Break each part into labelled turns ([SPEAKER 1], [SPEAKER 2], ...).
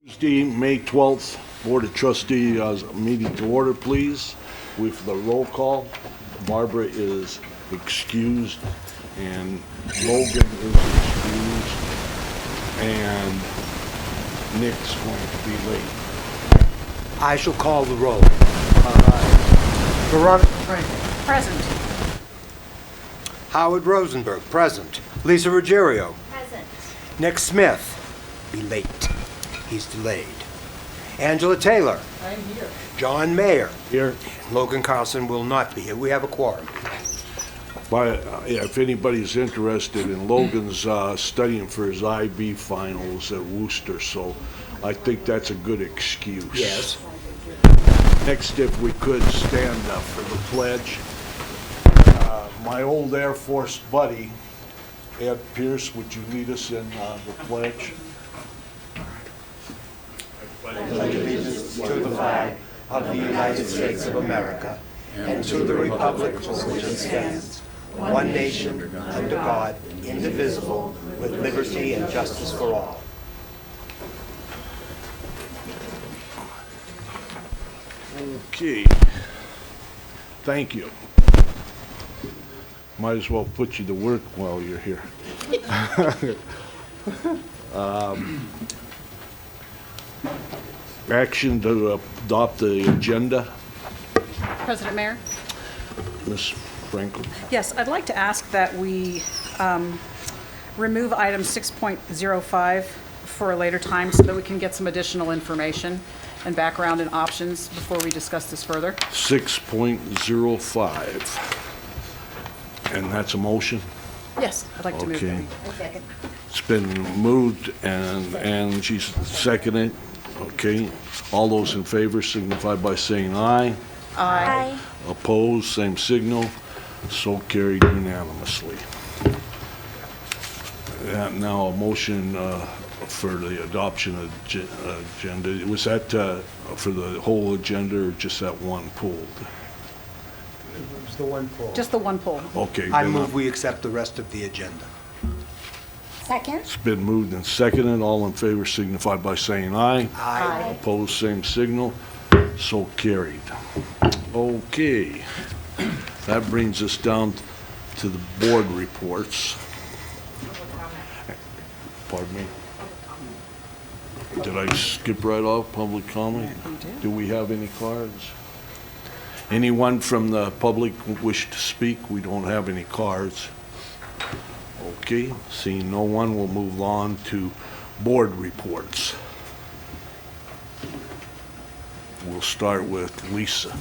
[SPEAKER 1] Tuesday, May 12th, Board of Trustees meeting to order, please. With the roll call, Barbara is excused, and Logan is excused, and Nick's going to be late.
[SPEAKER 2] I shall call the roll. Veronica Franklin.
[SPEAKER 3] Present.
[SPEAKER 2] Howard Rosenberg, present. Lisa Ruggiero.
[SPEAKER 3] Present.
[SPEAKER 2] Nick Smith. Be late. He's delayed. Angela Taylor.
[SPEAKER 3] I'm here.
[SPEAKER 2] John Mayer.
[SPEAKER 1] Here,
[SPEAKER 2] Logan Carlson will not be here. We have a quorum.
[SPEAKER 1] if anybody's interested in Logan's studying for his IB finals at Worcester, so I think that's a good excuse.
[SPEAKER 2] Yes.
[SPEAKER 1] Next, if we could stand up for the pledge. My old Air Force buddy, Ed Pierce, would you lead us in the pledge?
[SPEAKER 4] To the flag of the United States of America and to the republic for which it stands, one nation, under God, indivisible, with liberty and justice for all.
[SPEAKER 1] Okay. Thank you. Might as well put you to work while you're here. Action to adopt the agenda.
[SPEAKER 3] President Mayor?
[SPEAKER 1] Ms. Franklin.
[SPEAKER 3] Yes, I'd like to ask that we remove item 6.05 for a later time so that we can get some additional information and background and options before we discuss this further.
[SPEAKER 1] 6.05. And that's a motion?
[SPEAKER 3] Yes, I'd like to move
[SPEAKER 1] Okay.
[SPEAKER 3] that.
[SPEAKER 1] It's been moved and she's seconded. Okay. All those in favor signify by saying aye.
[SPEAKER 3] Aye.
[SPEAKER 1] Opposed, same signal. So carried unanimously. Now a motion for the adoption of agenda. Was that for the whole agenda or just that one pulled?
[SPEAKER 2] It was the one poll.
[SPEAKER 3] Just the one poll.
[SPEAKER 1] Okay.
[SPEAKER 2] I
[SPEAKER 1] then
[SPEAKER 2] move we accept the rest of the agenda.
[SPEAKER 5] Second?
[SPEAKER 1] It's been moved and seconded. All in favor signify by saying aye.
[SPEAKER 2] Aye.
[SPEAKER 1] Opposed, same signal. So carried. Okay. That brings us down to the board reports. Pardon me? Did I skip right off public comment? Do we have any cards? Anyone from the public wish to speak? We don't have any cards. Okay, seeing no one, we'll move on to board reports. We'll start with Lisa.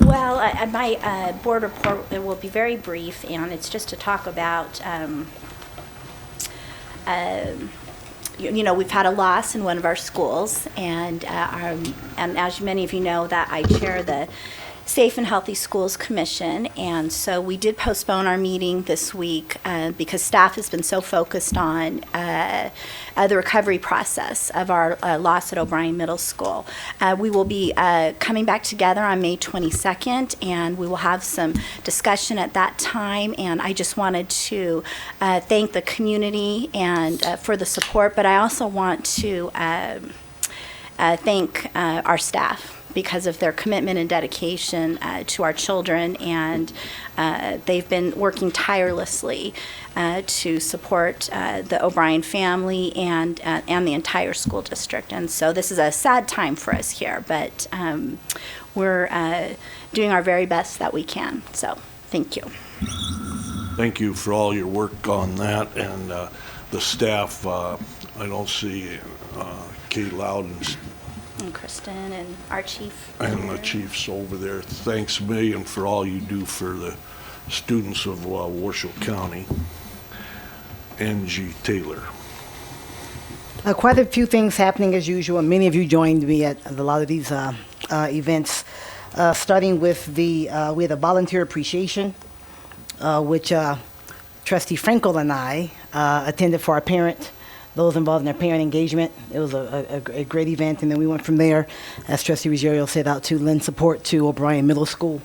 [SPEAKER 5] Well, my board report will be very brief, and it's just to talk about, we've had a loss in one of our schools, and as many of you know, that I chair the Safe and Healthy Schools Commission, and so we did postpone our meeting this week because staff has been so focused on the recovery process of our loss at O'Brien Middle School. We will be coming back together on May 22nd, and we will have some discussion at that time, and I just wanted to thank the community and for the support, but I also want to thank our staff because of their commitment and dedication to our children, and they've been working tirelessly to support the O'Brien family and the entire school district. And so this is a sad time for us here, but we're doing our very best that we can. So thank you.
[SPEAKER 1] Thank you for all your work on that, and the staff. I don't see Kate Loudon's
[SPEAKER 5] And Kristen and our chief.
[SPEAKER 1] and the chiefs over there. Thanks a million for all you do for the students of Washoe County. Angie Taylor.
[SPEAKER 6] Quite a few things happening as usual. Many of you joined me at a lot of these events, starting with we had a volunteer appreciation, which Trustee Frankel and I attended for our those involved in their parent engagement. It was a great event, and then we went from there, as Trustee Ruggiero said, out to lend support to O'Brien Middle School,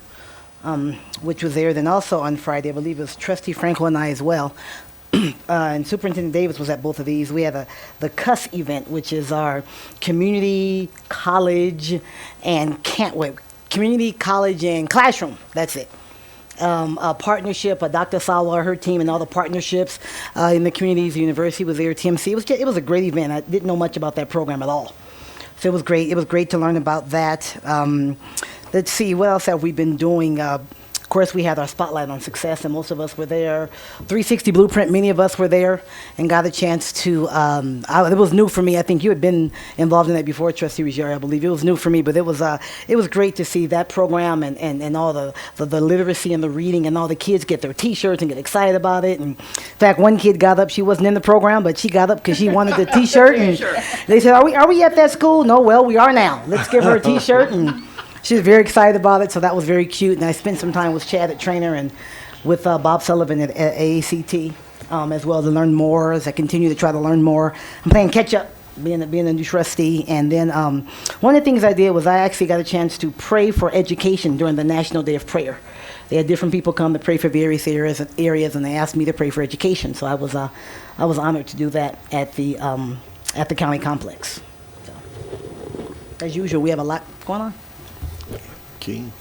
[SPEAKER 6] which was there. Then also on Friday, I believe it was Trustee Frankel and I as well, and Superintendent Davis was at both of these. We had the CUS event, which is our community, college, and community, college, and classroom. That's it. A partnership, Dr. Sawa, her team, and all the partnerships in the communities. The university was there, TMC. It was a great event. I didn't know much about that program at all. So it was great. It was great to learn about that. Let's see, what else have we been doing? Of course, we had our Spotlight on Success, and most of us were there. 360 Blueprint, many of us were there and got a chance to, it was new for me. I think you had been involved in that before, Trustee Ruggiero, I believe. It was new for me, but it was great to see that program and all the literacy and the reading, and all the kids get their T-shirts and get excited about it. And in fact, one kid got up, she wasn't in the program, but she got up because she wanted the T-shirt. And they said, are we at that school? No, well, we are now. Let's give her a T-shirt. And she was very excited about it, so that was very cute. And I spent some time with Chad at Trainer and with Bob Sullivan at AACT as well to learn more, as I continue to try to learn more. I'm playing catch up, being a new trustee. And then one of the things I did was I actually got a chance to pray for education during the National Day of Prayer. They had different people come to pray for various areas, and they asked me to pray for education. So I was honored to do that at the county complex. So, as usual, we have a lot going on.
[SPEAKER 1] King.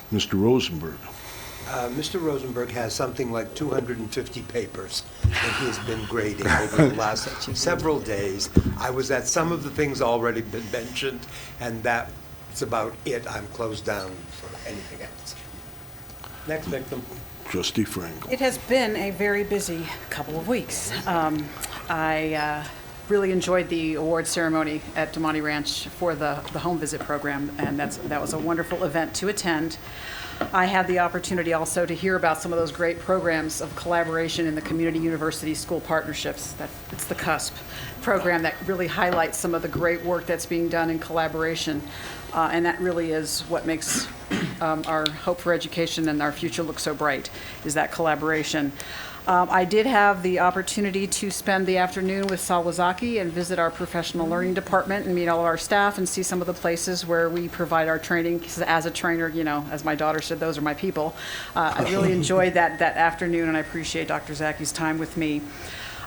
[SPEAKER 1] Mr. Rosenberg.
[SPEAKER 2] Mr. Rosenberg has something like 250 papers that he has been grading over the last several days. I was at some of the things already been mentioned, and that's about it. I'm closed down for anything else. Next victim.
[SPEAKER 1] Trustee Frankel.
[SPEAKER 3] It has been a very busy couple of weeks. I really enjoyed the award ceremony at Damani Ranch for the home visit program, and that was a wonderful event to attend. I had the opportunity also to hear about some of those great programs of collaboration in the community university school partnerships. It's the CUSP program that really highlights some of the great work that's being done in collaboration, and that really is what makes our hope for education and our future look so bright, is that collaboration. I did have the opportunity to spend the afternoon with Sawazaki and visit our professional learning department and meet all of our staff and see some of the places where we provide our training. 'Cause as a trainer, as my daughter said, those are my people. I really enjoyed that afternoon, and I appreciate Dr. Zaki's time with me.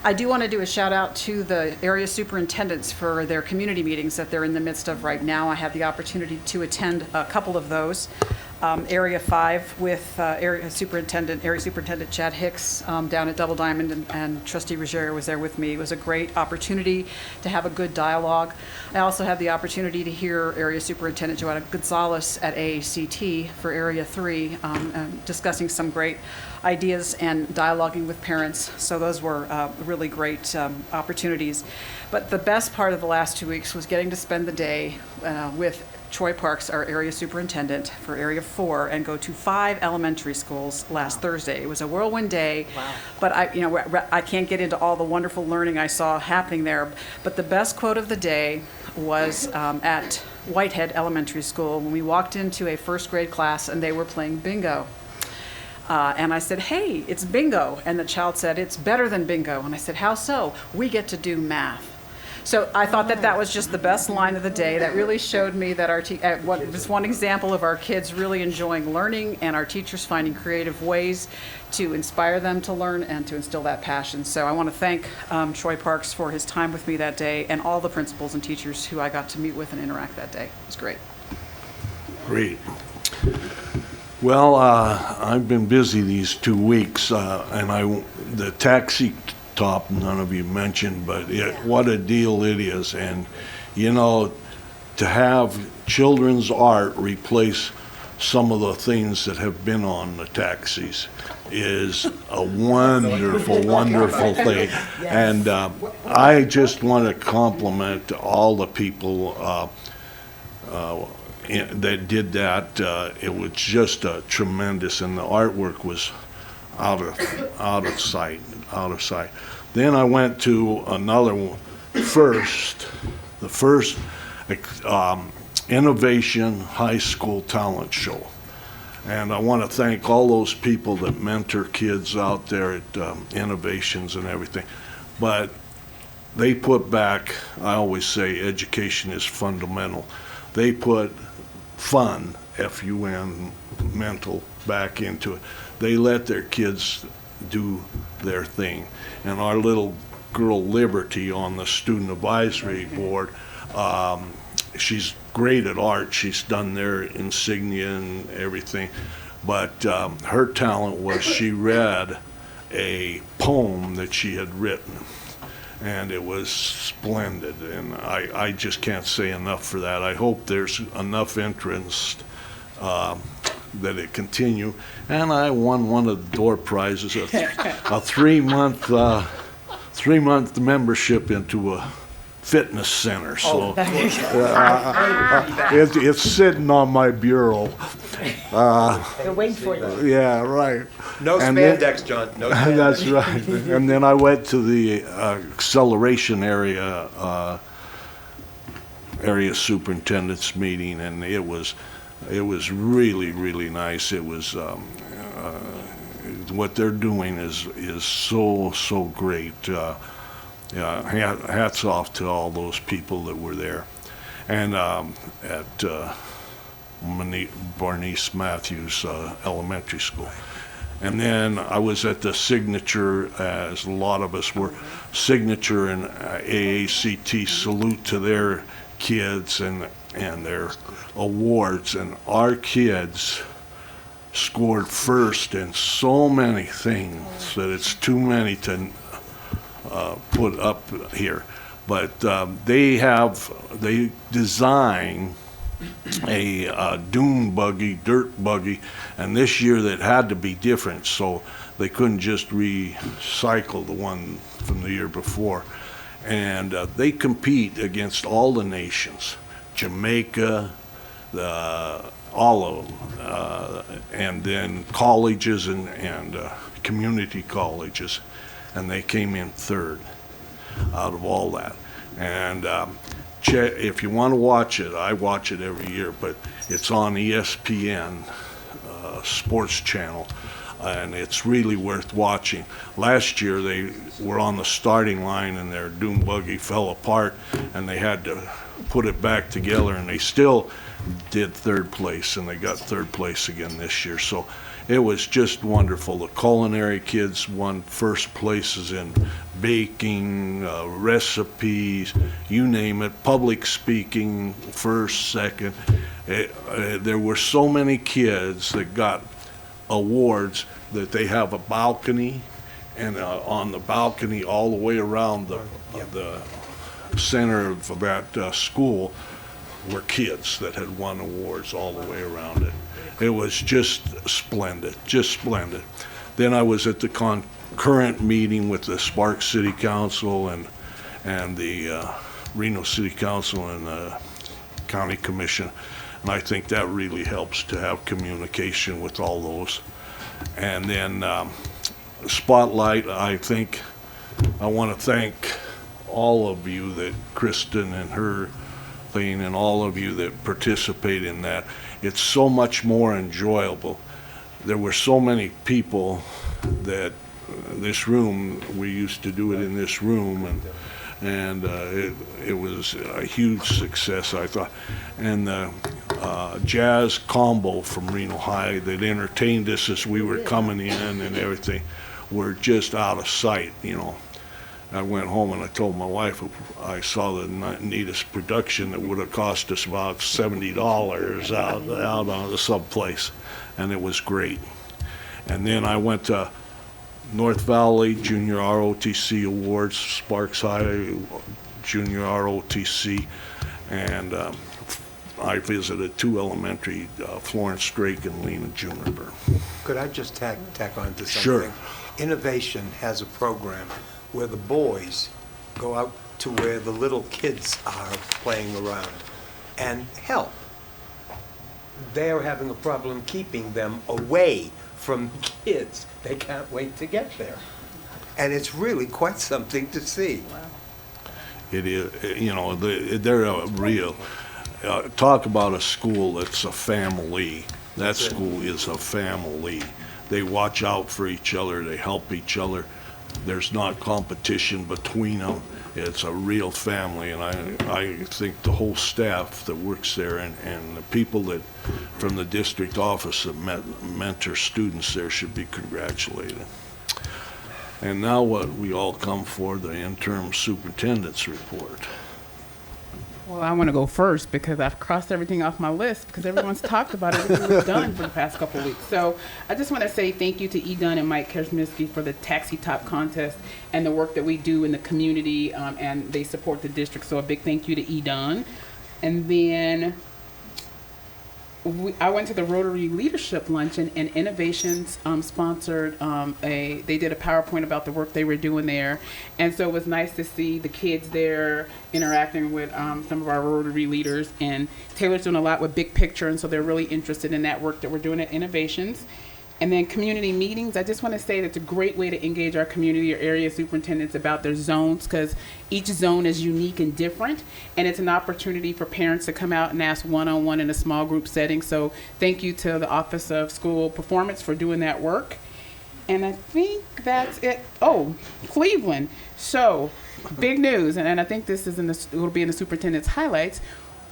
[SPEAKER 3] I do want to do a shout out to the area superintendents for their community meetings that they're in the midst of right now. I had the opportunity to attend a couple of those. Area 5 with Area Superintendent Chad Hicks down at Double Diamond, and Trustee Ruggiero was there with me. It was a great opportunity to have a good dialogue. I also had the opportunity to hear Area Superintendent Joanna Gonzalez at AACT for Area 3 discussing some great ideas and dialoguing with parents. So those were really great opportunities. But the best part of the last 2 weeks was getting to spend the day with Troy Parks, our area superintendent for Area 4, and go to 5 elementary schools last Thursday. It was a whirlwind day, but I can't get into all the wonderful learning I saw happening there. But the best quote of the day was at Whitehead Elementary School when we walked into a first grade class and they were playing bingo. And I said, "Hey, it's bingo." And the child said, "It's better than bingo." And I said, "How so?" "We get to do math." So I thought that was just the best line of the day. That really showed me that this one example of our kids really enjoying learning and our teachers finding creative ways to inspire them to learn and to instill that passion. So I want to thank Troy Parks for his time with me that day, and all the principals and teachers who I got to meet with and interact that day. It was great.
[SPEAKER 1] Great. Well, I've been busy these 2 weeks, and the taxi top, none of you mentioned, but what a deal it is. And, to have children's art replace some of the things that have been on the taxis is a wonderful, wonderful thing. And I just want to compliment all the people that did that. It was just tremendous, and the artwork was out of sight. Then I went to another one, the first Innovation High School Talent Show. And I want to thank all those people that mentor kids out there at Innovations and everything. But they put back, I always say education is fundamental. They put fun, F-U-N, mental, back into it. They let their kids do their thing. And our little girl Liberty on the Student Advisory Board, she's great at art. She's done their insignia and everything. But her talent was she read a poem that she had written, and it was splendid. And I just can't say enough for that. I hope there's enough interest that it continue. And I won one of the door prizes, a 3-month membership into a fitness center. So it's sitting on my bureau.
[SPEAKER 6] They're waiting for you.
[SPEAKER 1] Yeah, right.
[SPEAKER 2] No
[SPEAKER 1] And then-
[SPEAKER 2] spandex, John, no spandex.
[SPEAKER 1] That's right. And then I went to the acceleration area superintendent's meeting, and it was really, really nice. It was what they're doing is so great. Hats off to all those people that were there. And at Bernice Matthews Elementary School. And then I was at the signature, as a lot of us were, signature and AACT salute to their kids and their awards. And our kids scored first in so many things that it's too many to put up here. But they design a dune buggy, dirt buggy, and this year that had to be different, so they couldn't just recycle the one from the year before. And they compete against all the nations, Jamaica, all of them, and then colleges and community colleges, and they came in third out of all that. And if you want to watch it, I watch it every year, but it's on ESPN Sports Channel, and it's really worth watching. Last year they were on the starting line and their dune buggy fell apart, and they had to put it back together, and they still did third place, and they got third place again this year. So it was just wonderful. The culinary kids won first places in baking, recipes, you name it, public speaking, first, second. There were so many kids that got awards that they have a balcony, and on the balcony all the way around the center of that school were kids that had won awards all the way around it. It was just splendid, just splendid. Then I was at the concurrent meeting with the Sparks City Council and the Reno City Council and the County Commission, and I think that really helps to have communication with all those. And then Spotlight, I want to thank all of you, that Kristen and her thing, and all of you that participate in that. It's so much more enjoyable. There were so many people that this room, we used to do it in this room, and it was a huge success, I thought. And the jazz combo from Reno High that entertained us as we were coming in and everything were just out of sight, you know. I went home and I told my wife I saw the neatest production that would have cost us about $70 out on some place, and it was great. And then I went to North Valley Junior ROTC Awards, Sparks High Junior ROTC, and I visited 2 elementary, Florence Drake and Lena Juniper.
[SPEAKER 2] Could I just tack on to something?
[SPEAKER 1] Sure.
[SPEAKER 2] Innovation has a program where the boys go out to where the little kids are playing around and help. They are having a problem keeping them away from kids. They can't wait to get there. And it's really quite something to see.
[SPEAKER 1] It is, you know, they're a real, talk about a school that's a family. That school is a family. They watch out for each other, they help each other. There's not competition between them. It's a real family, and I think the whole staff that works there and the people that from the district office that mentor students there should be congratulated. And now what we all come for, the interim superintendent's report.
[SPEAKER 7] Well, I want to go first because I've crossed everything off my list because everyone's talked about everything we've done for the past couple of weeks. So I just want to say thank you to E. Dunn and Mike Kersminsky for the Taxi Top contest and the work that we do in the community, and they support the district. So a big thank you to E. Dunn. And then I went to the Rotary Leadership Luncheon, and Innovations sponsored they did a PowerPoint about the work they were doing there. And so it was nice to see the kids there interacting with some of our Rotary leaders. And Taylor's doing a lot with big picture, and so they're really interested in that work that we're doing at Innovations. And then community meetings, I just want to say that it's a great way to engage our community or area superintendents about their zones, because each zone is unique and different, and it's an opportunity for parents to come out and ask one-on-one in a small group setting. So thank you to the Office of School Performance for doing that work. And I think that's it. Oh, Cleveland. So big news, and I think this is will be in the superintendent's highlights.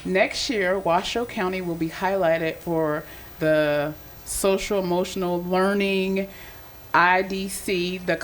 [SPEAKER 7] Next year, Washoe County will be highlighted for the social emotional learning IDC, the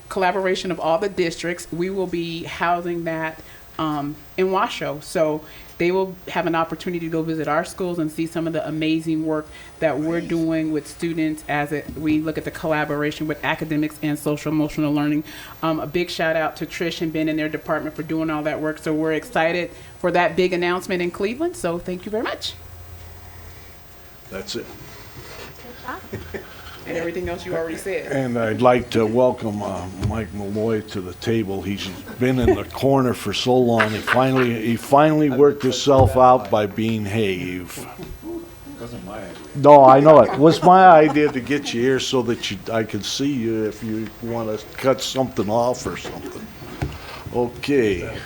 [SPEAKER 7] collaboration of all the districts. We will be housing that in Washoe. So they will have an opportunity to go visit our schools and see some of the amazing work that we're doing with students as we look at the collaboration with academics and social emotional learning. A big shout out to Trish and Ben and their department for doing all that work. So we're excited for that big announcement in Cleveland. So thank you very much.
[SPEAKER 1] That's it.
[SPEAKER 7] And everything else you already said.
[SPEAKER 1] And I'd like to welcome Mike Malloy to the table. He's been in the corner for so long. He finally worked himself out by being Have.
[SPEAKER 8] Wasn't my idea.
[SPEAKER 1] No, I know it. It was my idea to get you here so that I could see you if you want to cut something off or something. Okay.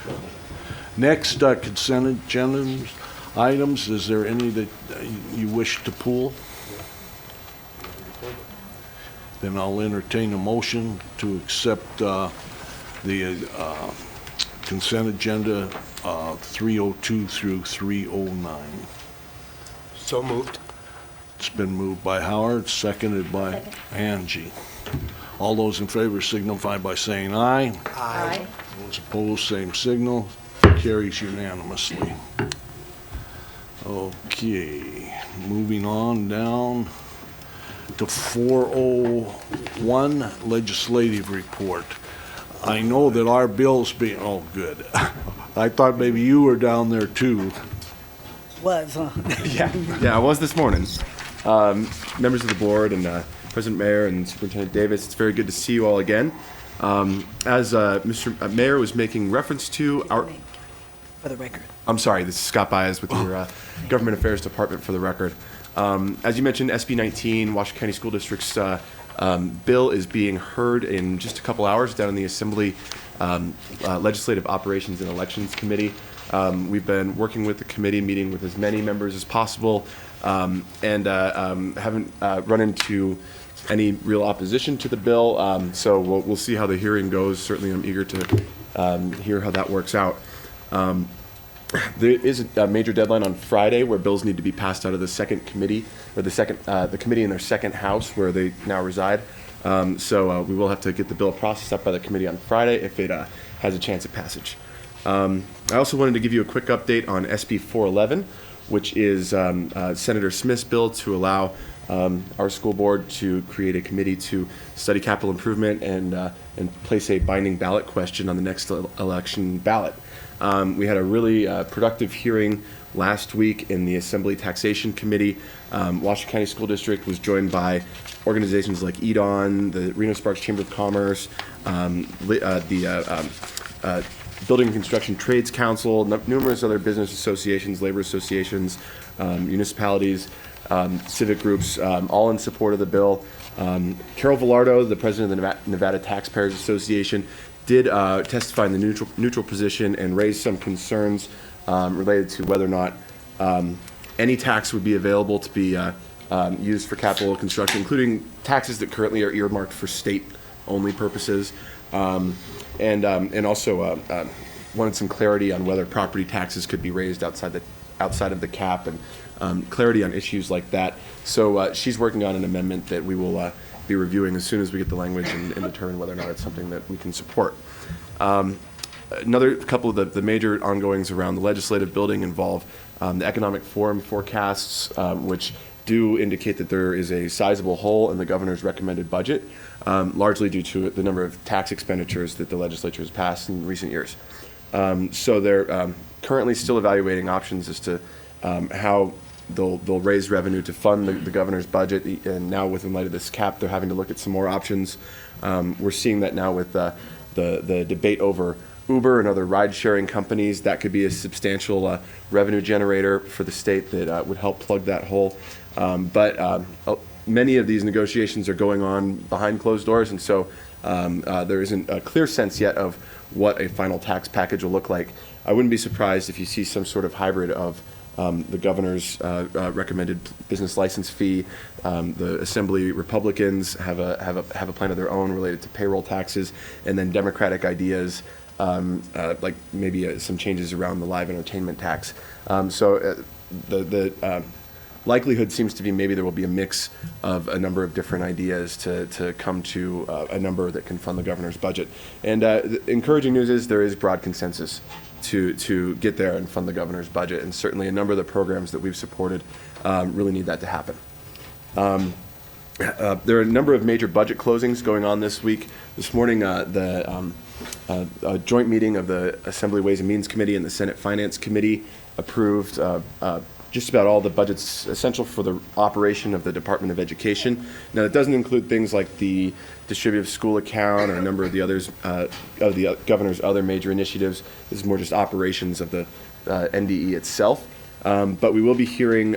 [SPEAKER 1] Next, consent agenda items. Is there any that you wish to pull? Then I'll entertain a motion to accept the consent agenda 302 through 309.
[SPEAKER 2] So moved.
[SPEAKER 1] It's been moved by Howard, seconded by Angie. All those in favor signify by saying aye.
[SPEAKER 2] Aye.
[SPEAKER 1] Those opposed, same signal. Carries unanimously. Okay, moving on down to 401 legislative report. I know that our bill's being, oh, good. I thought maybe you were down there too.
[SPEAKER 6] Was, huh?
[SPEAKER 8] Yeah, I was this morning. Members of the board and President Mayor and Superintendent Davis, it's very good to see you all again. As Mr. Mayor was making reference to our...
[SPEAKER 6] For the record.
[SPEAKER 8] I'm sorry, this is Scott Baez with your Government Affairs Department for the record. As you mentioned, SB 19, Washoe County School District's bill is being heard in just a couple hours down in the Assembly Legislative Operations and Elections Committee. We've been working with the committee, meeting with as many members as possible, and haven't run into any real opposition to the bill. So we'll see how the hearing goes. Certainly, I'm eager to hear how that works out. There is a major deadline on Friday where bills need to be passed out of the second committee, or the committee in their second house where they now reside. So we will have to get the bill processed up by the committee on Friday if it has a chance of passage. I also wanted to give you a quick update on SB 411, which is Senator Smith's bill to allow our school board to create a committee to study capital improvement and place a binding ballot question on the next election ballot. We had a really productive hearing last week in the Assembly Taxation Committee. Washoe County School District was joined by organizations like EDON, the Reno Sparks Chamber of Commerce, the Building and Construction Trades Council, numerous other business associations, labor associations, municipalities, civic groups, all in support of the bill. Carol Velardo, the president of the Nevada Taxpayers Association, did testify in the neutral position and raised some concerns related to whether or not any tax would be available to be used for capital construction, including taxes that currently are earmarked for state-only purposes, and also wanted some clarity on whether property taxes could be raised outside of the cap, and clarity on issues like that. So she's working on an amendment that we will be reviewing as soon as we get the language and determine whether or not it's something that we can support. Another couple of the major ongoings around the legislative building involve the economic forum forecasts, which do indicate that there is a sizable hole in the governor's recommended budget, largely due to the number of tax expenditures that the legislature has passed in recent years. So they're currently still evaluating options as to how they'll raise revenue to fund the governor's budget. And now, in light of this cap, they're having to look at some more options. We're seeing that now with the debate over Uber and other ride-sharing companies. That could be a substantial revenue generator for the state that would help plug that hole. But many of these negotiations are going on behind closed doors, and so there isn't a clear sense yet of what a final tax package will look like. I wouldn't be surprised if you see some sort of hybrid of the governor's recommended business license fee. The Assembly Republicans have a plan of their own related to payroll taxes, and then Democratic ideas like maybe some changes around the live entertainment tax. So the likelihood seems to be maybe there will be a mix of a number of different ideas to come to a number that can fund the governor's budget. And the encouraging news is there is broad consensus to get there and fund the governor's budget. And certainly a number of the programs that we've supported really need that to happen. There are a number of major budget closings going on this week. This morning, a joint meeting of the Assembly Ways and Means Committee and the Senate Finance Committee approved just about all the budgets essential for the operation of the Department of Education. Now, it doesn't include things like the distributive school account or a number of the others of the governor's other major initiatives. This is more just operations of the NDE itself. But we will be hearing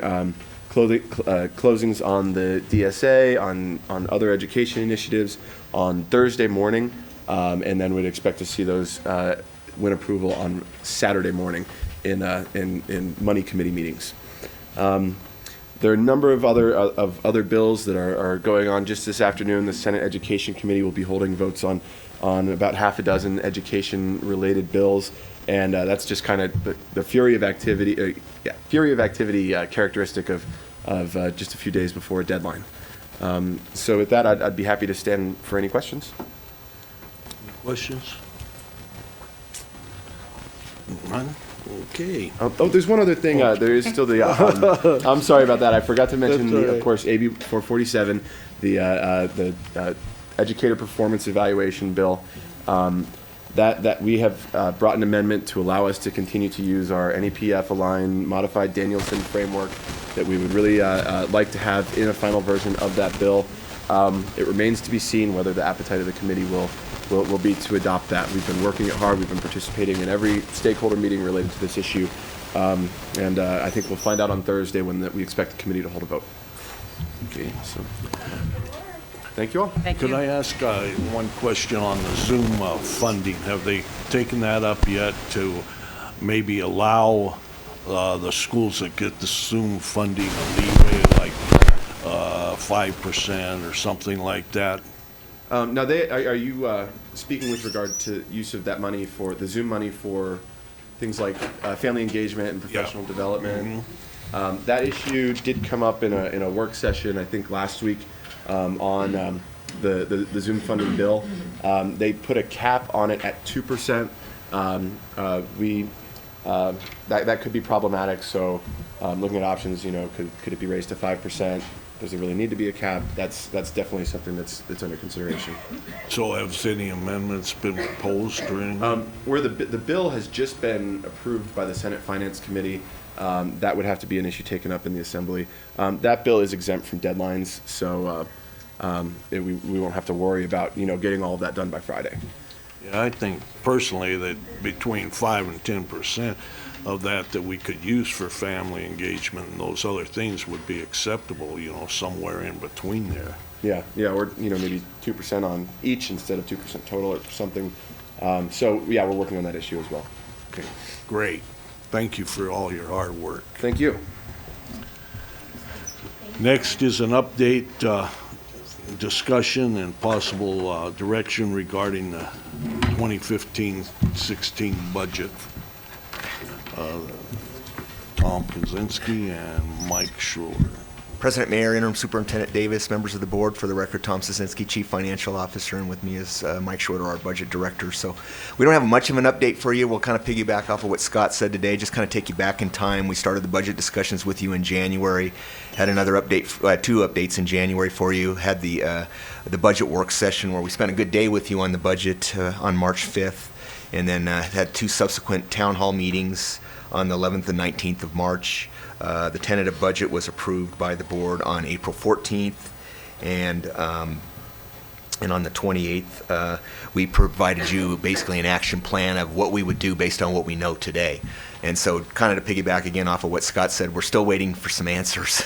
[SPEAKER 8] closings on the DSA, on other education initiatives on Thursday morning, and then we'd expect to see those win approval on Saturday morning in money committee meetings. There are a number of other bills that are going on just this afternoon. The Senate Education Committee will be holding votes on about half a dozen education-related bills, and that's just kind of the fury of activity. Characteristic of just a few days before a deadline. So with that, I'd be happy to stand for any questions.
[SPEAKER 1] Questions? None? Okay.
[SPEAKER 8] Oh, there's one other thing. There is still the. I'm sorry about that. I forgot to mention,
[SPEAKER 1] That's all right.
[SPEAKER 8] of course, AB 447, the Educator Performance Evaluation Bill. That we have brought an amendment to allow us to continue to use our NEPF-aligned modified Danielson framework that we would really like to have in a final version of that bill. It remains to be seen whether the appetite of the committee will be to adopt that. We've been working it hard. We've been participating in every stakeholder meeting related to this issue. And I think we'll find out on Thursday when we expect the committee to hold a vote. Okay, so thank you all.
[SPEAKER 3] Thank you.
[SPEAKER 1] Could I ask one question on the Zoom funding? Have they taken that up yet to maybe allow the schools that get the Zoom funding a leeway like 5% or something like that?
[SPEAKER 8] Now, are you speaking with regard to use of that money for the Zoom money for things like family engagement and professional development?
[SPEAKER 1] Mm-hmm.
[SPEAKER 8] That issue did come up in a work session, I think, last week on the Zoom funding bill. They put a cap on it at 2%. That could be problematic. So, looking at options, could it be raised to 5%? Does it really need to be a cap? That's definitely something that's under consideration.
[SPEAKER 1] So have any amendments been proposed or anything?
[SPEAKER 8] Where the bill has just been approved by the Senate Finance Committee, that would have to be an issue taken up in the Assembly. That bill is exempt from deadlines, so we won't have to worry about getting all of that done by Friday.
[SPEAKER 1] Yeah, I think personally that between 5 and 10% of that we could use for family engagement and those other things would be acceptable, somewhere in between there.
[SPEAKER 8] Yeah, or maybe 2% on each instead of 2% total or something. So yeah, we're working on that issue as well.
[SPEAKER 1] Okay, great. Thank you for all your hard work.
[SPEAKER 8] Thank you.
[SPEAKER 1] Next is an update, discussion and possible direction regarding the 2015-16 budget. Tom Kaczynski and Mike Schroeder.
[SPEAKER 9] President, Mayor, Interim Superintendent Davis, members of the board. For the record, Tom Kaczynski, Chief Financial Officer, and with me is Mike Schroeder, our Budget Director. So we don't have much of an update for you. We'll kind of piggyback off of what Scott said today, just kind of take you back in time. We started the budget discussions with you in January, had another update, two updates in January for you, had the budget work session where we spent a good day with you on the budget on March 5th, and then had two subsequent town hall meetings on the 11th and 19th of March. The tentative budget was approved by the board on April 14th, and on the 28th, we provided you basically an action plan of what we would do based on what we know today. And so kind of to piggyback again off of what Scott said, we're still waiting for some answers.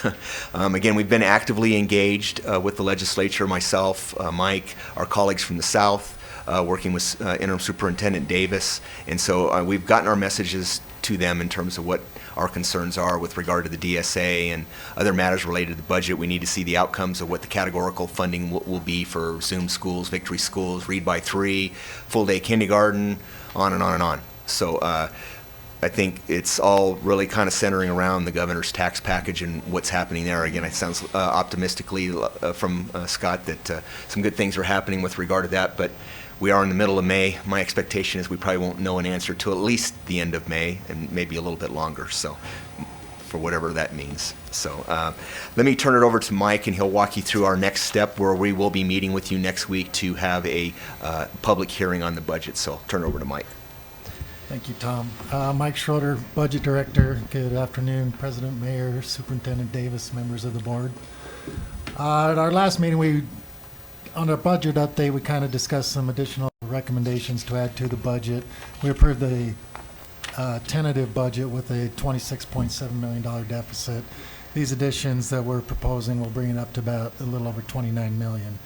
[SPEAKER 9] Again, we've been actively engaged with the legislature, myself, Mike, our colleagues from the South, working with Interim Superintendent Davis. And so we've gotten our messages to them in terms of what our concerns are with regard to the DSA and other matters related to the budget. We need to see the outcomes of what the categorical funding will be for Zoom schools, Victory schools, Read by 3, full-day kindergarten, on and on and on. So I think it's all really kind of centering around the governor's tax package and what's happening there. Again, it sounds optimistically from Scott that some good things are happening with regard to that, but we are in the middle of May. My expectation is we probably won't know an answer till at least the end of May, and maybe a little bit longer, so for whatever that means. So let me turn it over to Mike, and he'll walk you through our next step, where we will be meeting with you next week to have a public hearing on the budget. So I'll turn it over to Mike.
[SPEAKER 10] Thank you, Tom. Mike Schroeder, Budget Director. Good afternoon, President, Mayor, Superintendent Davis, members of the board. At our last meeting, on our budget update, we kind of discussed some additional recommendations to add to the budget. We approved the tentative budget with a $26.7 million deficit. These additions that we're proposing will bring it up to about a little over $29 million.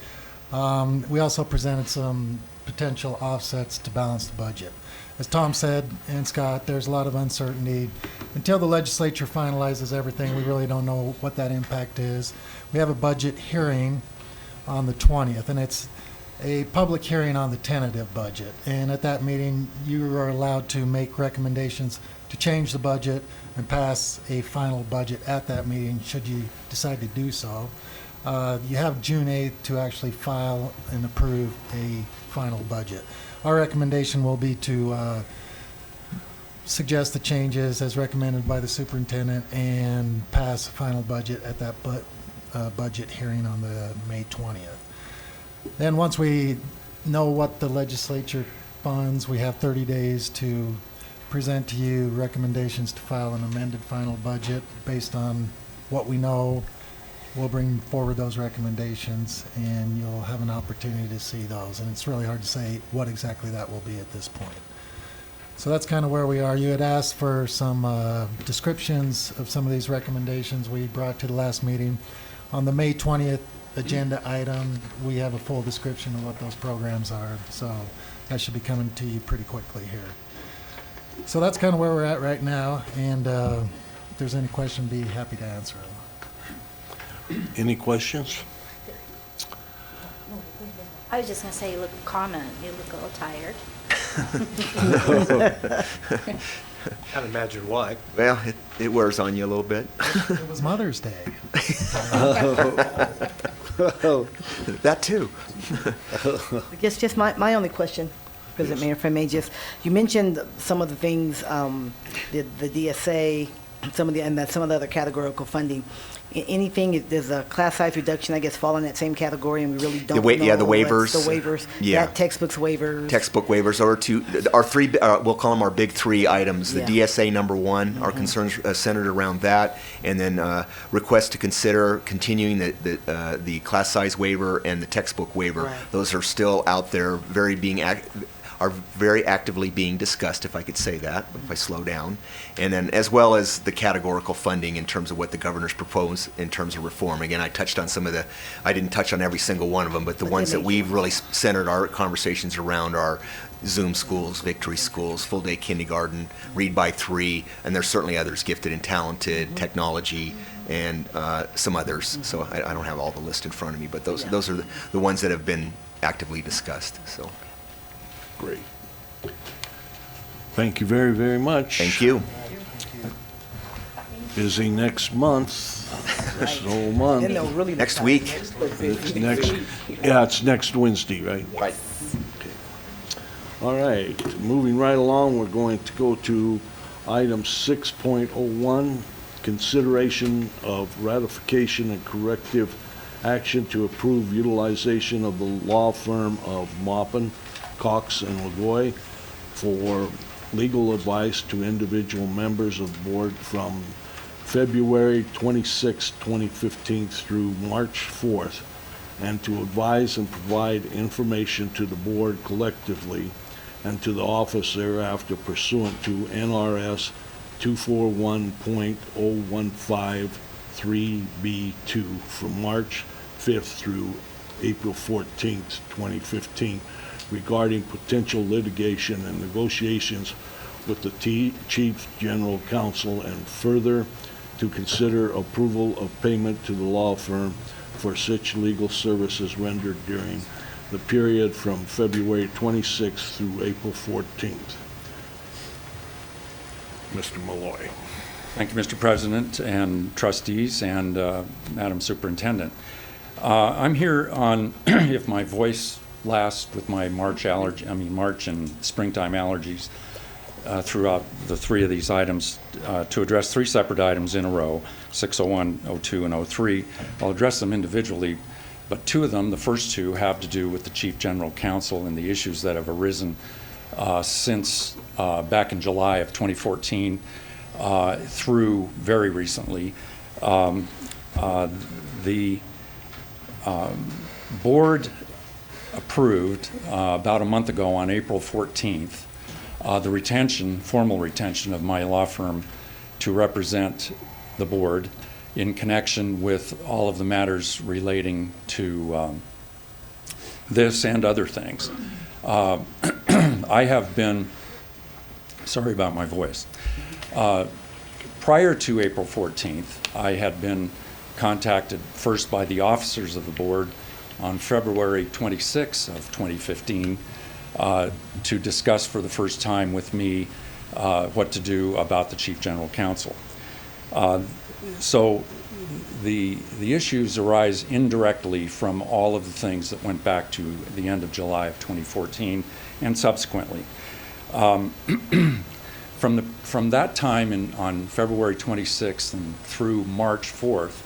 [SPEAKER 10] We also presented some potential offsets to balance the budget. As Tom said, and Scott, there's a lot of uncertainty. Until the legislature finalizes everything, we really don't know what that impact is. We have a budget hearing on the 20th, and it's a public hearing on the tentative budget. And at that meeting, you are allowed to make recommendations to change the budget and pass a final budget at that meeting, should you decide to do so. You have June 8th to actually file and approve a final budget. Our recommendation will be to suggest the changes as recommended by the superintendent and pass a final budget at that budget hearing on the May 20th. Then once we know what the legislature funds, we have 30 days to present to you recommendations to file an amended final budget based on what we know. We'll bring forward those recommendations, and you'll have an opportunity to see those. And it's really hard to say what exactly that will be at this point. So that's kind of where we are. You had asked for some descriptions of some of these recommendations we brought to the last meeting. On the May 20th agenda item, we have a full description of what those programs are. So that should be coming to you pretty quickly here. So that's kind of where we're at right now. And if there's any question, be happy to answer them.
[SPEAKER 1] Any questions?
[SPEAKER 5] I was just going to say, you look a little tired.
[SPEAKER 2] Can't imagine why.
[SPEAKER 9] Well, it wears on you a little bit.
[SPEAKER 10] It was Mother's Day.
[SPEAKER 9] That too.
[SPEAKER 6] I guess just my only question, President Mayor, if I may just, you mentioned some of the things, the DSA, some of the other categorical funding. Anything, there's a class size reduction, I guess, fall in that same category, and we really don't know.
[SPEAKER 9] Yeah, the waivers.
[SPEAKER 6] The waivers.
[SPEAKER 9] Yeah.
[SPEAKER 6] Textbooks waivers.
[SPEAKER 9] Textbook waivers are our three, we'll call them our big three items. The
[SPEAKER 6] Yeah.
[SPEAKER 9] DSA number one, our concerns centered around that, and then request to consider continuing the class size waiver and the textbook waiver.
[SPEAKER 6] Right.
[SPEAKER 9] Those are still out there, are very actively being discussed, if I could say that, if I slow down. And then as well as the categorical funding in terms of what the governor's proposed in terms of reform. Again, I touched on I didn't touch on every single one of them, but the ones that we've really centered our conversations around are Zoom schools, Victory schools, full-day kindergarten, Read by 3, and there's certainly others, gifted and talented, technology, and some others. So I don't have all the list in front of me, but those are the ones that have been actively discussed. So.
[SPEAKER 1] Great. Thank you very, very much.
[SPEAKER 9] Thank you.
[SPEAKER 1] Busy next month, this whole month.
[SPEAKER 6] Then they'll really
[SPEAKER 9] Next
[SPEAKER 6] decide
[SPEAKER 9] week.
[SPEAKER 1] It's next, yeah, it's next Wednesday, right?
[SPEAKER 9] Right.
[SPEAKER 1] All right, moving right along, we're going to go to item 6.01, consideration of ratification and corrective action to approve utilization of the law firm of Maupin, Cox, and Lagoy for legal advice to individual members of the board from February 26, 2015 through March 4th, and to advise and provide information to the board collectively and to the office thereafter pursuant to NRS 241.015-3B2 from March 5th through April 14th, 2015, regarding potential litigation and negotiations with the Chief General Counsel, and further to consider approval of payment to the law firm for such legal services rendered during the period from February 26th through April 14th. Mr. Malloy.
[SPEAKER 11] Thank you, Mr. President and trustees and Madam Superintendent. I'm here on, if my voice lasts with my March and springtime allergies throughout the three of these items, to address three separate items in a row, 601, 02, and 03. I'll address them individually, but two of them, the first two, have to do with the Chief General Counsel and the issues that have arisen since back in July of 2014 through very recently. The board approved about a month ago on April 14th the formal retention of my law firm to represent the board in connection with all of the matters relating to this and other things. I have been, sorry about my voice, prior to April 14th, I had been contacted first by the officers of the board on February 26th of 2015 to discuss for the first time with me what to do about the Chief General Counsel. So the issues arise indirectly from all of the things that went back to the end of July of 2014 and subsequently. From that time on February 26th and through March 4th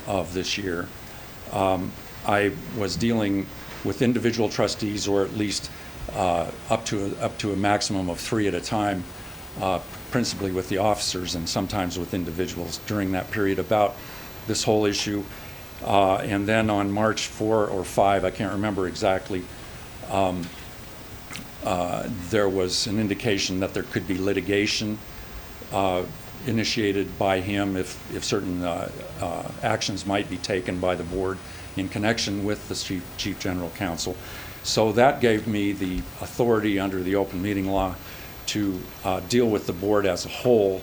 [SPEAKER 11] of this year, I was dealing with individual trustees, or at least up to a maximum of 3 at a time, principally with the officers and sometimes with individuals during that period about this whole issue. And then on March 4 or 5, I can't remember exactly, there was an indication that there could be litigation initiated by him if certain actions might be taken by the board in connection with the Chief General Counsel. So that gave me the authority under the open meeting law to deal with the board as a whole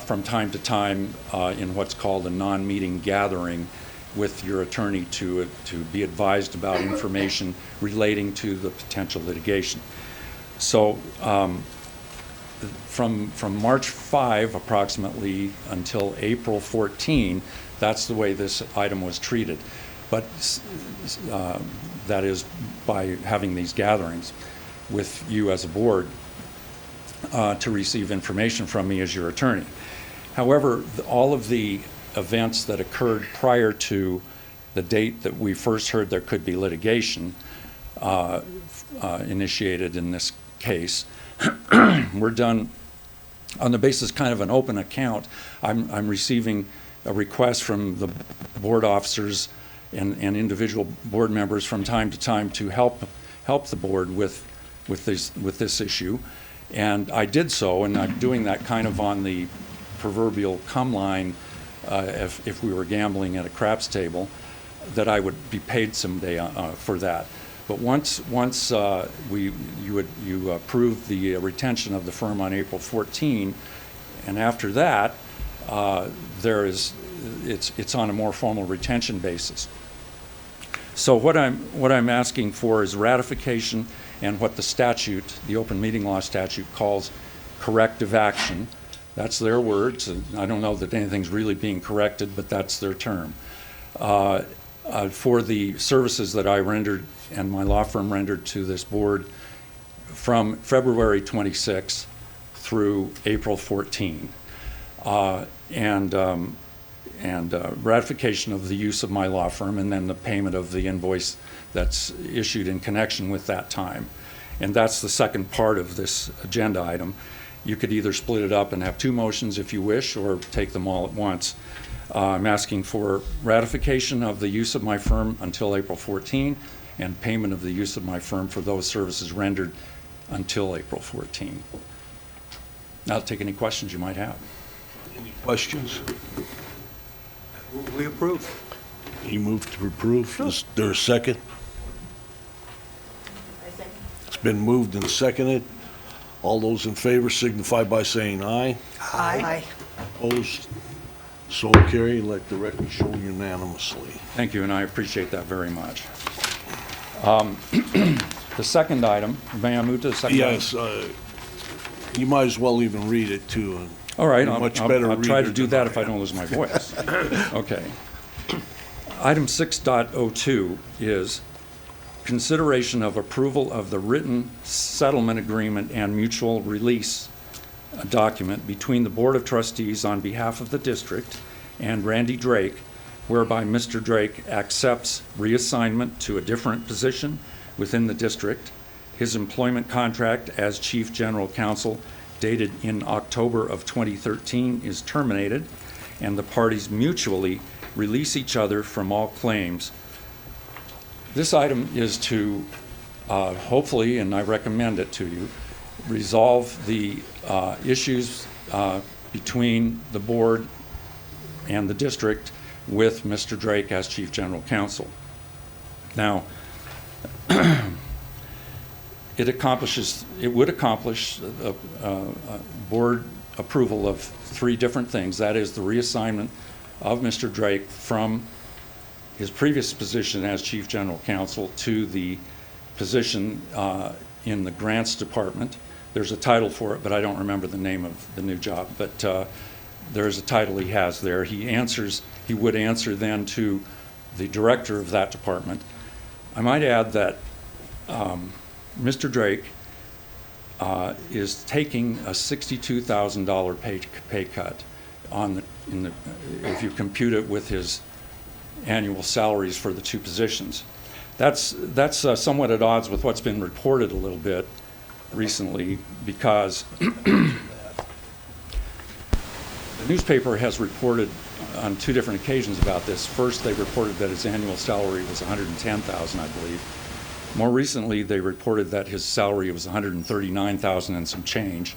[SPEAKER 11] from time to time in what's called a non-meeting gathering with your attorney to be advised about information relating to the potential litigation. So from March 5 approximately until April 14, that's the way this item was treated. But that is by having these gatherings with you as a board to receive information from me as your attorney. However, all of the events that occurred prior to the date that we first heard there could be litigation initiated in this case were done on the basis kind of an open account. I'm receiving a request from the board officers and individual board members from time to time to help the board with this issue, and I did so, and I'm doing that kind of on the proverbial come line if we were gambling at a craps table, that I would be paid someday for that. But once you approved the retention of the firm on April 14, and after that, it's on a more formal retention basis. So what I'm asking for is ratification and what the statute, the open meeting law statute, calls corrective action That's their words. And I don't know that anything's really being corrected, but that's their term. For the services that I rendered and my law firm rendered to this board from February 26 through April 14. And ratification of the use of my law firm, and then the payment of the invoice that's issued in connection with that time. And that's the second part of this agenda item. You could either split it up and have two motions if you wish, or take them all at once. I'm asking for ratification of the use of my firm until April 14, and payment of the use of my firm for those services rendered until April 14. Now, I'll take any questions you might have.
[SPEAKER 1] Any questions?
[SPEAKER 2] We approve.
[SPEAKER 1] You move to approve. Is there a second? It's been moved and seconded. All those in favor signify by saying aye.
[SPEAKER 6] Aye.
[SPEAKER 1] Opposed? So carried. Let the record show unanimously.
[SPEAKER 11] Thank you, and I appreciate that very much. The second item, may I move to the second item?
[SPEAKER 1] Yes, you might as well even read it too.
[SPEAKER 11] All right,
[SPEAKER 1] You're a
[SPEAKER 11] I'll
[SPEAKER 1] much better
[SPEAKER 11] I'll try to
[SPEAKER 1] reader
[SPEAKER 11] do
[SPEAKER 1] than
[SPEAKER 11] that
[SPEAKER 1] I
[SPEAKER 11] if I
[SPEAKER 1] am.
[SPEAKER 11] don't lose my voice. Okay. Item 6.02 is consideration of approval of the written settlement agreement and mutual release document between the Board of Trustees on behalf of the district and Randy Drake, whereby Mr. Drake accepts reassignment to a different position within the district. His employment contract as Chief General Counsel dated in October of 2013 is terminated, and the parties mutually release each other from all claims. This item is to hopefully, and I recommend it to you, resolve the issues between the board and the district with Mr. Drake as Chief General Counsel. Now, it would accomplish board approval of three different things. That is the reassignment of Mr. Drake from his previous position as Chief General Counsel to the position in the Grants Department. There's a title for it, but I don't remember the name of the new job. But there's a title he has there. He would answer then to the director of that department. I might add that Mr. Drake is taking a $62,000 pay cut if you compute it with his annual salaries for the two positions. That's somewhat at odds with what's been reported a little bit recently, because the newspaper has reported on two different occasions about this. First, they reported that his annual salary was $110,000, I believe. More recently, they reported that his salary was $139,000 and some change.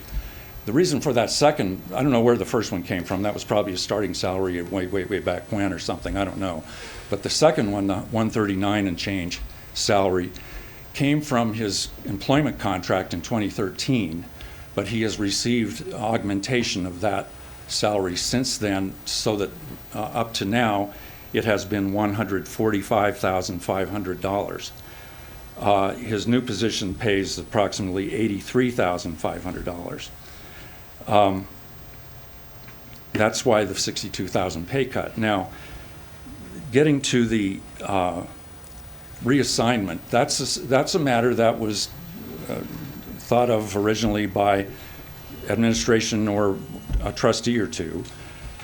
[SPEAKER 11] The reason for that second, I don't know where the first one came from. That was probably a starting salary way back when or something. I don't know. But the second one, the $139 and change salary, came from his employment contract in 2013, but he has received augmentation of that salary since then, so that up to now it has been $145,500. His new position pays approximately $83,500. That's why the $62,000 pay cut. Now, getting to the reassignment, that's a matter that was thought of originally by administration or a trustee or two,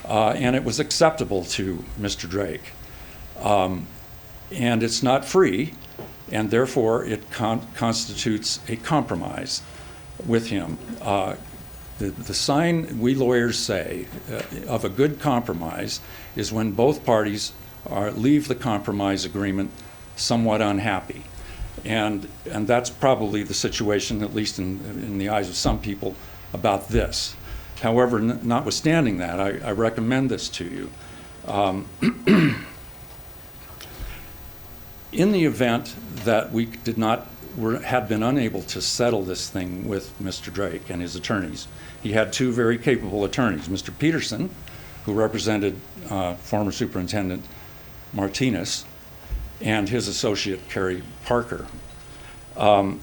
[SPEAKER 11] and it was acceptable to Mr. Drake. And it's not free, and therefore it constitutes a compromise with him. The sign, we lawyers say, of a good compromise is when both parties leave the compromise agreement somewhat unhappy. And that's probably the situation, at least in the eyes of some people, about this. However, notwithstanding that, I recommend this to you. In the event that we had been unable to settle this thing with Mr. Drake and his attorneys, he had two very capable attorneys, Mr. Peterson, who represented former Superintendent Martinez, and his associate, Kerry Parker. And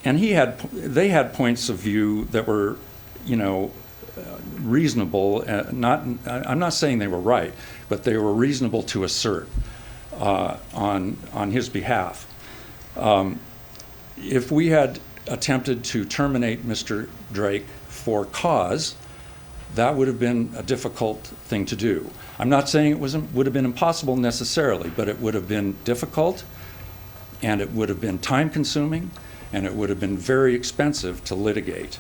[SPEAKER 11] they had points of view that were, reasonable, I'm not saying they were right, but they were reasonable to assert on his behalf. If we had attempted to terminate Mr. Drake for cause, that would have been a difficult thing to do. I'm not saying it would have been impossible necessarily, but it would have been difficult, and it would have been time-consuming, and it would have been very expensive to litigate.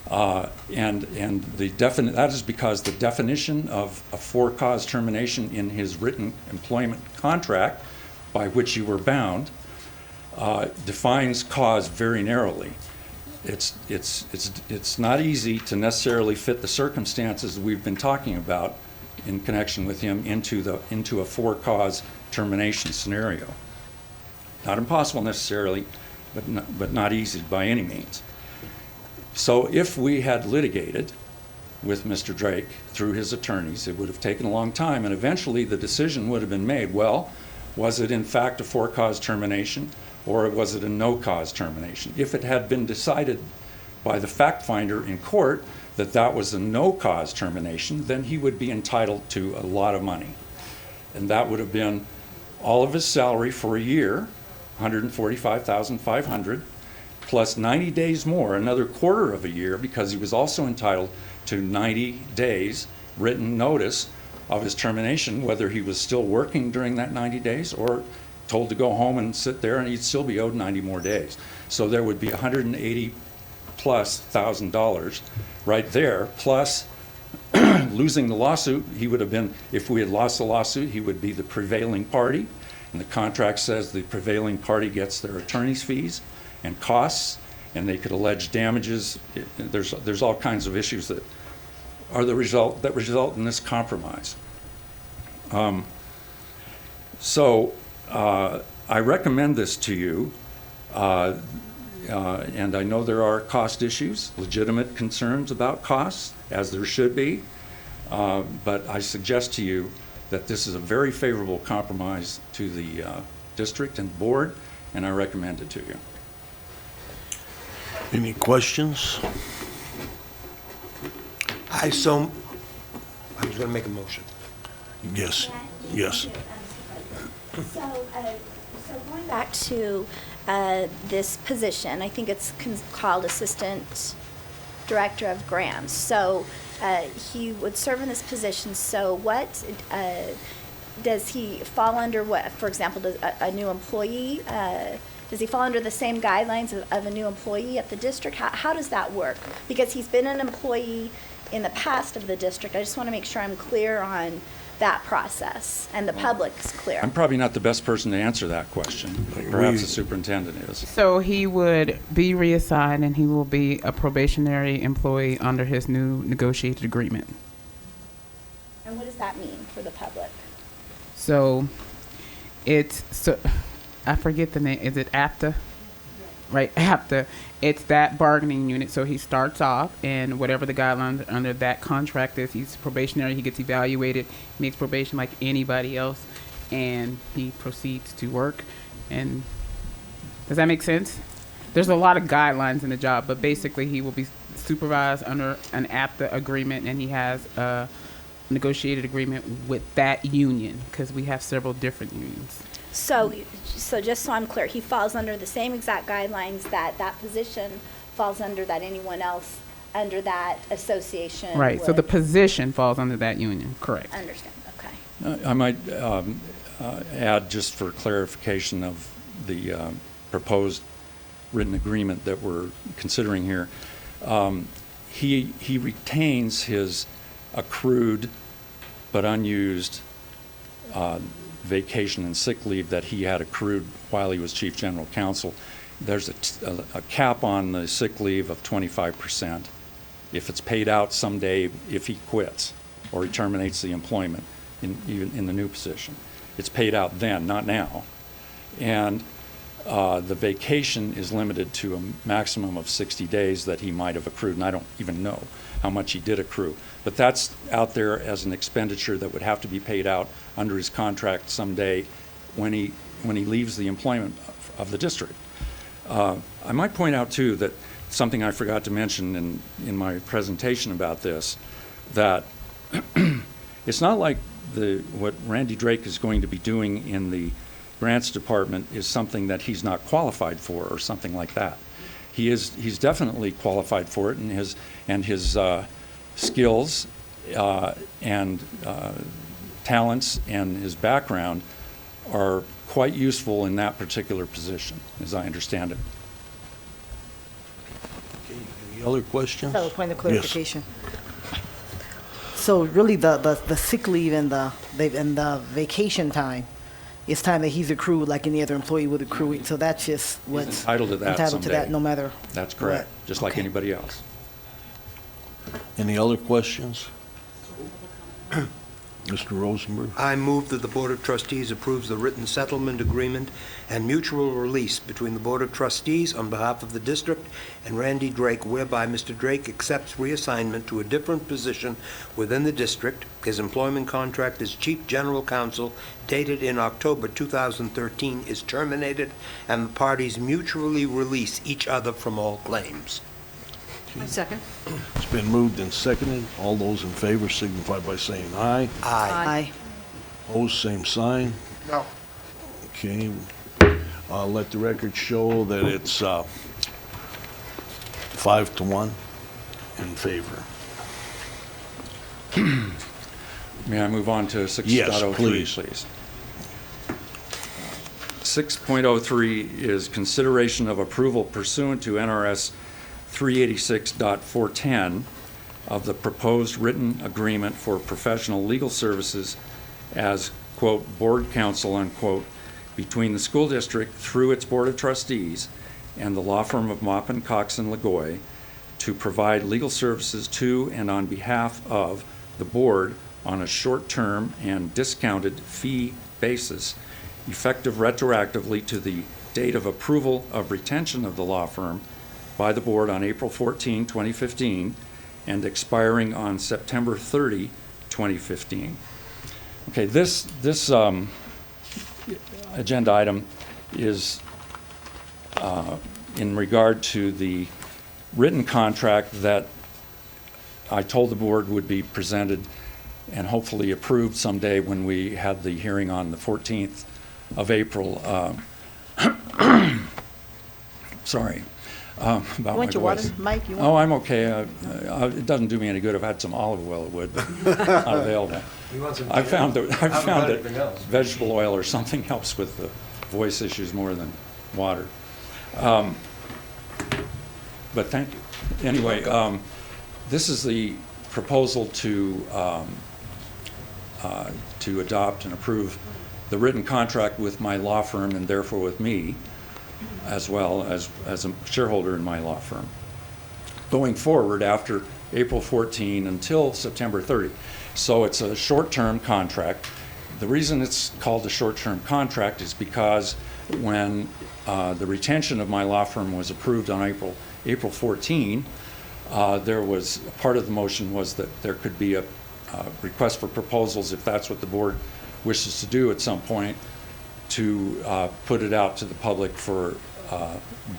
[SPEAKER 11] And that is because the definition of a for-cause termination in his written employment contract, by which you were bound, defines cause very narrowly. It's not easy to necessarily fit the circumstances we've been talking about in connection with him into a for-cause termination scenario. Not impossible necessarily, but not easy by any means. So if we had litigated with Mr. Drake through his attorneys, it would have taken a long time, and eventually the decision would have been made, well, was it in fact a for-cause termination, or was it a no-cause termination? If it had been decided by the fact finder in court that that was a no-cause termination, then he would be entitled to a lot of money. And that would have been all of his salary for a year, $145,500, plus 90 days more, another quarter of a year, because he was also entitled to 90 days written notice of his termination, whether he was still working during that 90 days or told to go home and sit there, and he'd still be owed 90 more days. So there would be $180,000 plus right there, plus losing the lawsuit. He would have been, if we had lost the lawsuit, he would be the prevailing party, and the contract says the prevailing party gets their attorney's fees and costs, and they could allege damages. There's all kinds of issues that result in this compromise. So I recommend this to you, and I know there are cost issues, legitimate concerns about costs, as there should be, but I suggest to you that this is a very favorable compromise to the district and board, and I recommend it to you.
[SPEAKER 1] Any questions?
[SPEAKER 2] I was going to make a motion.
[SPEAKER 1] Yes, yes.
[SPEAKER 5] So going back to this position, I think it's called Assistant Director of Grants. So he would serve in this position. So what does he fall under? What, for example, does a new employee? Does he fall under the same guidelines of a new employee at the district? How does that work? Because he's been an employee in the past of the district. I just want to make sure I'm clear on that process and the public's clear.
[SPEAKER 11] I'm probably not the best person to answer that question. Perhaps the superintendent is.
[SPEAKER 7] So he would be reassigned, and he will be a probationary employee under his new negotiated agreement.
[SPEAKER 5] And what does that mean for the public?
[SPEAKER 7] So I forget the name. Is it APTA? Right, APTA. It's that bargaining unit. So he starts off, and whatever the guidelines under that contract is, he's probationary. He gets evaluated, makes probation like anybody else, and he proceeds to work. And does that make sense? There's a lot of guidelines in the job, but basically he will be supervised under an APTA agreement, and he has a negotiated agreement with that union, because we have several different unions.
[SPEAKER 5] So just so I'm clear, he falls under the same exact guidelines that position falls under, that anyone else under that association
[SPEAKER 7] Right, so
[SPEAKER 5] would.
[SPEAKER 7] the position falls under that union, correct.
[SPEAKER 5] Understand, okay.
[SPEAKER 11] I might add, just for clarification of the proposed written agreement that we're considering here, he retains his accrued but unused vacation and sick leave that he had accrued while he was Chief General Counsel. There's a cap on the sick leave of 25%. If it's paid out someday, if he quits or he terminates the employment in the new position, it's paid out then, not now. And the vacation is limited to a maximum of 60 days that he might have accrued, and I don't even know how much he did accrue. But that's out there as an expenditure that would have to be paid out under his contract someday when he leaves the employment of the district. I might point out, too, that something I forgot to mention in my presentation about this, that it's not like what Randy Drake is going to be doing in the grants department is something that he's not qualified for or something like that. He's definitely qualified for it, and his skills and talents and his background are quite useful in that particular position, as I understand it.
[SPEAKER 1] Okay, any other questions?
[SPEAKER 6] So, point of
[SPEAKER 1] Yes.
[SPEAKER 6] clarification. So really, the sick leave and the vacation time is time that he's accrued like any other employee would accrue it. So that's just what's
[SPEAKER 11] entitled to that
[SPEAKER 6] entitled to that,
[SPEAKER 11] someday.
[SPEAKER 6] no matter.
[SPEAKER 11] That's correct,
[SPEAKER 6] what.
[SPEAKER 11] just like
[SPEAKER 6] Okay.
[SPEAKER 11] anybody else.
[SPEAKER 1] Any other questions? Mr. Rosenberg?
[SPEAKER 2] I move that the Board of Trustees approves the written settlement agreement and mutual release between the Board of Trustees on behalf of the district and Randy Drake, whereby Mr. Drake accepts reassignment to a different position within the district. His employment contract as Chief General Counsel, dated in October 2013, is terminated, and the parties mutually release each other from all claims.
[SPEAKER 3] I second.
[SPEAKER 1] It's been moved and seconded. All those in favor signify by saying aye.
[SPEAKER 6] Aye.
[SPEAKER 1] Opposed, same sign.
[SPEAKER 2] No.
[SPEAKER 1] Okay. Let the record show that it's 5-1 in favor.
[SPEAKER 11] May I move on to 6.03,
[SPEAKER 1] Yes, please.
[SPEAKER 11] please? 6.03 is consideration of approval pursuant to NRS 386.410 of the proposed written agreement for professional legal services as, quote, board counsel, unquote, between the school district through its board of trustees and the law firm of Maupin, Cox, and Lagoy to provide legal services to and on behalf of the board on a short-term and discounted fee basis, effective retroactively to the date of approval of retention of the law firm by the board on April 14, 2015, and expiring on September 30, 2015. Okay, this agenda item is in regard to the written contract that I told the board would be presented and hopefully approved someday when we had the hearing on the 14th of April. Sorry. About
[SPEAKER 6] You
[SPEAKER 11] my
[SPEAKER 6] want your water,
[SPEAKER 11] voice.
[SPEAKER 6] Mike? You want?
[SPEAKER 11] Oh, I'm okay. It doesn't do me any good. If I had some olive oil, it would, but not available. I found that vegetable oil or something helps with the voice issues more than water. But thank you. Anyway, this is the proposal to adopt and approve the written contract with my law firm and therefore with me, as well as a shareholder in my law firm, going forward after April 14 until September 30. So it's a short-term contract. The reason it's called a short-term contract is because when the retention of my law firm was approved on April 14, there was, part of the motion was that there could be a request for proposals, if that's what the board wishes to do at some point, to put it out to the public for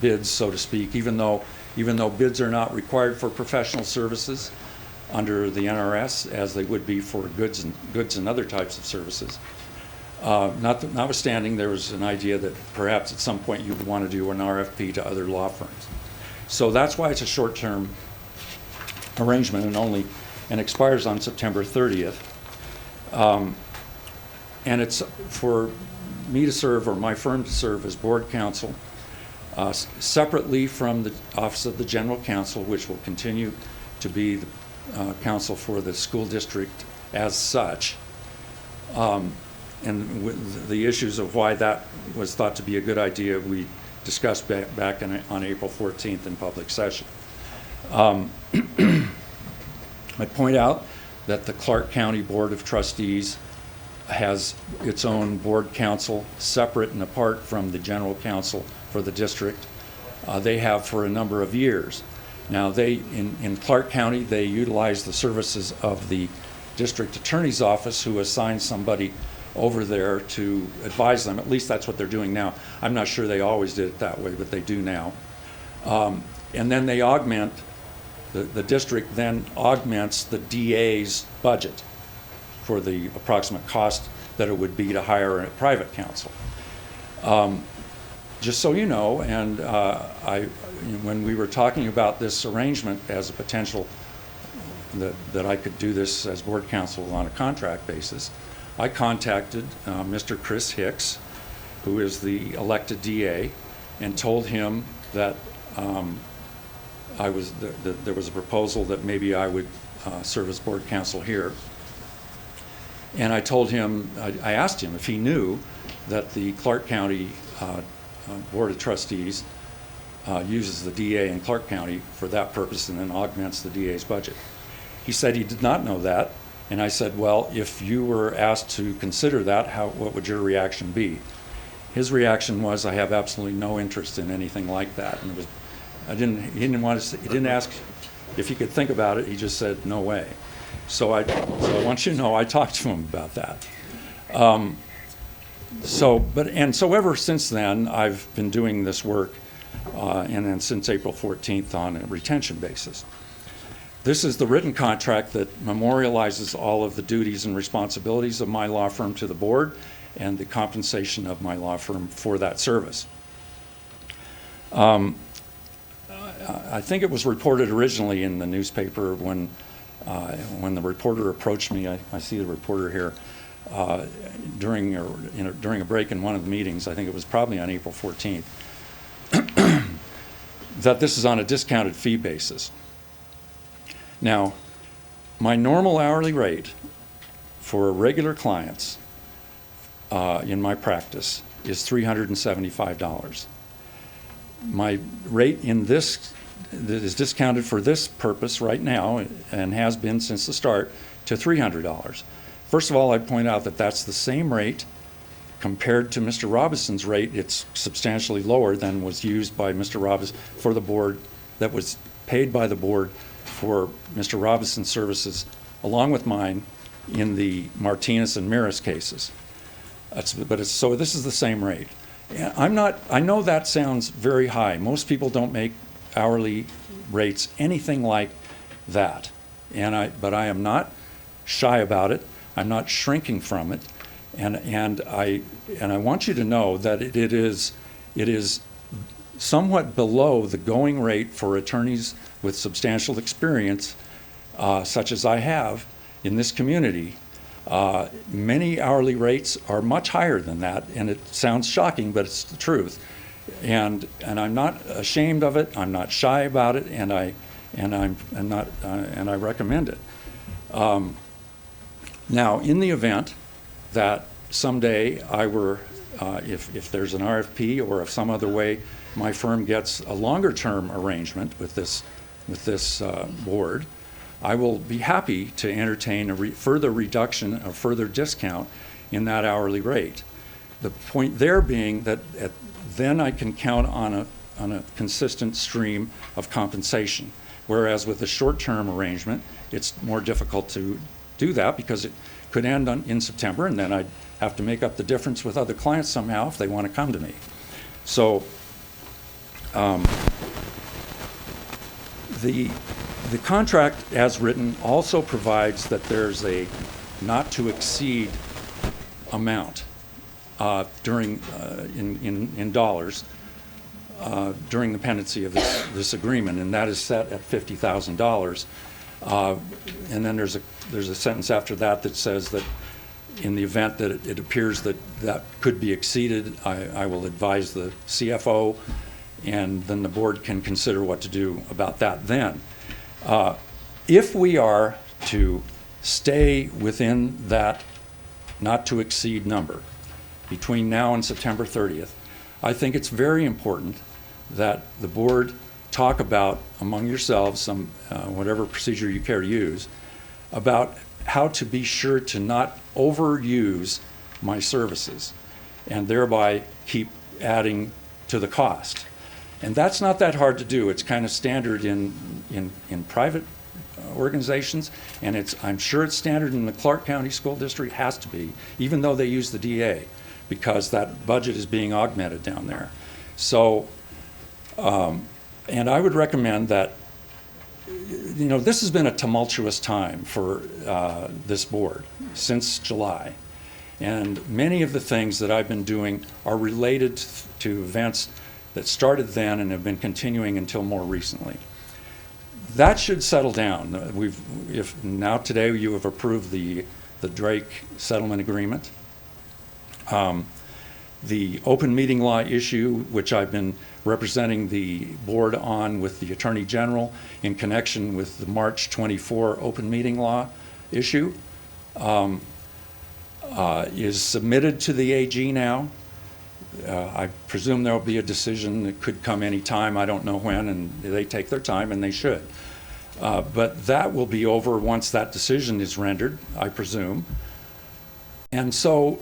[SPEAKER 11] bids, so to speak, even though bids are not required for professional services under the NRS, as they would be for goods and other types of services. Notwithstanding, there was an idea that perhaps at some point you would want to do an RFP to other law firms. So that's why it's a short-term arrangement and expires on September 30th. And it's for me to serve, or my firm to serve, as board counsel, separately from the Office of the General Counsel, which will continue to be the counsel for the school district as such. And with the issues of why that was thought to be a good idea, we discussed back on April 14th in public session. I point out that the Clark County Board of Trustees has its own board counsel, separate and apart from the general counsel for the district. They have for a number of years. Now, in Clark County, they utilize the services of the district attorney's office, who assigns somebody over there to advise them. At least that's what they're doing now. I'm not sure they always did it that way, but they do now. and then they augment, the district then augments the DA's budget for the approximate cost that it would be to hire a private counsel. Just so you know, and when we were talking about this arrangement as a potential that I could do this as board counsel on a contract basis, I contacted Mr. Chris Hicks, who is the elected DA, and told him that there was a proposal that maybe I would serve as board counsel here. And I told him, I asked him if he knew that the Clark County Board of Trustees uses the DA in Clark County for that purpose and then augments the DA's budget. He said he did not know that, and I said, well, if you were asked to consider that, what would your reaction be? His reaction was, I have absolutely no interest in anything like that. And he didn't ask if he could think about it, he just said, no way. So I want you to know I talked to him about that. So ever since then, I've been doing this work, and then since April 14th on a retention basis. This is the written contract that memorializes all of the duties and responsibilities of my law firm to the board and the compensation of my law firm for that service. I think it was reported originally in the newspaper when the reporter approached me. I see the reporter here during a break in one of the meetings. I think it was probably on April 14th. That this is on a discounted fee basis. Now, my normal hourly rate for regular clients in my practice is $375. My rate in this that is discounted for this purpose right now and has been since the start to $300. First of all, I point out that that's the same rate compared to Mr. Robinson's rate. It's substantially lower than was used by Mr. Robinson for the board, that was paid by the board for Mr. Robinson's services, along with mine, in the Martinez and Miras cases. So this is the same rate. I know that sounds very high. Most people don't make hourly rates anything like that. But I am not shy about it. I'm not shrinking from it. And I want you to know that it is somewhat below the going rate for attorneys with substantial experience, such as I have in this community. Many hourly rates are much higher than that, and it sounds shocking, but it's the truth. And I'm not ashamed of it. I'm not shy about it, and I recommend it. Now, in the event that someday I were, if there's an RFP or if some other way my firm gets a longer-term arrangement with this board, I will be happy to entertain a further reduction, a further discount in that hourly rate. The point there being that then I can count on a consistent stream of compensation, whereas with a short-term arrangement, it's more difficult to do that because it could end in September, and then I'd have to make up the difference with other clients somehow if they want to come to me. So the contract as written also provides that there's a not to exceed amount in dollars during the pendency of this agreement, and that is set at $50,000. And then there's a sentence after that that says that in the event that it appears that could be exceeded, I will advise the CFO, and then the board can consider what to do about that then. If we are to stay within that not to exceed number between now and September 30th, I think it's very important that the board talk about among yourselves, whatever procedure you care to use, about how to be sure to not overuse my services and thereby keep adding to the cost. And that's not that hard to do. It's kind of standard in private organizations, and I'm sure it's standard in the Clark County School District, has to be, even though they use the DA, because that budget is being augmented down there. So And I would recommend that, you know, this has been a tumultuous time for this board since July. And many of the things that I've been doing are related to events that started then and have been continuing until more recently. That should settle down. If now today you have approved the Drake settlement agreement. The open meeting law issue, which I've been representing the board on with the Attorney General in connection with the March 24 open meeting law issue, is submitted to the AG now. I presume there will be a decision that could come any time. I don't know when, and they take their time, and they should. But that will be over once that decision is rendered, I presume. And so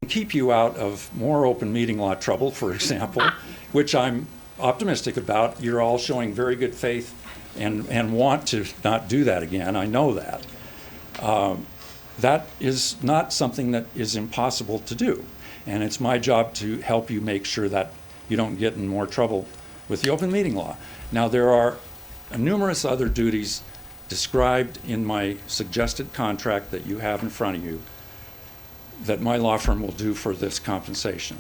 [SPEAKER 11] keep you out of more open meeting law trouble, for example, which I'm optimistic about. You're all showing very good faith and want to not do that again. I know that. That is not something that is impossible to do. And it's my job to help you make sure that you don't get in more trouble with the open meeting law. Now, there are numerous other duties described in my suggested contract that you have in front of you that my law firm will do for this compensation.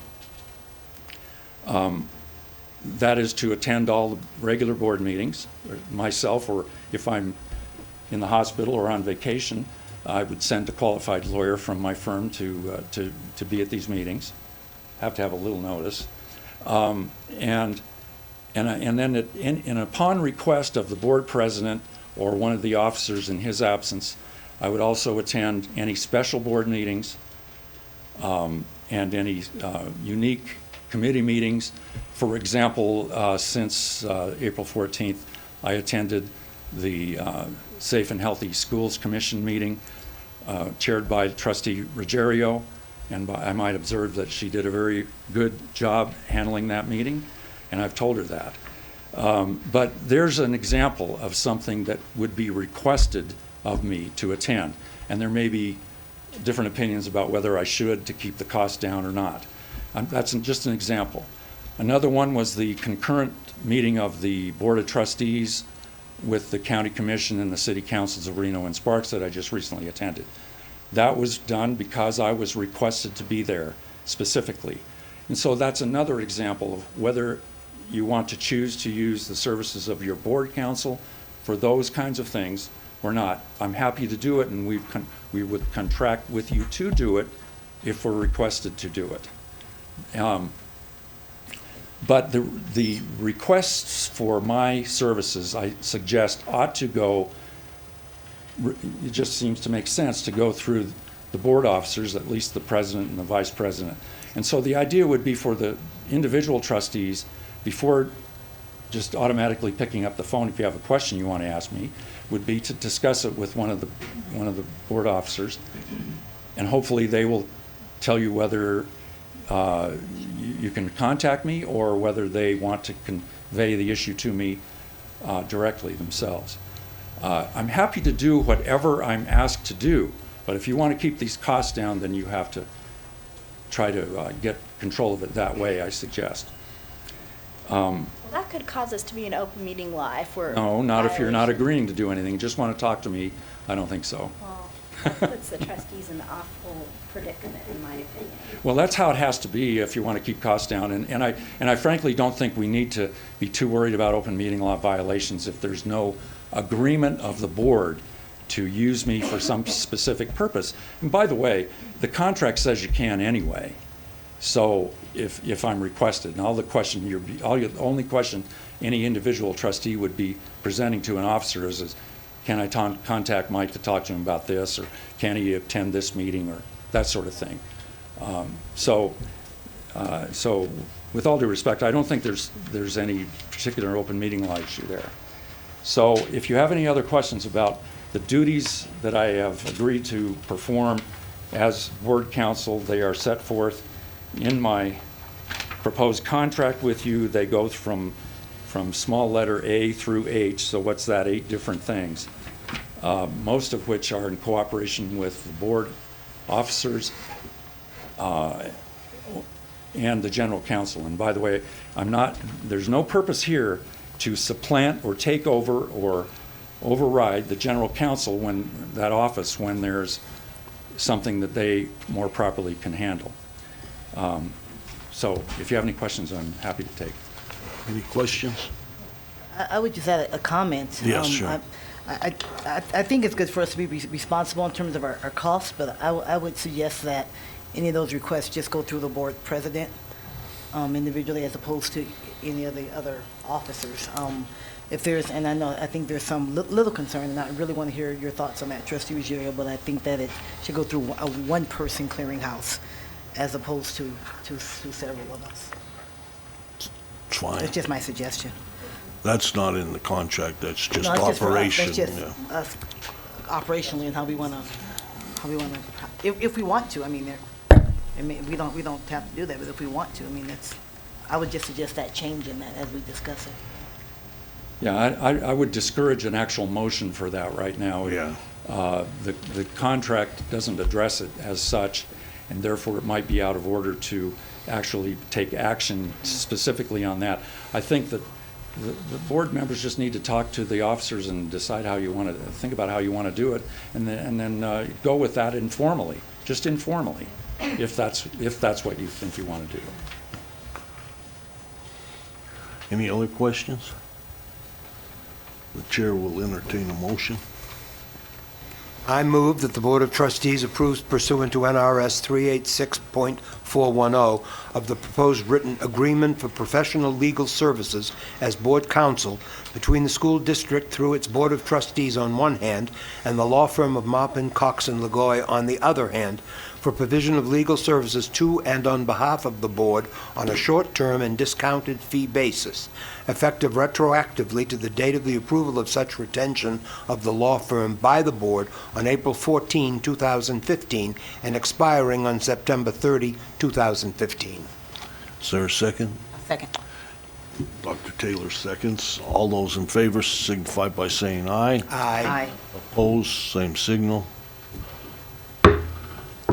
[SPEAKER 11] That is to attend all the regular board meetings, myself, or if I'm in the hospital or on vacation, I would send a qualified lawyer from my firm to be at these meetings. Have to have a little notice. And then upon request of the board president or one of the officers in his absence, I would also attend any special board meetings and any unique committee meetings. For example, since April 14th, I attended the Safe and Healthy Schools Commission meeting chaired by Trustee Ruggiero, and I might observe that she did a very good job handling that meeting, and I've told her that. But there's an example of something that would be requested of me to attend, and there may be different opinions about whether I should to keep the cost down or not. That's just an example. Another one was the concurrent meeting of the Board of Trustees with the County Commission and the City Councils of Reno and Sparks that I just recently attended. That was done because I was requested to be there specifically. And so that's another example of whether you want to choose to use the services of your board counsel for those kinds of things or not. I'm happy to do it, and we would contract with you to do it if we're requested to do it. But the requests for my services, I suggest, ought to go, it just seems to make sense to go through the board officers, at least the president and the vice president. And so the idea would be for the individual trustees, before just automatically picking up the phone if you have a question you want to ask me, would be to discuss it with one of the board officers, and hopefully they will tell you whether you can contact me or whether they want to convey the issue to me directly themselves. I'm happy to do whatever I'm asked to do, but if you want to keep these costs down, then you have to try to get control of it that way, I suggest.
[SPEAKER 5] Well, that could cause us to be an open meeting law if we're.
[SPEAKER 11] No, not if you're not agreeing to do anything. Just want to talk to me. I don't think so.
[SPEAKER 5] Well, that puts the trustees in an awful predicament, in my opinion.
[SPEAKER 11] Well, that's how it has to be if you want to keep costs down. And I frankly don't think we need to be too worried about open meeting law violations if there's no agreement of the board to use me for some specific purpose. And by the way, the contract says you can anyway. So if I'm requested, and the only question any individual trustee would be presenting to an officer is can I contact Mike to talk to him about this, or can he attend this meeting, or that sort of thing. So with all due respect, I don't think there's any particular open meeting law issue there. So if you have any other questions about the duties that I have agreed to perform as board counsel, they are set forth in my proposed contract with you. They go from small letter A through H, so what's that, 8 different things, most of which are in cooperation with the board officers and the general counsel. And by the way, there's no purpose here to supplant or take over or override the general counsel when there's something that they more properly can handle. So if you have any questions, I'm happy to take.
[SPEAKER 1] Any questions?
[SPEAKER 6] I would just add a comment.
[SPEAKER 1] Yes, sure.
[SPEAKER 6] I think it's good for us to be responsible in terms of our costs, but I would suggest that any of those requests just go through the board president individually as opposed to any of the other officers. If there's, and I think there's some little concern, and I really want to hear your thoughts on that, Trustee Ruggiero, but I think that it should go through a one-person clearinghouse as opposed to several of us.
[SPEAKER 1] It's fine.
[SPEAKER 6] That's just my suggestion.
[SPEAKER 1] That's not in the contract, that's just
[SPEAKER 6] No, it's just for us.
[SPEAKER 1] operation.
[SPEAKER 6] That's just
[SPEAKER 1] Yeah.
[SPEAKER 6] us operationally and how we want to, if we want to, I mean, we don't have to do that, but if we want to, I mean, I would just suggest that change in that as we discuss it.
[SPEAKER 11] Yeah, I would discourage an actual motion for that right now.
[SPEAKER 1] Yeah.
[SPEAKER 11] The contract doesn't address it as such, and therefore it might be out of order to actually take action specifically on that. I think that the board members just need to talk to the officers and decide how you want to, think about how you want to do it, and then go with that informally, just informally, if that's what you think you want to do.
[SPEAKER 1] Any other questions? The chair will entertain a motion.
[SPEAKER 2] I move that the Board of Trustees approves pursuant to NRS 386.410 of the proposed written agreement for professional legal services as board counsel between the school district through its Board of Trustees on one hand and the law firm of Maupin, Cox, and Lagoy on the other hand for provision of legal services to and on behalf of the board on a short-term and discounted fee basis, effective retroactively to the date of the approval of such retention of the law firm by the board on April 14, 2015, and expiring on September 30, 2015.
[SPEAKER 1] Is there a second?
[SPEAKER 6] Second.
[SPEAKER 1] Dr. Taylor seconds. All those in favor signify by saying aye.
[SPEAKER 2] Aye.
[SPEAKER 1] Opposed, same signal.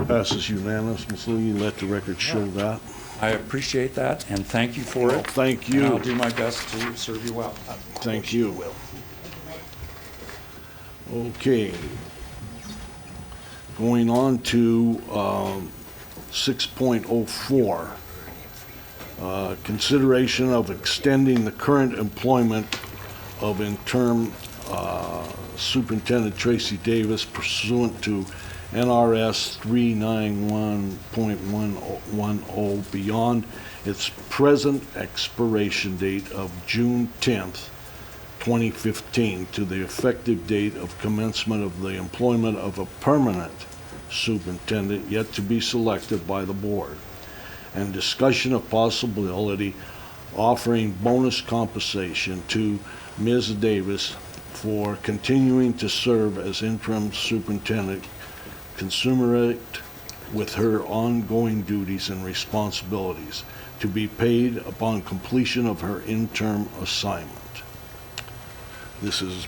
[SPEAKER 1] Passes unanimously. Let the record show that.
[SPEAKER 11] I appreciate that, and thank you for
[SPEAKER 1] Well,
[SPEAKER 11] it.
[SPEAKER 1] thank
[SPEAKER 11] And
[SPEAKER 1] you.
[SPEAKER 11] I'll do my best to serve you well.
[SPEAKER 1] Thank you. Okay. Going on to 6.04. Consideration of extending the current employment of interim Superintendent Tracy Davis pursuant to NRS 391.110 beyond its present expiration date of June 10th, 2015, to the effective date of commencement of the employment of a permanent superintendent yet to be selected by the board, and discussion of possibility offering bonus compensation to Ms. Davis for continuing to serve as interim superintendent, consummate with her ongoing duties and responsibilities to be paid upon completion of her interim assignment. This is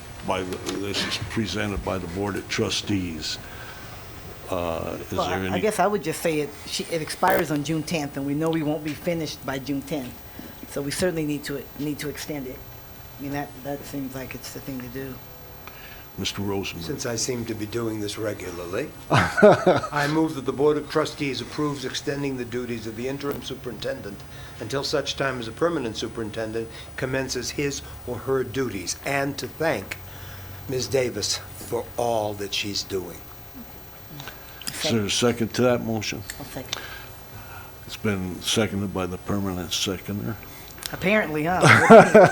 [SPEAKER 1] presented by the Board of Trustees. Is
[SPEAKER 6] Well,
[SPEAKER 1] there
[SPEAKER 6] I
[SPEAKER 1] any?
[SPEAKER 6] guess I would just say it expires on June 10th, and we know we won't be finished by June 10th. So we certainly need to extend it. I mean, that seems like it's the thing to do.
[SPEAKER 1] Mr. Rosenberg.
[SPEAKER 2] Since I seem to be doing this regularly, I move that the Board of Trustees approves extending the duties of the interim superintendent until such time as a permanent superintendent commences his or her duties, and to thank Ms. Davis for all that she's doing.
[SPEAKER 1] Is there a second to that motion?
[SPEAKER 6] I'll second.
[SPEAKER 1] It's been seconded by the permanent seconder.
[SPEAKER 6] Apparently, huh?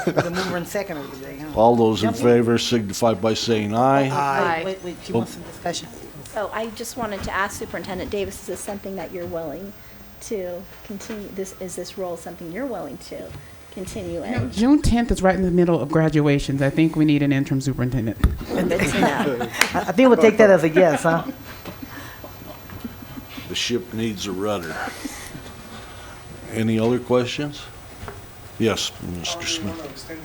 [SPEAKER 6] The mover and seconder today, huh?
[SPEAKER 1] All those in
[SPEAKER 6] Jump in.
[SPEAKER 1] favor signify by saying aye.
[SPEAKER 2] Aye.
[SPEAKER 6] Wait, she wants some discussion.
[SPEAKER 5] So I just wanted to ask Superintendent Davis, is this something that you're willing to continue? Is this role something you're willing to continue in?
[SPEAKER 7] June 10th is right in the middle of graduations. I think we need an interim superintendent.
[SPEAKER 5] Good to know.
[SPEAKER 6] I think we'll take that as a yes, huh?
[SPEAKER 1] The ship needs a rudder. Any other questions? Yes, Mr. Smith.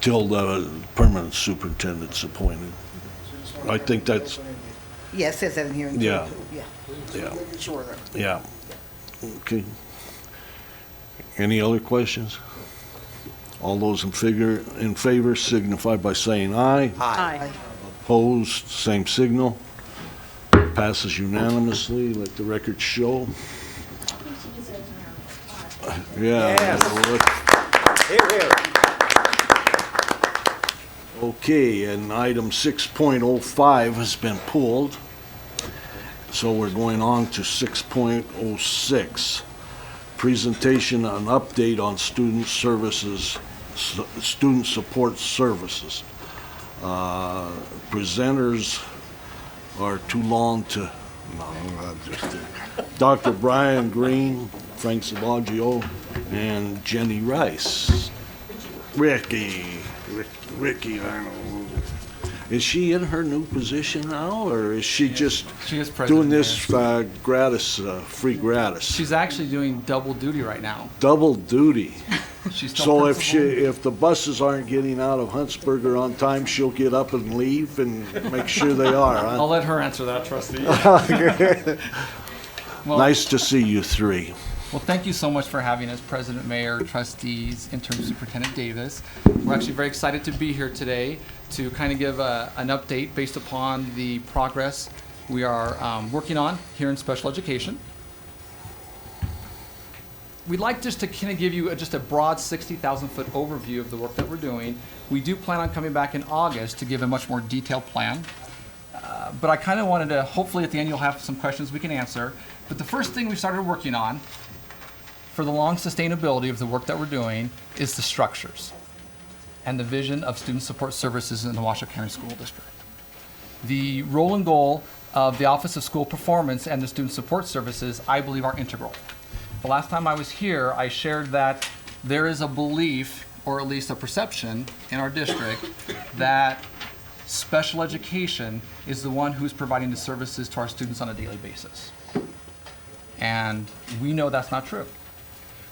[SPEAKER 1] Till the permanent superintendent's appointed. I think that's,
[SPEAKER 6] Yeah, it says that in here.
[SPEAKER 1] Yeah.
[SPEAKER 6] Yeah.
[SPEAKER 1] yeah,
[SPEAKER 6] Sure.
[SPEAKER 1] yeah. Okay. Any other questions? All those in favor signify by saying aye.
[SPEAKER 3] Aye.
[SPEAKER 1] Opposed, same signal. Passes unanimously, let the record show. Yeah.
[SPEAKER 2] Here, here.
[SPEAKER 1] Okay, and item 6.05 has been pulled. So we're going on to 6.06. Presentation and update on student services, student support services. Presenters are too long to, no, I'm just kidding. Dr. Brian Green, Frank Savaggio, and Jenny Rice. Ricky, I don't know. Is she in her new position now, or is she just
[SPEAKER 12] She is president.
[SPEAKER 1] doing this gratis, free gratis?
[SPEAKER 12] She's actually doing double duty right now.
[SPEAKER 1] Double duty.
[SPEAKER 12] She's still
[SPEAKER 1] So
[SPEAKER 12] principal.
[SPEAKER 1] if the buses aren't getting out of Huntsberger on time, she'll get up and leave and make sure they are,
[SPEAKER 12] I'll
[SPEAKER 1] huh?
[SPEAKER 12] let her answer that, trustee. Well,
[SPEAKER 1] Nice to see you three.
[SPEAKER 12] Well, thank you so much for having us, President, Mayor, trustees, Interim Superintendent Davis. We're actually very excited to be here today to kind of give an update based upon the progress we are working on here in special education. We'd like just to kind of give you just a broad 60,000-foot overview of the work that we're doing. We do plan on coming back in August to give a much more detailed plan. But I kind of wanted to, hopefully at the end you'll have some questions we can answer. But the first thing we started working on for the long sustainability of the work that we're doing is the structures and the vision of student support services in the Washoe County School District. The role and goal of the Office of School Performance and the student support services, I believe, are integral. The last time I was here, I shared that there is a belief, or at least a perception in our district, that special education is the one who's providing the services to our students on a daily basis. And we know that's not true.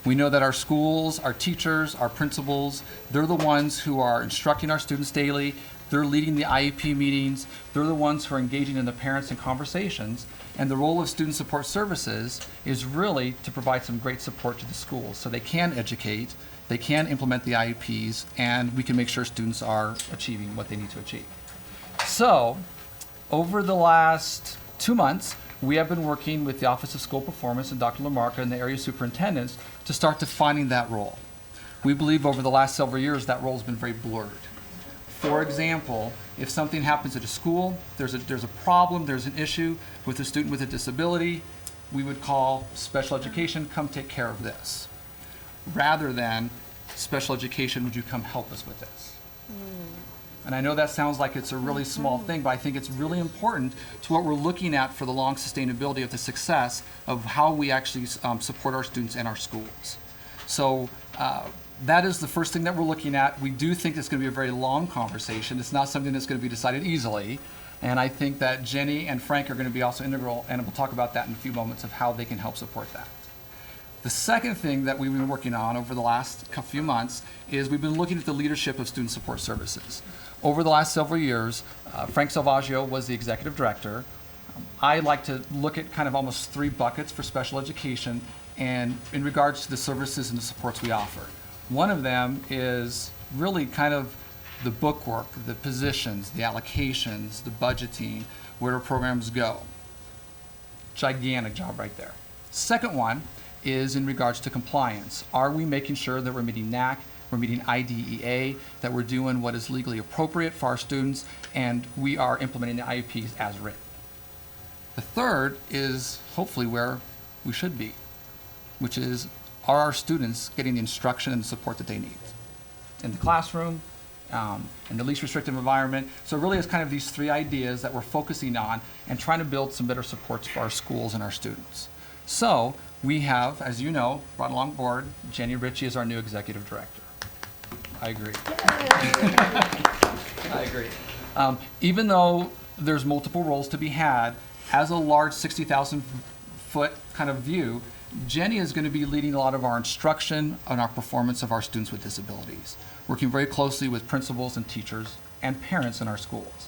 [SPEAKER 12] We know that our schools, our teachers, our principals, they're the ones who are instructing our students daily. They're leading the IEP meetings. They're the ones who are engaging in the parents and conversations. And the role of student support services is really to provide some great support to the schools so they can educate, they can implement the IEPs, and we can make sure students are achieving what they need to achieve. So, over the last 2 months, we have been working with the Office of School Performance and Dr. LaMarca and the area superintendents to start defining that role. We believe over the last several years that role has been very blurred. For example, if something happens at a school, there's a problem, there's an issue with a student with a disability, we would call special education, come take care of this. Rather than special education, would you come help us with this? And I know that sounds like it's a really small thing, but I think it's really important to what we're looking at for the long sustainability of the success of how we actually support our students and our schools. So that is the first thing that we're looking at. We do think it's going to be a very long conversation. It's not something that's going to be decided easily. And I think that Jenny and Frank are going to be also integral, and we'll talk about that in a few moments of how they can help support that. The second thing that we've been working on over the last few months is we've been looking at the leadership of student support services. Over the last several years, Frank Savaggio was the executive director. I like to look at kind of almost 3 buckets for special education and in regards to the services and the supports we offer. One of them is really kind of the bookwork, the positions, the allocations, the budgeting, where our programs go. Gigantic job right there. Second one is in regards to compliance. Are we making sure that we're meeting NAC, we're meeting IDEA, that we're doing what is legally appropriate for our students, and we are implementing the IEPs as written? The third is hopefully where we should be, which is, are our students getting the instruction and the support that they need in the classroom, in the least restrictive environment? So really it's kind of these 3 ideas that we're focusing on and trying to build some better supports for our schools and our students. So we have, as you know, brought along board Jenny Ritchie as our new executive director. I agree. I agree. Even though there's multiple roles to be had, as a large 60,000-foot kind of view, Jenny is going to be leading a lot of our instruction and our performance of our students with disabilities, working very closely with principals and teachers and parents in our schools.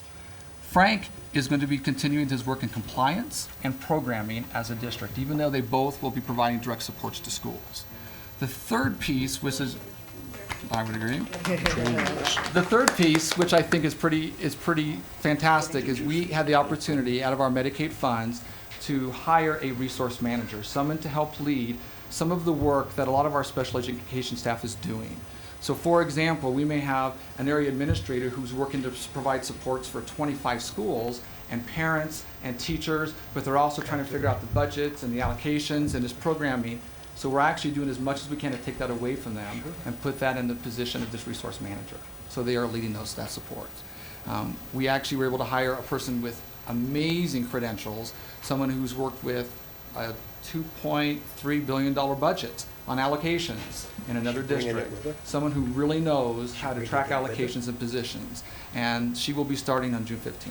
[SPEAKER 12] Frank is going to be continuing his work in compliance and programming as a district, even though they both will be providing direct supports to schools. The third piece, which is I would agree. The third piece, which I think is pretty fantastic, is we had the opportunity out of our Medicaid funds to hire a resource manager, someone to help lead some of the work that a lot of our special education staff is doing. So for example, we may have an area administrator who's working to provide supports for 25 schools and parents and teachers, but they're also trying to figure out the budgets and the allocations and this programming. So we're actually doing as much as we can to take that away from them and put that in the position of this resource manager. So they are leading that support. We actually were able to hire a person with amazing credentials, someone who's worked with a $2.3 billion budget on allocations in another district. Someone who really knows how to track allocations and positions. And she will be starting on June 15th.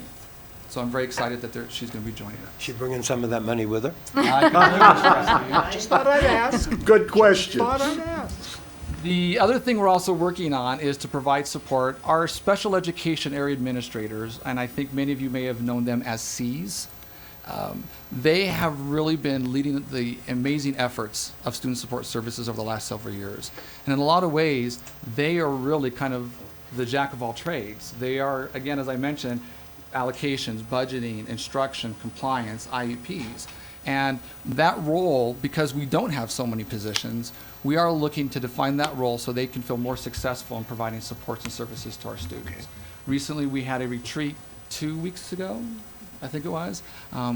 [SPEAKER 12] So I'm very excited that she's going to be joining us.
[SPEAKER 2] She bringing some of that money with her?
[SPEAKER 12] I can really stress to you.
[SPEAKER 2] Just thought I'd ask.
[SPEAKER 1] Good question.
[SPEAKER 2] Thought I'd ask.
[SPEAKER 12] The other thing we're also working on is to provide support. Our special education area administrators, and I think many of you may have known them as Cs, they have really been leading the amazing efforts of student support services over the last several years. And in a lot of ways, they are really kind of the jack of all trades. They are, again, as I mentioned, allocations, budgeting, instruction, compliance, IEPs. And that role, because we don't have so many positions, we are looking to define that role so they can feel more successful in providing supports and services to our students. Okay. Recently, we had a retreat 2 weeks ago, I think it was,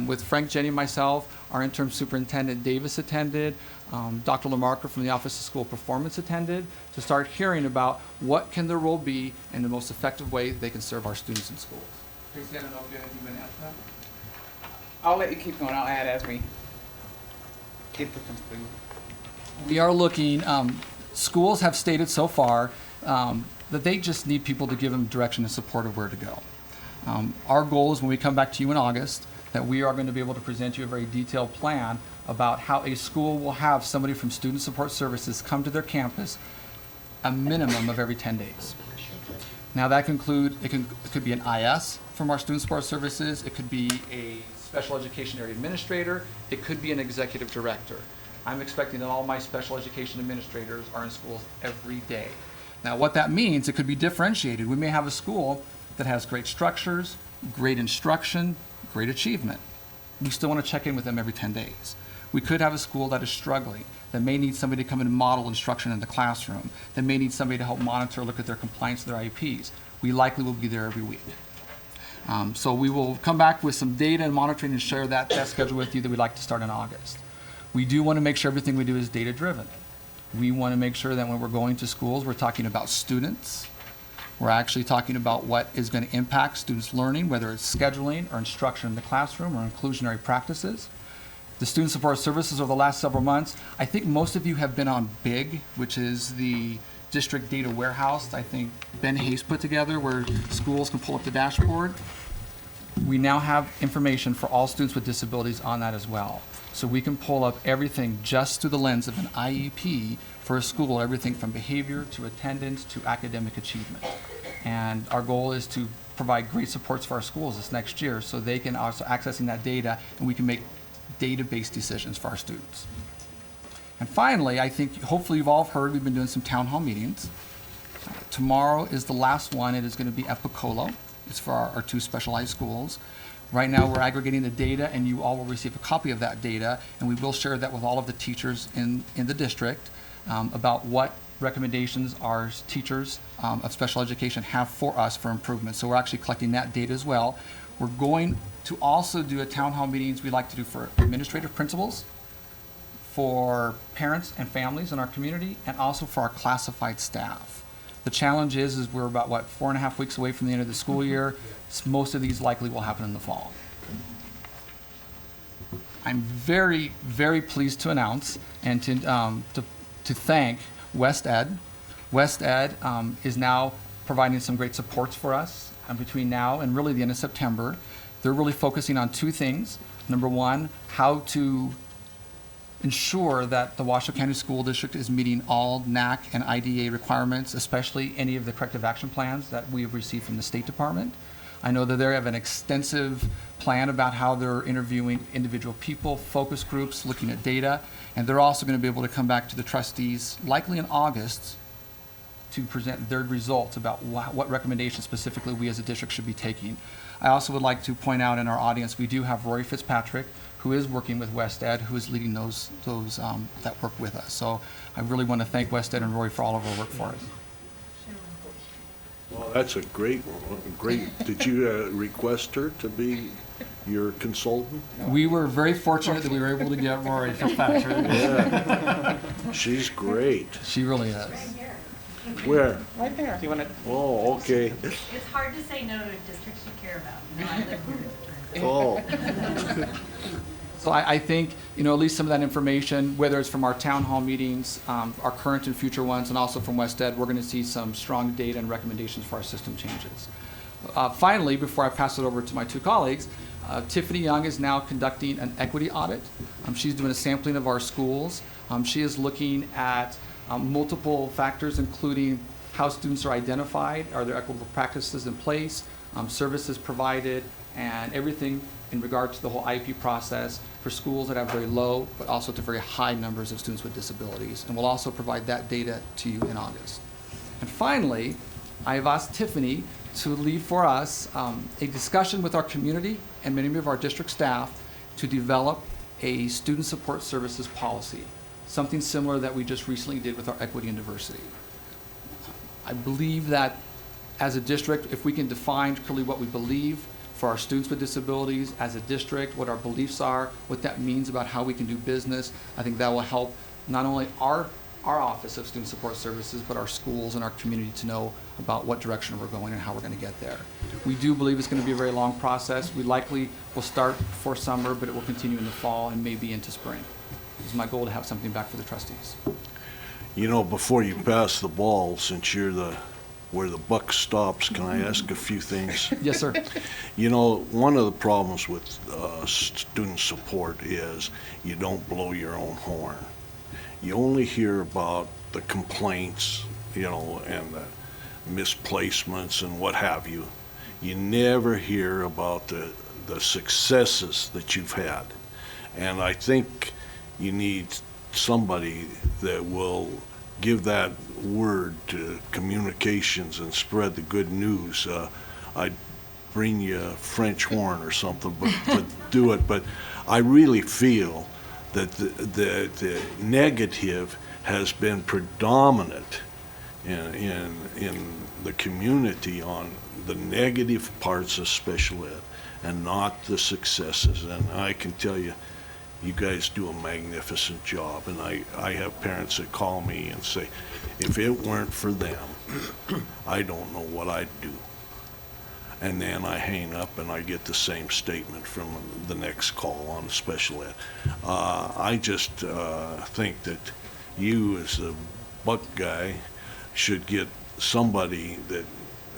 [SPEAKER 12] with Frank, Jenny, myself. Our interim superintendent Davis attended. Dr. Lamarca from the Office of School Performance attended to start hearing about what can their role be in the most effective way they can serve our students in schools. Tracy, I don't know if you have anything to add to that?
[SPEAKER 7] I'll let you keep going. I'll add as we get to something.
[SPEAKER 12] We are looking, schools have stated so far that they just need people to give them direction and support of where to go. Our goal is when we come back to you in August that we are going to be able to present you a very detailed plan about how a school will have somebody from Student Support Services come to their campus a minimum of every 10 days. Now that can include, it could be an IS from our Student Support Services, it could be a special education area administrator, it could be an executive director. I'm expecting that all my special education administrators are in schools every day. Now what that means, it could be differentiated. We may have a school that has great structures, great instruction, great achievement. We still want to check in with them every 10 days. We could have a school that is struggling, that may need somebody to come in and model instruction in the classroom, that may need somebody to help monitor, look at their compliance, their IEPs. We likely will be there every week. So we will come back with some data and monitoring and share that schedule with you that we'd like to start in August. We do want to make sure everything we do is data driven. We want to make sure that when we're going to schools, we're talking about students. We're actually talking about what is going to impact students' learning, whether it's scheduling or instruction in the classroom or inclusionary practices. The Student Support Services over the last several months, I think most of you have been on BIG, which is the district data warehouse I think Ben Hayes put together where schools can pull up the dashboard. We now have information for all students with disabilities on that as well. So we can pull up everything just through the lens of an IEP for a school, everything from behavior to attendance to academic achievement. And our goal is to provide great supports for our schools this next year so they can also accessing that data and we can make data-based decisions for our students. And finally, I think hopefully you've all heard we've been doing some town hall meetings. Tomorrow is the last one. It is going to be at Piccolo. It's for our 2 specialized schools. Right now we're aggregating the data and you all will receive a copy of that data and we will share that with all of the teachers in the district about what recommendations our teachers of special education have for us for improvement. So we're actually collecting that data as well. We're going to also do a town hall meetings we like to do for administrative principals, for parents and families in our community, and also for our classified staff. The challenge is we're about, 4.5 weeks away from the end of the school year. Most of these likely will happen in the fall. I'm very, very pleased to announce and to thank West Ed. West Ed is now providing some great supports for us between now and really the end of September. They're really focusing on 2 things. Number one, how to ensure that the Washoe County School District is meeting all NAC and IDA requirements, especially any of the corrective action plans that we have received from the State Department. I know that they have an extensive plan about how they're interviewing individual people, focus groups, looking at data, and they're also going to be able to come back to the trustees, likely in August, to present their results about what recommendations specifically we as a district should be taking. I also would like to point out in our audience, we do have Roy Fitzpatrick, who is working with West Ed, who is leading those that work with us. So I really want to thank West Ed and Roy for all of our work for us.
[SPEAKER 1] Well, that's a great one. Great. Did you request her to be your consultant?
[SPEAKER 12] We were very fortunate that we were able to get Rory Fitzpatrick.
[SPEAKER 1] Yeah. She's great.
[SPEAKER 12] She really is.
[SPEAKER 1] Where?
[SPEAKER 7] Right there.
[SPEAKER 12] Do you want to?
[SPEAKER 1] Oh, okay.
[SPEAKER 13] It's hard to say no to districts you care about. You know, I live here.
[SPEAKER 1] Oh.
[SPEAKER 12] So I think, at least some of that information, whether it's from our town hall meetings, our current and future ones, and also from West Ed, we're going to see some strong data and recommendations for our system changes. Finally, before I pass it over to my two colleagues, Tiffany Young is now conducting an equity audit. She's doing a sampling of our schools. She is looking at multiple factors, including how students are identified, are there equitable practices in place, services provided, and everything in regard to the whole IEP process for schools that have very low but also to very high numbers of students with disabilities. And we'll also provide that data to you in August. And finally, I have asked Tiffany to lead for us a discussion with our community and many of our district staff to develop a student support services policy, something similar that we just recently did with our equity and diversity. I believe that as a district, if we can define clearly what we believe for our students with disabilities as a district, what our beliefs are, what that means about how we can do business, I think that will help not only our Office of Student Support Services, but our schools and our community to know about what direction we're going and how we're going to get there. We do believe it's going to be a very long process. We likely will start for summer, but it will continue in the fall and maybe into spring. It's my goal to have something back for the trustees.
[SPEAKER 1] Before you pass the ball, since you're where the buck stops, can I ask a few things?
[SPEAKER 12] Yes, sir.
[SPEAKER 1] One of the problems with student support is you don't blow your own horn. You only hear about the complaints, and the misplacements and what have you. You never hear about the successes that you've had. And I think you need somebody that will give that word to communications and spread the good news. I'd bring you a French horn or something, but do it. But I really feel that the negative has been predominant in the community on the negative parts of special ed and not the successes. And I can tell you, you guys do a magnificent job, and I have parents that call me and say, if it weren't for them, I don't know what I'd do. And then I hang up and I get the same statement from the next call on special ed. I just think that you as a buck guy should get somebody that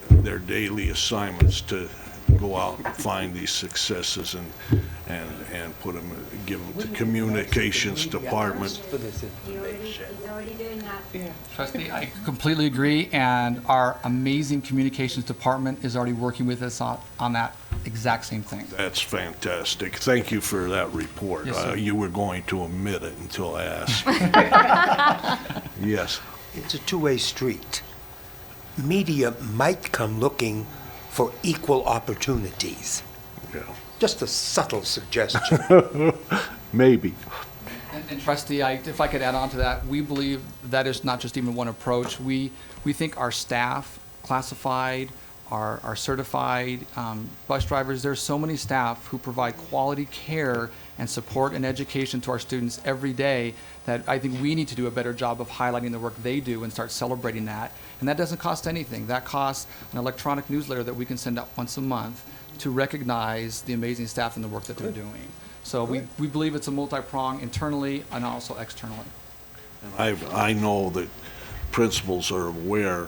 [SPEAKER 1] their daily assignments to go out and find these successes and put them, give them to communications department.
[SPEAKER 13] He's already doing that.
[SPEAKER 7] Yeah.
[SPEAKER 12] Trustee, I completely agree, and our amazing communications department is already working with us on that exact same thing.
[SPEAKER 1] That's fantastic. Thank you for that report.
[SPEAKER 12] Yes, sir.
[SPEAKER 1] You were going to omit it until I asked. Yes.
[SPEAKER 2] It's a two-way street. Media might come looking for equal opportunities.
[SPEAKER 1] Yeah.
[SPEAKER 2] Just a subtle suggestion.
[SPEAKER 1] Maybe.
[SPEAKER 12] And trustee, if I could add on to that, we believe that is not just even one approach. We think our staff, classified, our certified bus drivers, there's so many staff who provide quality care and support and education to our students every day that I think we need to do a better job of highlighting the work they do and start celebrating that. And that doesn't cost anything. That costs an electronic newsletter that we can send out once a month to recognize the amazing staff and the work that they're doing. So we believe it's a multi-prong internally and also externally.
[SPEAKER 1] I know that principals are aware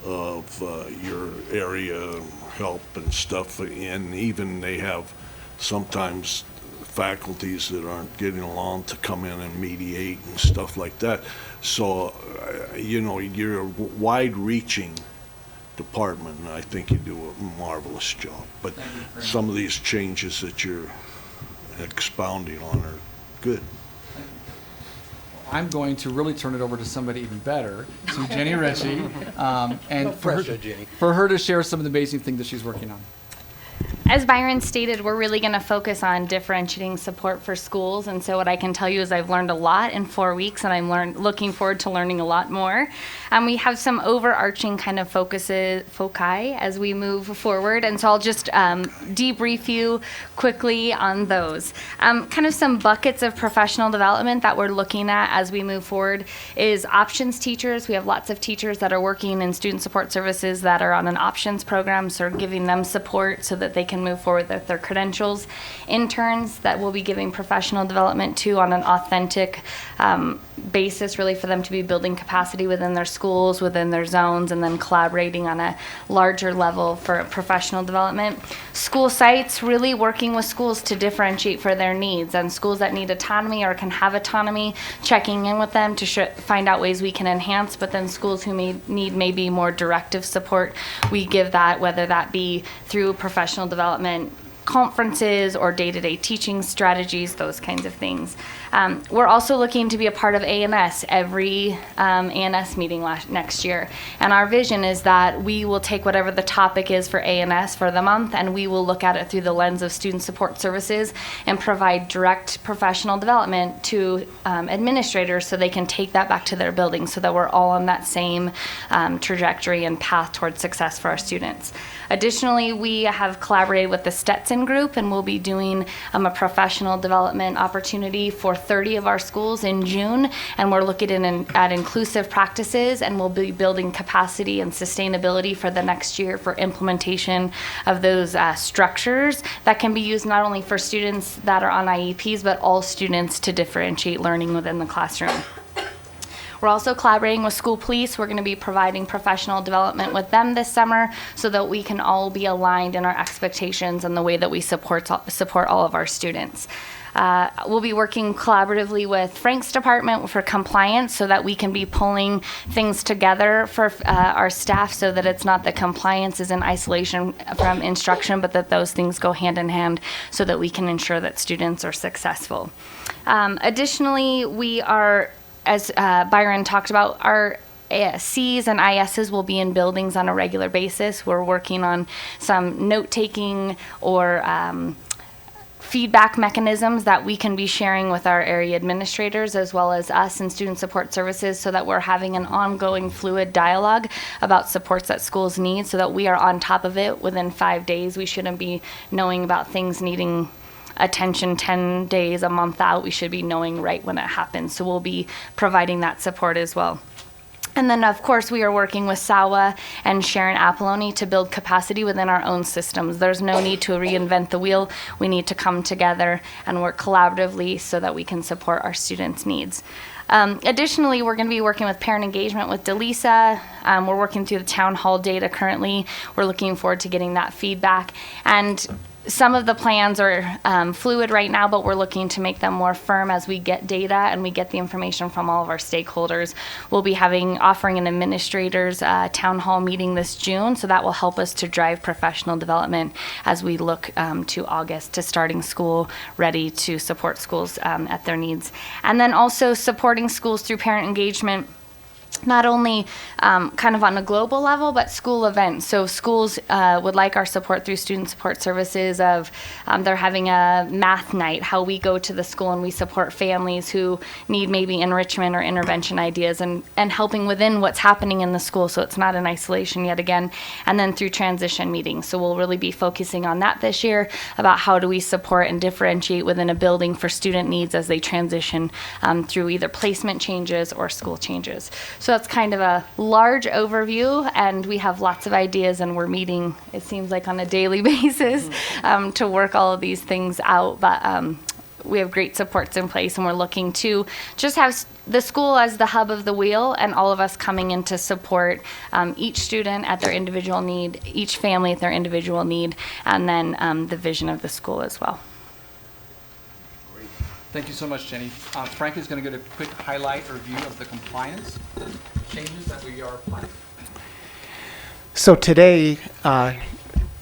[SPEAKER 1] of your area help and stuff, and even they have sometimes faculties that aren't getting along to come in and mediate and stuff like that. So, you're a wide-reaching department, and I think you do a marvelous job. But some of these changes that you're expounding on are good.
[SPEAKER 12] I'm going to really turn it over to somebody even better, to Jenny Ritchie, and for her to share some of the amazing things that she's working on.
[SPEAKER 14] As Byron stated, we're really going to focus on differentiating support for schools. And so what I can tell you is I've learned a lot in 4 weeks, and I'm looking forward to learning a lot more. We have some overarching kind of foci as we move forward. And so I'll just debrief you quickly on those. Kind of some buckets of professional development that we're looking at as we move forward is options teachers. We have lots of teachers that are working in student support services that are on an options program, so giving them support so that they can move forward with their credentials. Interns that we'll be giving professional development to on an authentic basis, really for them to be building capacity within their schools, within their zones, and then collaborating on a larger level for professional development. School sites, really working with schools to differentiate for their needs, and schools that need autonomy or can have autonomy, checking in with them to find out ways we can enhance, but then schools who may need maybe more directive support, we give that, whether that be through professional development conferences or day-to-day teaching strategies, those kinds of things. We're also looking to be a part of A&S, every A&S meeting next year. And our vision is that we will take whatever the topic is for A&S for the month, and we will look at it through the lens of student support services and provide direct professional development to administrators so they can take that back to their building so that we're all on that same trajectory and path towards success for our students. Additionally, we have collaborated with the Stetson Group, and we'll be doing a professional development opportunity for 30 of our schools in June, and we're looking at inclusive practices, and we'll be building capacity and sustainability for the next year for implementation of those structures that can be used not only for students that are on IEPs, but all students to differentiate learning within the classroom. We're also collaborating with school police. We're going to be providing professional development with them this summer so that we can all be aligned in our expectations and the way that we support all of our students. We'll be working collaboratively with Frank's department for compliance so that we can be pulling things together for our staff so that it's not that compliance is in isolation from instruction, but that those things go hand in hand so that we can ensure that students are successful. Additionally, we are, as Byron talked about, our Cs and ISs will be in buildings on a regular basis. We're working on some note-taking or feedback mechanisms that we can be sharing with our area administrators as well as us and student support services so that we're having an ongoing fluid dialogue about supports that schools need so that we are on top of it within 5 days. We shouldn't be knowing about things needing attention 10 days, a month out. We should be knowing right when it happens. So we'll be providing that support as well. And then, of course, we are working with SAWA and Sharon Apolloni to build capacity within our own systems. There's no need to reinvent the wheel. We need to come together and work collaboratively so that we can support our students' needs. Additionally, we're going to be working with parent engagement with Delisa. We're working through the town hall data currently. We're looking forward to getting that feedback. And some of the plans are fluid right now, but we're looking to make them more firm as we get data and we get the information from all of our stakeholders. We'll be offering an administrators town hall meeting this June, so that will help us to drive professional development as we look to August to starting school ready to support schools at their needs. And then also supporting schools through parent engagement, not only kind of on a global level, but school events. So schools would like our support through student support services of they're having a math night, how we go to the school and we support families who need maybe enrichment or intervention ideas and helping within what's happening in the school so it's not in isolation yet again. And then through transition meetings. So we'll really be focusing on that this year about how do we support and differentiate within a building for student needs as they transition through either placement changes or school changes. So that's kind of a large overview, and we have lots of ideas, and we're meeting, it seems like, on a daily basis to work all of these things out. But we have great supports in place, and we're looking to just have the school as the hub of the wheel and all of us coming in to support each student at their individual need, each family at their individual need, and then the vision of the school as well.
[SPEAKER 12] Thank you so much, Jenny. Frank is going to get a quick highlight or review of the compliance changes that we are planning.
[SPEAKER 15] So today,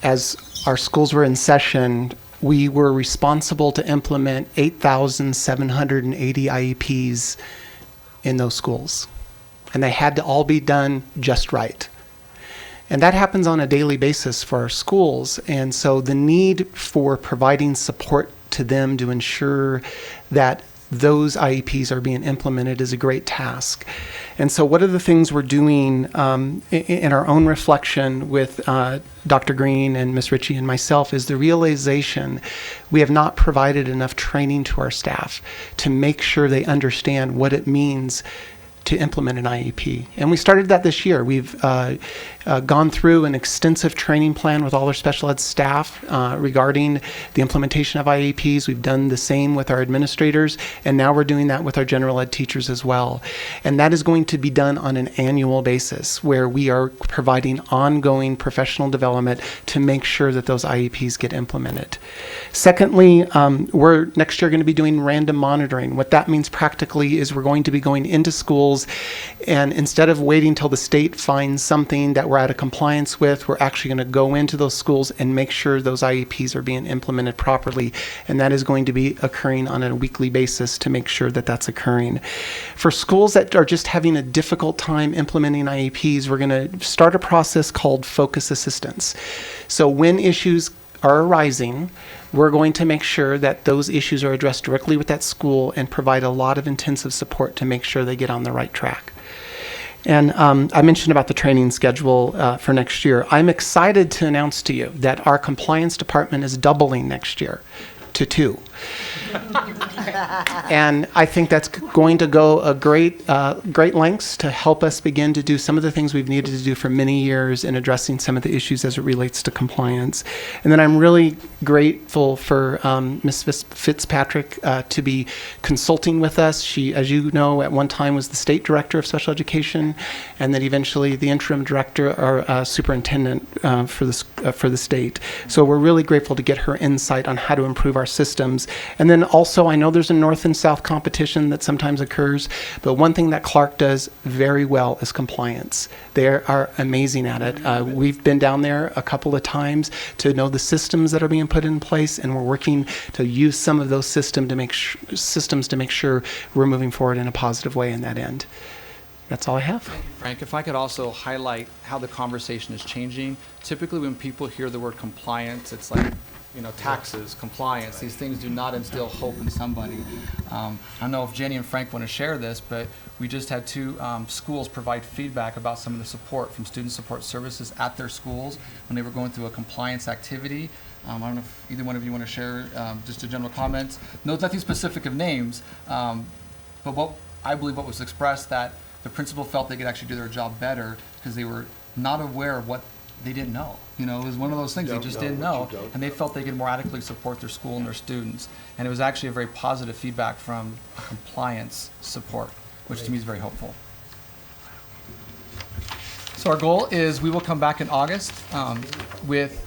[SPEAKER 15] as our schools were in session, we were responsible to implement 8,780 IEPs in those schools. And they had to all be done just right. And that happens on a daily basis for our schools. And so the need for providing support to them to ensure that those IEPs are being implemented is a great task. And so one of the things we're doing in our own reflection with Dr. Green and Ms. Ritchie and myself is the realization we have not provided enough training to our staff to make sure they understand what it means to implement an IEP. And we started that this year. We've gone through an extensive training plan with all our special ed staff regarding the implementation of IEPs. We've done the same with our administrators, and now we're doing that with our general ed teachers as well. And that is going to be done on an annual basis, where we are providing ongoing professional development to make sure that those IEPs get implemented. Secondly, we're next year going to be doing random monitoring. What that means practically is we're going to be going into schools, and instead of waiting till the state finds something that we're out of compliance with, we're actually going to go into those schools and make sure those IEPs are being implemented properly. And that is going to be occurring on a weekly basis to make sure that that's occurring. For schools that are just having a difficult time implementing IEPs, we're going to start a process called focus assistance. So when issues are arising, we're going to make sure that those issues are addressed directly with that school and provide a lot of intensive support to make sure they get on the right track. And I mentioned about the training schedule for next year. I'm excited to announce to you that our compliance department is doubling next year to 2. And I think that's going to go a great lengths to help us begin to do some of the things we've needed to do for many years in addressing some of the issues as it relates to compliance. And then I'm really grateful for Ms. Fitzpatrick to be consulting with us. She, as you know, at one time was the state director of special education, and then eventually the interim director or superintendent for the state. So we're really grateful to get her insight on how to improve our systems. And then also, I know there's a north and south competition that sometimes occurs, but one thing that Clark does very well is compliance. They are amazing at it. We've been down there a couple of times to know the systems that are being put in place, and we're working to use some of those systems to make sure we're moving forward in a positive way in that end. That's all I have.
[SPEAKER 12] Thank you, Frank. If I could also highlight how the conversation is changing. Typically, when people hear the word compliance, it's like, taxes, compliance. These things do not instill hope in somebody. I don't know if Jenny and Frank want to share this, but we just had 2 schools provide feedback about some of the support from student support services at their schools when they were going through a compliance activity. I don't know if either one of you want to share just a general comment. No, nothing specific of names, but I believe what was expressed, that the principal felt they could actually do their job better because they were not aware of what they didn't know. It was one of those things they just didn't know, and they felt they could more adequately support their school and their students. And it was actually a very positive feedback from compliance support, which to me is very hopeful. So our goal is we will come back in August with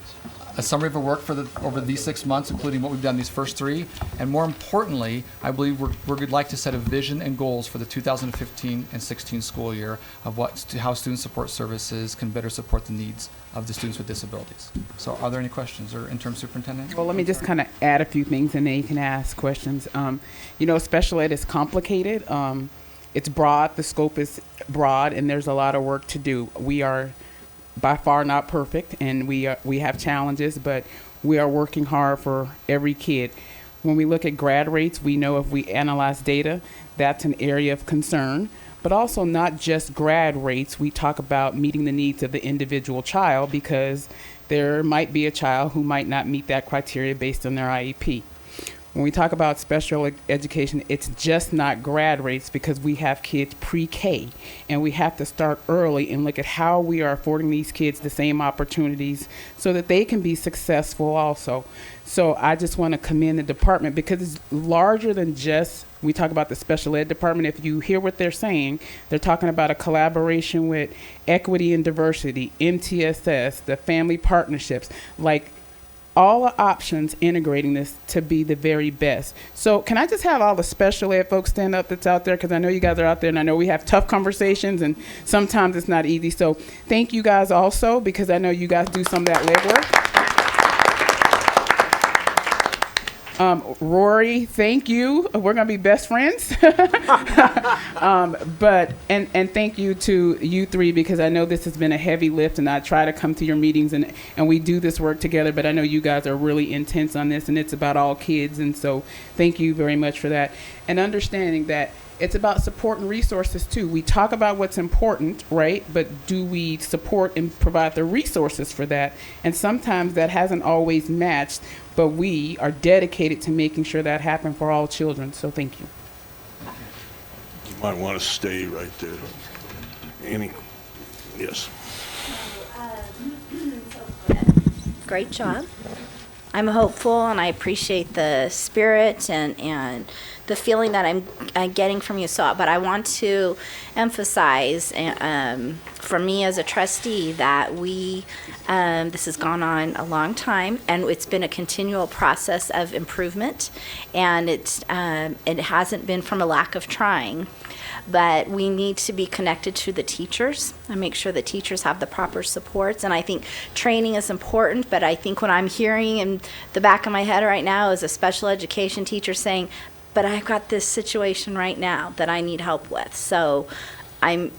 [SPEAKER 12] a summary of our work over these 6 months, including what we've done these first 3. And more importantly, I believe we'd like to set a vision and goals for the 2015 and 16 school year of how student support services can better support the needs of the students with disabilities. So are there any questions, or interim superintendent?
[SPEAKER 7] Well, let me just kind of add a few things, and then you can ask questions. Special ed is complicated. It's broad. The scope is broad, and there's a lot of work to do. We are by far not perfect, and we have challenges, but we are working hard for every kid. When we look at grad rates, we know if we analyze data, that's an area of concern. But also not just grad rates. We talk about meeting the needs of the individual child, because there might be a child who might not meet that criteria based on their IEP. When we talk about special education, it's just not grad rates, because we have kids pre-K, and we have to start early and look at how we are affording these kids the same opportunities so that they can be successful also. So I just want to commend the department, because it's larger than just, we talk about the special ed department. If you hear what they're saying, they're talking about a collaboration with equity and diversity, MTSS, the family partnerships, like all the options, integrating this to be the very best. So can I just have all the special ed folks stand up that's out there? Because I know you guys are out there, and I know we have tough conversations, and sometimes it's not easy. So thank you guys also, because I know you guys do some of that legwork. Rory, thank you. We're gonna be best friends. And thank you to you three, because I know this has been a heavy lift, and I try to come to your meetings and we do this work together, but I know you guys are really intense on this, and it's about all kids, and so thank you very much for that. And understanding that it's about support and resources too. We talk about what's important, right? But do we support and provide the resources for that? And sometimes that hasn't always matched, but we are dedicated to making sure that happens for all children. So thank you.
[SPEAKER 1] You might want to stay right there. Yes.
[SPEAKER 5] Great job. I'm hopeful, and I appreciate the spirit and the feeling that I'm getting from you. So, but I want to emphasize, for me as a trustee, that this has gone on a long time, and it's been a continual process of improvement, and it hasn't been from a lack of trying. But we need to be connected to the teachers and make sure the teachers have the proper supports. And I think training is important, but I think what I'm hearing in the back of my head right now is a special education teacher saying, but I've got this situation right now that I need help with. So I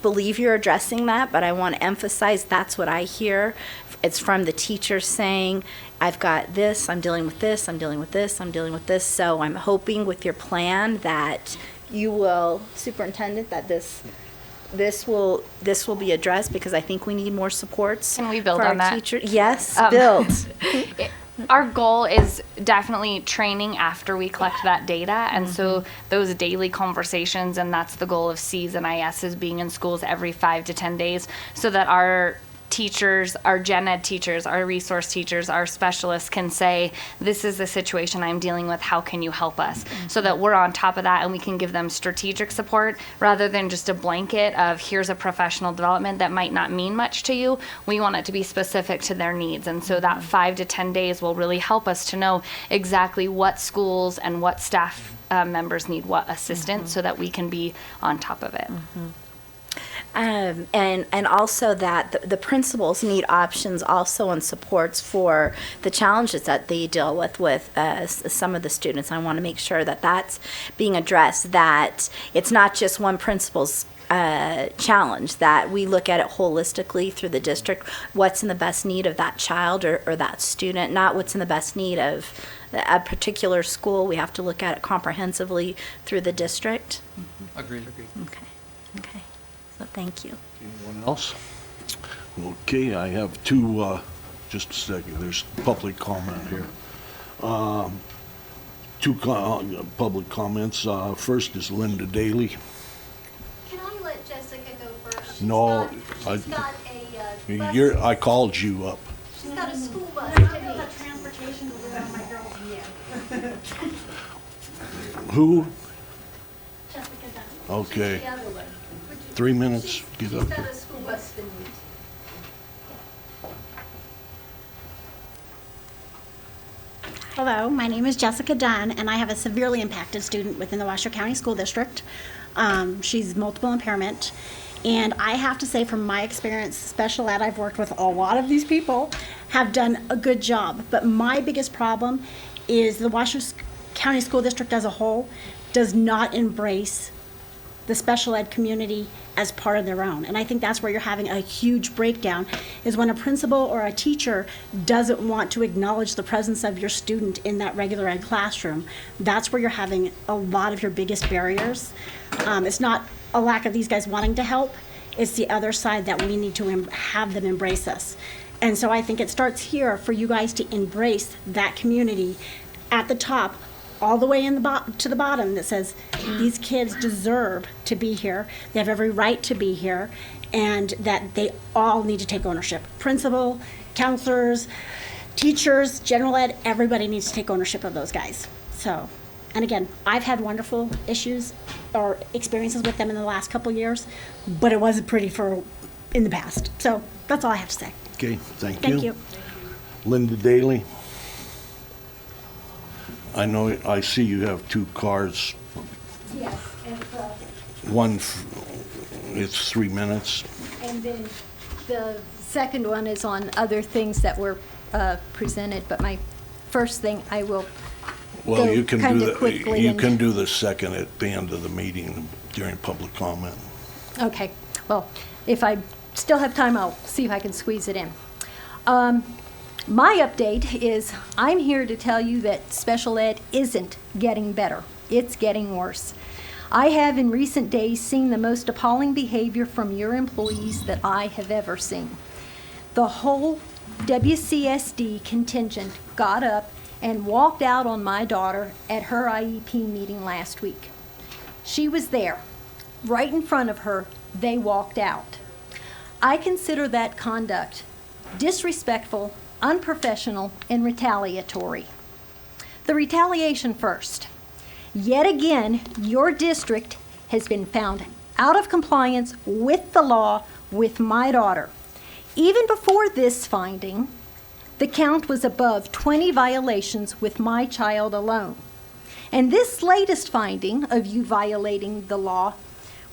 [SPEAKER 5] believe you're addressing that, but I want to emphasize that's what I hear. It's from the teachers saying, I've got this, I'm dealing with this, I'm dealing with this, I'm dealing with this. So I'm hoping with your plan that you will, Superintendent, that this will be addressed, because I think we need more supports.
[SPEAKER 14] Can we build
[SPEAKER 5] for
[SPEAKER 14] on
[SPEAKER 5] our
[SPEAKER 14] that?
[SPEAKER 5] teachers. Yes, build.
[SPEAKER 14] Our goal is definitely training after we collect that data, and so those daily conversations, and that's the goal of C's and IS's being in schools every 5 to 10 days, so that our teachers, our gen ed teachers, our resource teachers, our specialists can say, this is the situation I'm dealing with, how can you help us? So that we're on top of that and we can give them strategic support rather than just a blanket of here's a professional development that might not mean much to you. We want it to be specific to their needs. And so that 5 to 10 days will really help us to know exactly what schools and what staff members need what assistance so that we can be on top of it.
[SPEAKER 5] And also that the principals need options also and supports for the challenges that they deal with some of the students. I want to make sure that that's being addressed, that it's not just one principal's challenge, that we look at it holistically through the district, what's in the best need of that child or that student, not what's in the best need of a particular school. We have to look at it comprehensively through the district.
[SPEAKER 12] Agreed.
[SPEAKER 5] Okay. So thank you.
[SPEAKER 1] Anyone else? Okay, I have two, just a second, there's public comment here. Public comments. First is Linda Daly.
[SPEAKER 16] Can I let Jessica go first?
[SPEAKER 1] No,
[SPEAKER 16] She's got a bus.
[SPEAKER 1] I called you up.
[SPEAKER 16] She's got a school bus. I don't know how transportation will go on my girls yet.
[SPEAKER 1] Who?
[SPEAKER 16] Jessica Dunn.
[SPEAKER 1] Okay.
[SPEAKER 16] She's the other one.
[SPEAKER 1] 3 minutes, get up
[SPEAKER 16] She's got
[SPEAKER 1] there.
[SPEAKER 16] a school bus to meet.
[SPEAKER 17] Hello, my name is Jessica Dunn, and I have a severely impacted student within the Washoe County School District. She's multiple impairment, and I have to say from my experience, special ed, I've worked with a lot of these people, have done a good job. But my biggest problem is the Washoe County School District as a whole does not embrace the special ed community as part of their own. And I think that's where you're having a huge breakdown, is when a principal or a teacher doesn't want to acknowledge the presence of your student in that regular ed classroom. That's where you're having a lot of your biggest barriers. It's not a lack of these guys wanting to help, it's the other side that we need to have them embrace us. And so I think it starts here for you guys to embrace that community at the top, all the way in to the bottom, that says these kids deserve to be here, they have every right to be here, and that they all need to take ownership. Principal, counselors, teachers, general ed, everybody needs to take ownership of those guys. So, and again, I've had wonderful issues or experiences with them in the last couple years, but it wasn't pretty in the past. So that's all I have to say.
[SPEAKER 1] Okay, thank you.
[SPEAKER 17] Thank you.
[SPEAKER 1] Linda Daly. I see you have two cars.
[SPEAKER 18] Yes,
[SPEAKER 1] One, it's 3 minutes.
[SPEAKER 18] and then the second one is on other things that were presented, but my first thing I will
[SPEAKER 1] Well,
[SPEAKER 18] go
[SPEAKER 1] you can
[SPEAKER 18] kind
[SPEAKER 1] do
[SPEAKER 18] of
[SPEAKER 1] the,
[SPEAKER 18] quickly.
[SPEAKER 1] you
[SPEAKER 18] and-
[SPEAKER 1] can do the second at the end of the meeting during public comment.
[SPEAKER 18] Okay, well, if I still have time, I'll see if I can squeeze it in. My update is I'm here to tell you that special ed isn't getting better. It's getting worse. I have in recent days seen the most appalling behavior from your employees that I have ever seen. The whole WCSD contingent got up and walked out on my daughter at her IEP meeting last week. She was there. Right in front of her, they walked out. I consider that conduct disrespectful, unprofessional, and retaliatory. The retaliation first. Yet again, your district has been found out of compliance with the law with my daughter. Even before this finding, the count was above 20 violations with my child alone. And this latest finding of you violating the law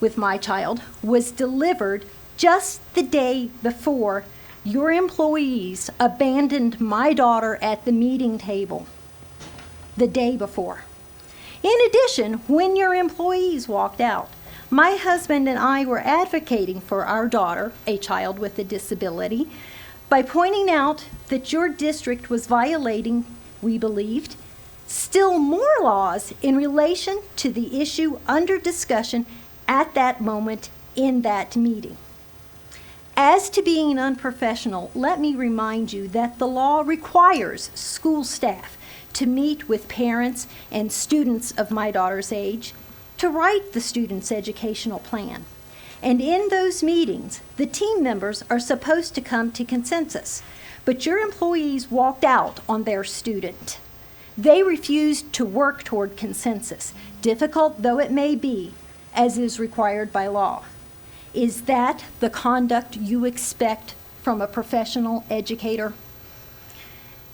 [SPEAKER 18] with my child was delivered just the day before your employees abandoned my daughter at the meeting table. The day before. In addition, when your employees walked out, my husband and I were advocating for our daughter, a child with a disability, by pointing out that your district was violating, we believed, still more laws in relation to the issue under discussion at that moment in that meeting. As to being unprofessional, let me remind you that the law requires school staff to meet with parents and students of my daughter's age to write the student's educational plan. And in those meetings, the team members are supposed to come to consensus. But your employees walked out on their student. They refused to work toward consensus, difficult though it may be, as is required by law. Is that the conduct you expect from a professional educator?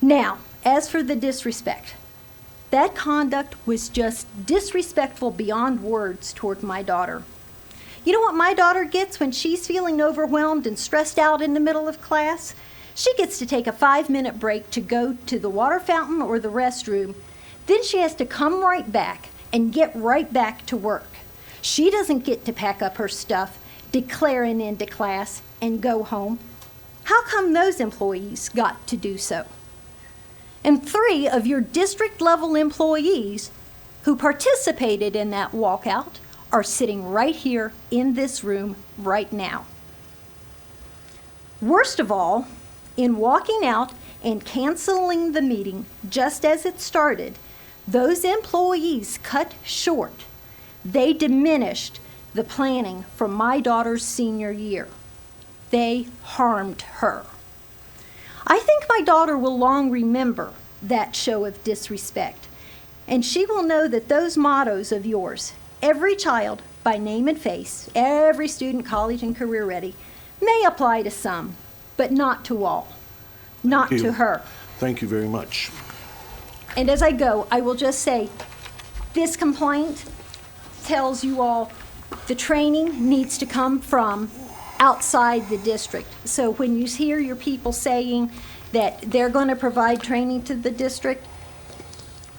[SPEAKER 18] Now, as for the disrespect, that conduct was just disrespectful beyond words toward my daughter. You know what my daughter gets when she's feeling overwhelmed and stressed out in the middle of class? She gets to take a 5-minute break to go to the water fountain or the restroom. Then she has to come right back and get right back to work. She doesn't get to pack up her stuff, declare an end to class, and go home. How come those employees got to do so? And 3 of your district-level employees who participated in that walkout are sitting right here in this room right now. Worst of all, in walking out and canceling the meeting just as it started, those employees cut short. They diminished the planning for my daughter's senior year. They harmed her. I think my daughter will long remember that show of disrespect, and she will know that those mottos of yours, every child by name and face, every student, college and career ready, may apply to some, but not to all, not
[SPEAKER 1] Thank you.
[SPEAKER 18] to her.
[SPEAKER 1] Thank you very much.
[SPEAKER 18] And as I go, I will just say, this complaint tells you all the training needs to come from outside the district. So when you hear your people saying that they're going to provide training to the district,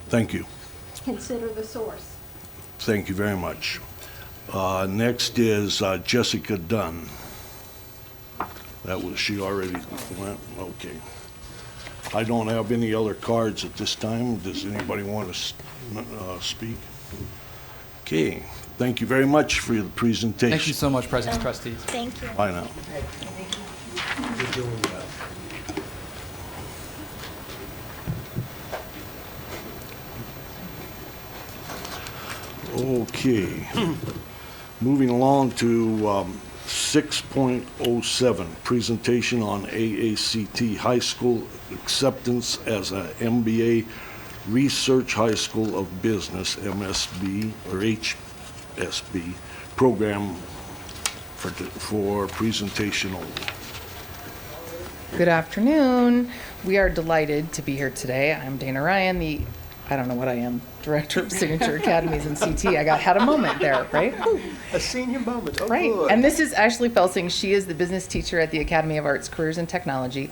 [SPEAKER 1] Thank you.
[SPEAKER 18] consider the source.
[SPEAKER 1] Thank you very much. Next is Jessica Dunn. She already went? Okay. I don't have any other cards at this time. Does anybody want to speak? Okay. Thank you very much for your presentation.
[SPEAKER 12] Thank you so much, President and Trustees.
[SPEAKER 5] Thank you.
[SPEAKER 1] Bye now.
[SPEAKER 2] You're doing well.
[SPEAKER 1] Okay. Moving along to 6.07, presentation on AACT High School acceptance as a MBA Research High School of Business, MSB, or HSB, program for presentation only.
[SPEAKER 19] Good afternoon. We are delighted to be here today. I'm Dana Ryan, the
[SPEAKER 7] I don't know what I am, Director of Signature Academies and CT. Had a moment there, right?
[SPEAKER 2] A senior moment. Oh,
[SPEAKER 7] Right.
[SPEAKER 2] good.
[SPEAKER 7] And this is Ashley Felsing. She is the business teacher at the Academy of Arts, Careers and Technology.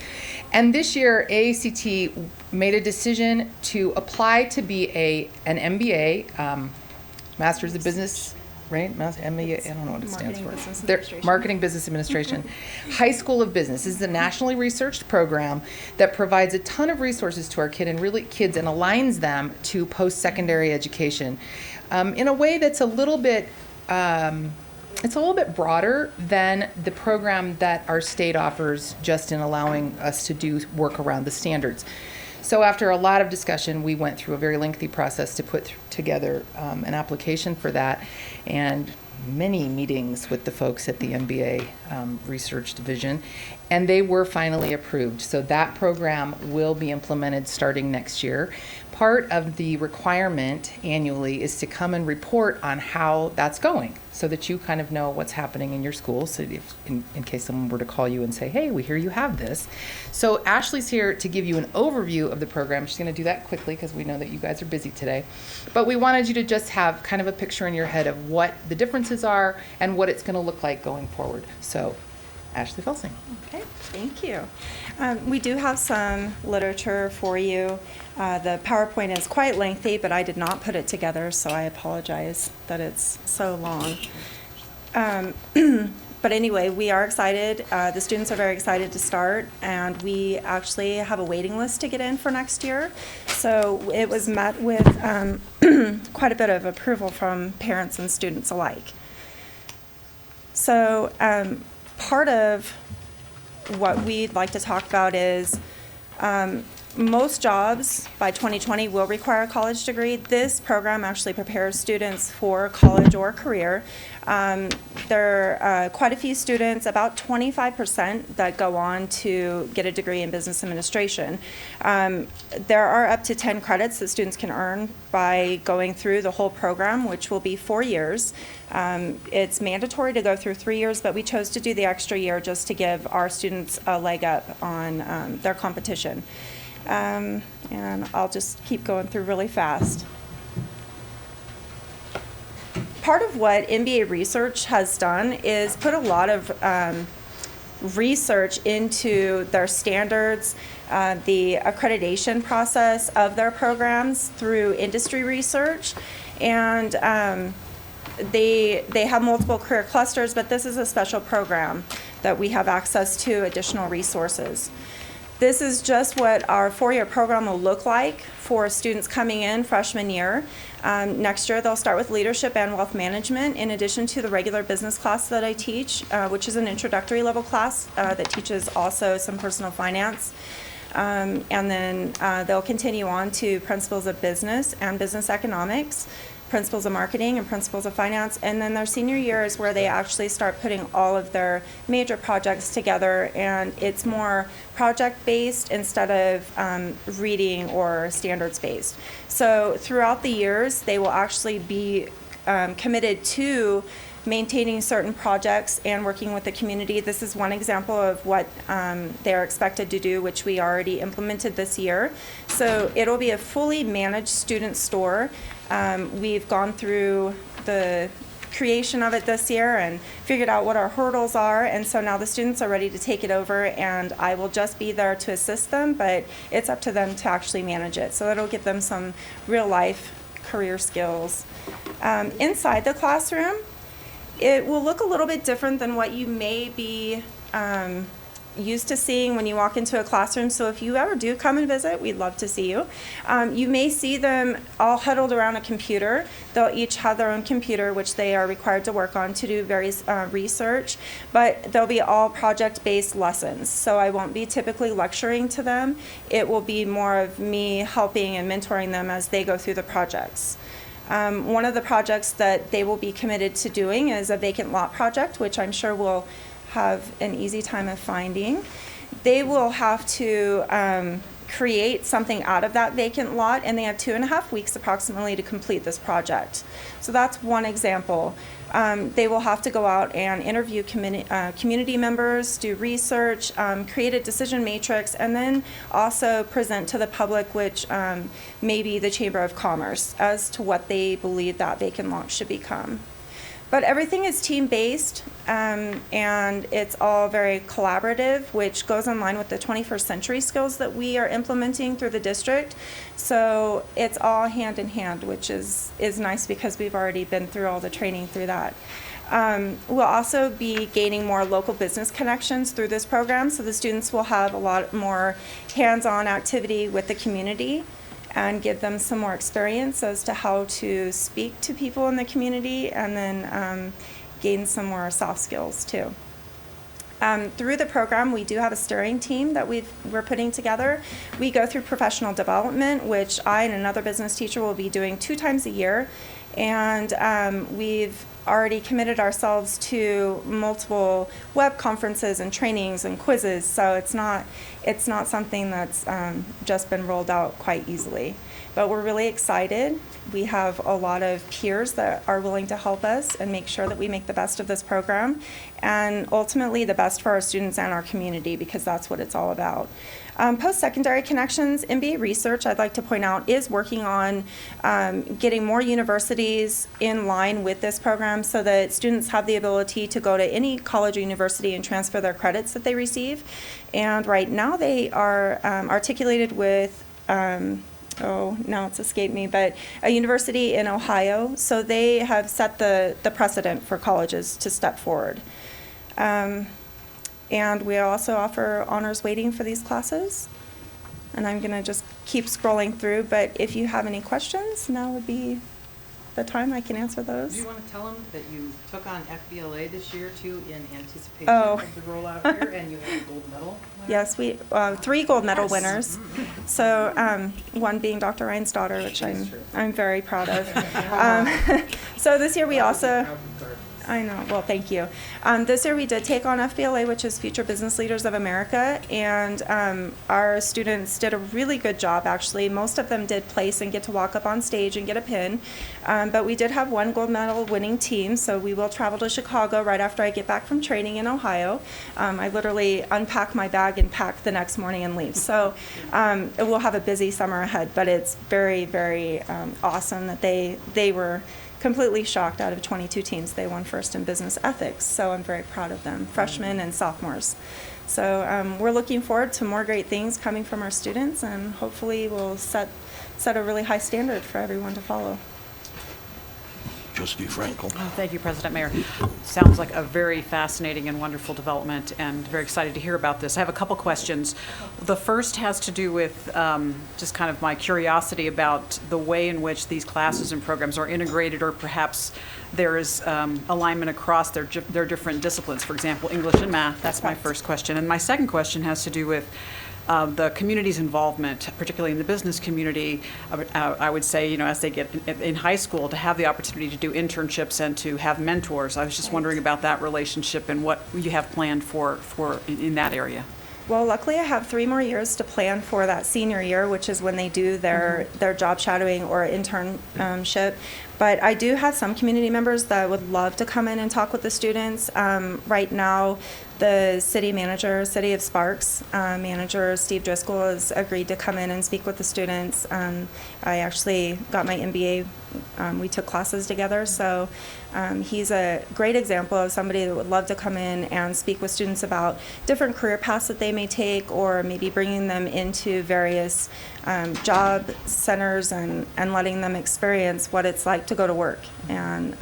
[SPEAKER 7] And this year, AACT made a decision to apply to be an MBA, Master's of Business, right? MBA, I don't know what it stands for. Marketing Business Administration. High School of Business. This is a nationally researched program that provides a ton of resources to our kids and aligns them to post-secondary education in a way that's a little bit broader than the program that our state offers, just in allowing us to do work around the standards. So after a lot of discussion, we went through a very lengthy process to put together an application for that, and many meetings with the folks at the MBA Research Division, and they were finally approved. So that program will be implemented starting next year. Part of the requirement annually is to come and report on how that's going, so that you kind of know what's happening in your school, so if, in case someone were to call you and say, hey, we hear you have this. So Ashley's here to give you an overview of the program. She's going to do that quickly because we know that you guys are busy today. But we wanted you to just have kind of a picture in your head of what the differences are and what it's going to look like going forward. So Ashley Felsing.
[SPEAKER 19] Okay, thank you. We do have some literature for you. The PowerPoint is quite lengthy, but I did not put it together, so I apologize that it's so long. But anyway, we are excited. The students are very excited to start, and we actually have a waiting list to get in for next year. So it was met with quite a bit of approval from parents and students alike. So part of what we'd like to talk about is most jobs by 2020 will require a college degree. This program actually prepares students for college or career. There are quite a few students, about 25%, that go on to get a degree in business administration. There are up to 10 credits that students can earn by going through the whole program, which will be 4 years. It's mandatory to go through 3 years, but we chose to do the extra year just to give our students a leg up on their competition. And I'll just keep going through really fast. Part of what MBA Research has done is put a lot of research into their standards, the accreditation process of their programs through industry research, and they have multiple career clusters, but this is a special program that we have access to additional resources. This is just what our 4-year program will look like for students coming in freshman year. Next year, they'll start with leadership and wealth management, in addition to the regular business class that I teach, which is an introductory level class that teaches also some personal finance. And then they'll continue on to principles of business and business economics, principles of marketing and principles of finance, and then their senior year is where they actually start putting all of their major projects together, and it's more project-based instead of reading or standards-based. So throughout the years, they will actually be committed to maintaining certain projects and working with the community. This is one example of what they're expected to do, which we already implemented this year. So it'll be a fully managed student store. We've gone through the creation of it this year and figured out what our hurdles are, and so now the students are ready to take it over, and I will just be there to assist them, but it's up to them to actually manage it. So it'll give them some real life career skills. Inside the classroom, it will look a little bit different than what you may be used to seeing when you walk into a classroom. So if you ever do come and visit, we'd love to see you. You may see them all huddled around a computer. They'll each have their own computer, which they are required to work on to do various research, but they'll be all project-based lessons. So I won't be typically lecturing to them. It will be more of me helping and mentoring them as they go through the projects. One of the projects that they will be committed to doing is a vacant lot project, which I'm sure will have an easy time of finding. They will have to create something out of that vacant lot, and they have 2.5 weeks approximately to complete this project. So that's one example. They will have to go out and interview community members, do research, create a decision matrix, and then also present to the public, which may be the Chamber of Commerce, as to what they believe that vacant lot should become. But everything is team-based, and it's all very collaborative, which goes in line with the 21st century skills that we are implementing through the district. So it's all hand in hand, which is nice because we've already been through all the training through that. We'll also be gaining more local business connections through this program, so the students will have a lot more hands-on activity with the community and give them some more experience as to how to speak to people in the community, and then gain some more soft skills too. Through the program, we do have a steering team that we're putting together. We go through professional development, which I and another business teacher will be doing 2 times a year, and we've already committed ourselves to multiple web conferences and trainings and quizzes, so it's not something that's just been rolled out quite easily. But we're really excited. We have a lot of peers that are willing to help us and make sure that we make the best of this program, and ultimately the best for our students and our community, because that's what it's all about. Post-secondary connections, MBA Research, I'd like to point out, is working on getting more universities in line with this program so that students have the ability to go to any college or university and transfer their credits that they receive. And right now they are articulated with, now it's escaped me, but a university in Ohio. So they have set the precedent for colleges to step forward. And we also offer honors waiting for these classes. And I'm going to just keep scrolling through, but if you have any questions, now would be the time I can answer those.
[SPEAKER 20] Do you want to tell them that you took on FBLA this year too in anticipation
[SPEAKER 19] Oh.
[SPEAKER 20] of the rollout here, and you had a gold medal winner?
[SPEAKER 19] Yes, we 3 gold medal winners. So one being Dr. Ryan's daughter, which I'm very proud of. So this year we also. I know. Well, thank you. This year we did take on FBLA, which is Future Business Leaders of America, and our students did a really good job, actually. Most of them did place and get to walk up on stage and get a pin, but we did have 1 gold medal winning team, so we will travel to Chicago right after I get back from training in Ohio. I literally unpack my bag and pack the next morning and leave. So we'll have a busy summer ahead, but it's very, very awesome that they were completely shocked. Out of 22 teams, they won first in business ethics, so I'm very proud of them, freshmen and sophomores. So we're looking forward to more great things coming from our students, and hopefully we'll set a really high standard for everyone to follow.
[SPEAKER 1] Trustee Frankel.
[SPEAKER 3] Thank you, President Mayor. Sounds like a very fascinating and wonderful development, and very excited to hear about this. I have a couple questions. The first has to do with just kind of my curiosity about the way in which these classes and programs are integrated, or perhaps there is alignment across their different disciplines, for example, English and math. That's my first question. And my second question has to do with the community's involvement, particularly in the business community. I would say, as they get in high school, to have the opportunity to do internships and to have mentors. I was just wondering about that relationship and what you have planned for in that area.
[SPEAKER 19] Well, luckily I have 3 more years to plan for that senior year, which is when they do their job shadowing or internship. But I do have some community members that would love to come in and talk with the students. Right now, the city manager, City of Sparks manager, Steve Driscoll, has agreed to come in and speak with the students. I actually got my MBA. We took classes together, so he's a great example of somebody that would love to come in and speak with students about different career paths that they may take, or maybe bringing them into various job centers and letting them experience what it's like to go to work, and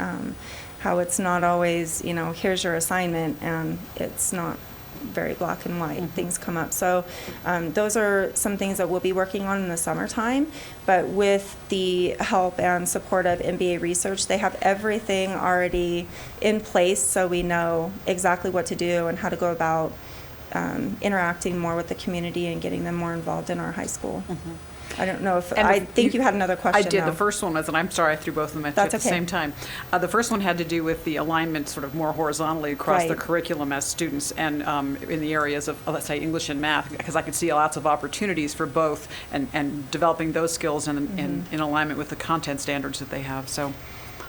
[SPEAKER 19] how it's not always, here's your assignment, and it's not very black and white. Things come up. So those are some things that we'll be working on in the summertime, but with the help and support of MBA Research, they have everything already in place, so we know exactly what to do and how to go about interacting more with the community and getting them more involved in our high school. I don't know if,
[SPEAKER 3] And
[SPEAKER 19] I think you had another question.
[SPEAKER 3] I did.
[SPEAKER 19] though.
[SPEAKER 3] The first one was, and I'm sorry I threw both of them at you
[SPEAKER 19] That's
[SPEAKER 3] at the
[SPEAKER 19] okay.
[SPEAKER 3] same time. The first one had to do with the alignment sort of more horizontally across the
[SPEAKER 19] Right.
[SPEAKER 3] curriculum as students and in the areas of, let's say, English and math, because I could see lots of opportunities for both and developing those skills in alignment with the content standards that they have. So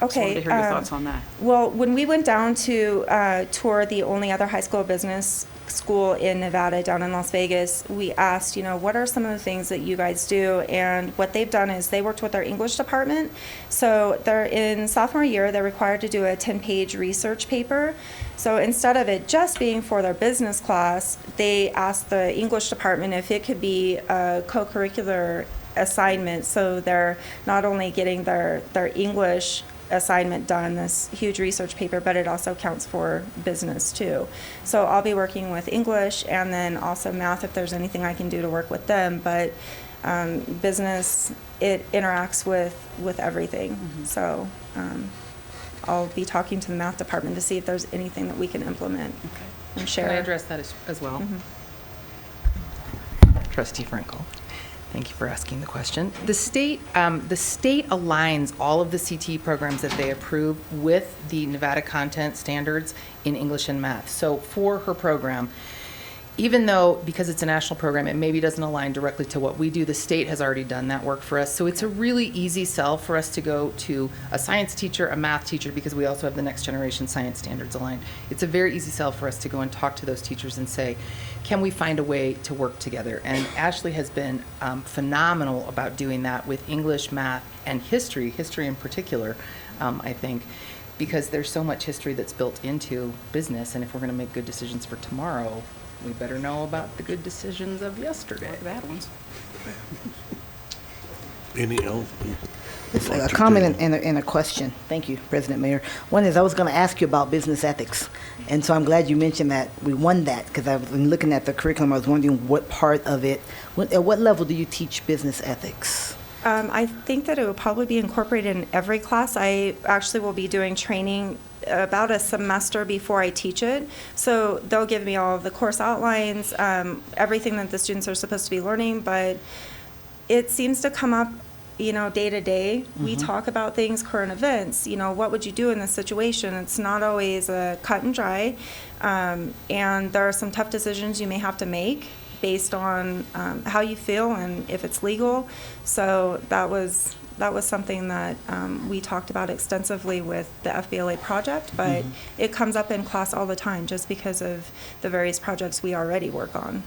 [SPEAKER 3] just wanted
[SPEAKER 19] Okay.
[SPEAKER 3] to hear your thoughts on that.
[SPEAKER 19] Well, when we went down to tour the only other high school business school in Nevada, down in Las Vegas, we asked, what are some of the things that you guys do? And what they've done is they worked with their English department. So they're in sophomore year, they're required to do a 10-page research paper. So instead of it just being for their business class, they asked the English department if it could be a co-curricular assignment. So they're not only getting their English assignment done, this huge research paper, but it also counts for business too. So I'll be working with English and then also math if there's anything I can do to work with them. But business, it interacts with everything. So I'll be talking to the math department to see if there's anything that we can implement and share.
[SPEAKER 20] Can I address that as well? Trustee Frankel. Thank you for asking the question. The state aligns all of the CTE programs that they approve with the Nevada content standards in English and math. So for her program, even though, because it's a national program, it maybe doesn't align directly to what we do, the state has already done that work for us. So it's a really easy sell for us to go to a science teacher, a math teacher, because we also have the next generation science standards aligned. It's a very easy sell for us to go and talk to those teachers and say, can we find a way to work together? And Ashley has been phenomenal about doing that with English, math, and history in particular, I think, because there's so much history that's built into business, and if we're going to make good decisions for tomorrow, we better know about the good decisions of yesterday. The bad ones.
[SPEAKER 1] Any else?
[SPEAKER 6] A comment and a question. Thank you, President Mayor. One is I was going to ask you about business ethics, and so I'm glad you mentioned that we won that because I was looking at the curriculum. I was wondering what part of it, at what level do you teach business ethics?
[SPEAKER 19] I think that it will probably be incorporated in every class. I actually will be doing training about a semester before I teach it. So they'll give me all of the course outlines, everything that the students are supposed to be learning, but it seems to come up, day to day. We talk about things, current events, what would you do in this situation? It's not always cut and dry, and there are some tough decisions you may have to make based on how you feel and if it's legal. So that was something that we talked about extensively with the FBLA project, but it comes up in class all the time just because of the various projects we already work on.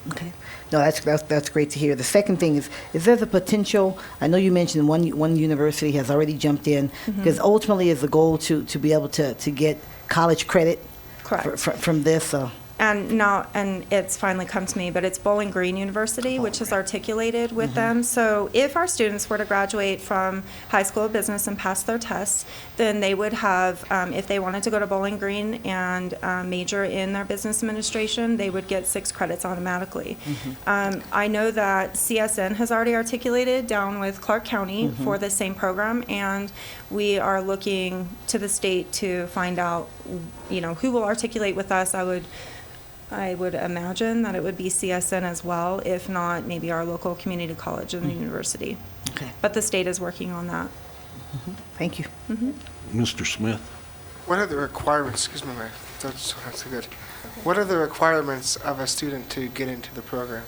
[SPEAKER 6] Okay. No, that's great to hear. The second thing is there the potential, I know you mentioned one university has already jumped in, because ultimately is the goal to be able to get college credit from this.
[SPEAKER 19] And it's finally come to me, but it's Bowling Green University, which is articulated with them. So if our students were to graduate from high school of business and pass their tests, then they would have, if they wanted to go to Bowling Green and major in their business administration, they would get 6 credits automatically. I know that CSN has already articulated down with Clark County for the same program, and we are looking to the state to find out, who will articulate with us. I would imagine that it would be CSN as well, if not maybe our local community college and the university.
[SPEAKER 6] Okay.
[SPEAKER 19] But the state is working on that.
[SPEAKER 6] Thank you.
[SPEAKER 1] Mr. Smith?
[SPEAKER 21] What are the requirements, excuse me, that's so good. What are the requirements of a student to get into the program?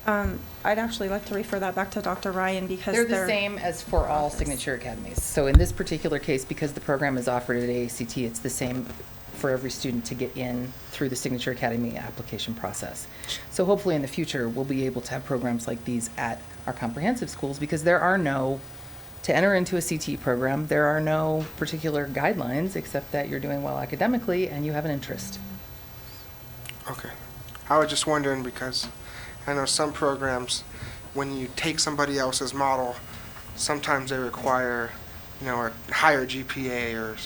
[SPEAKER 19] I'd actually like to refer that back to Dr. Ryan because
[SPEAKER 20] They're the same as for all signature academies. So in this particular case, because the program is offered at AACT, it's the same for every student to get in through the Signature Academy application process. So hopefully in the future, we'll be able to have programs like these at our comprehensive schools, because to enter into a CTE program, there are no particular guidelines except that you're doing well academically and you have an interest.
[SPEAKER 21] Okay. I was just wondering because I know some programs, when you take somebody else's model, sometimes they require, a higher GPA or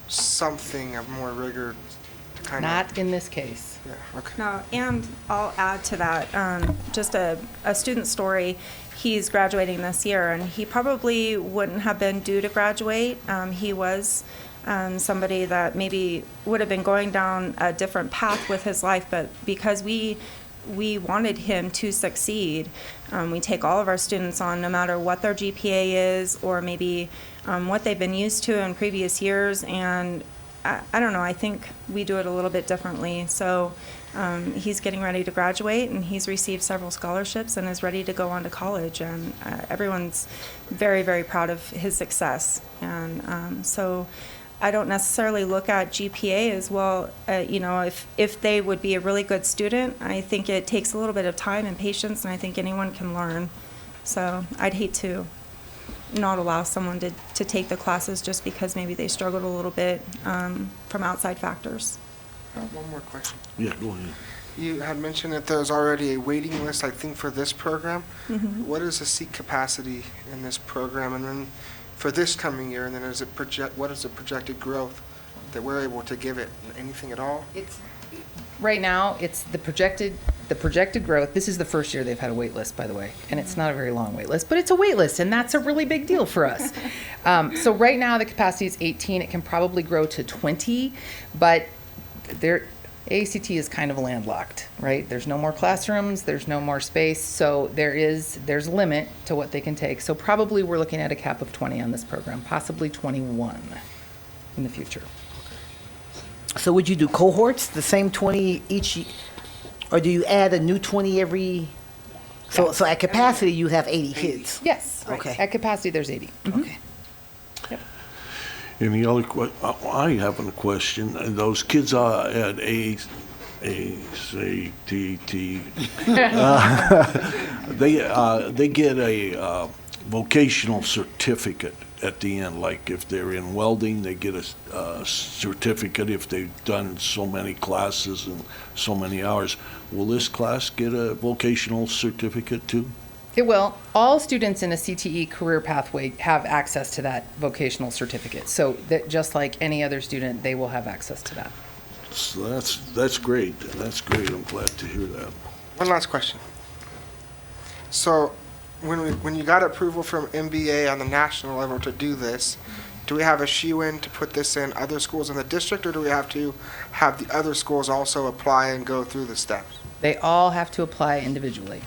[SPEAKER 21] something of more rigor to kind of...
[SPEAKER 20] Not in this case.
[SPEAKER 21] Yeah, okay.
[SPEAKER 19] No, and I'll add to that, just a student story. He's graduating this year, and he probably wouldn't have been due to graduate. He was somebody that maybe would have been going down a different path with his life, but because we we wanted him to succeed. We take all of our students on, no matter what their GPA is, or maybe what they've been used to in previous years, and I don't know, I think we do it a little bit differently. So he's getting ready to graduate, and he's received several scholarships and is ready to go on to college, and everyone's very, very proud of his success. And so I don't necessarily look at GPA as well. You know, if they would be a really good student, I think it takes a little bit of time and patience, and I think anyone can learn. So I'd hate to not allow someone to take the classes just because maybe they struggled a little bit from outside factors.
[SPEAKER 21] One more question.
[SPEAKER 1] Yeah, go ahead.
[SPEAKER 21] You had mentioned that there's already a waiting list, I think, for this program.
[SPEAKER 19] Mhm.
[SPEAKER 21] What is the seat capacity in this program? And then for this coming year, and then what is the projected growth that we're able to give it? Anything at all?
[SPEAKER 20] Right now, it's the projected growth. This is the first year they've had a wait list, by the way, and it's not a very long wait list, but it's a wait list, and that's a really big deal for us. So right now, the capacity is 18. It can probably grow to 20, but ACT is kind of landlocked, right? There's no more classrooms, there's no more space, so there's a limit to what they can take. So probably we're looking at a cap of 20 on this program, possibly 21 in the future.
[SPEAKER 6] So would you do cohorts, the same 20 each, or do you add a new 20 every? So at capacity, you have 80 kids?
[SPEAKER 20] Yes.
[SPEAKER 6] Okay.
[SPEAKER 20] At capacity, there's 80.
[SPEAKER 6] Okay.
[SPEAKER 1] Any other I have a question. Those kids at they get a vocational certificate at the end. Like if they're in welding, they get a certificate if they've done so many classes and so many hours. Will this class get a vocational certificate too?
[SPEAKER 20] It will. All students in a CTE career pathway have access to that vocational certificate. So that just like any other student, they will have access to that.
[SPEAKER 1] So that's great. That's great. I'm glad to hear that.
[SPEAKER 21] One last question. So when you got approval from MBA on the national level to do this, do we have a shoe-in to put this in other schools in the district, or do we have to have the other schools also apply and go through the steps?
[SPEAKER 20] They all have to apply individually.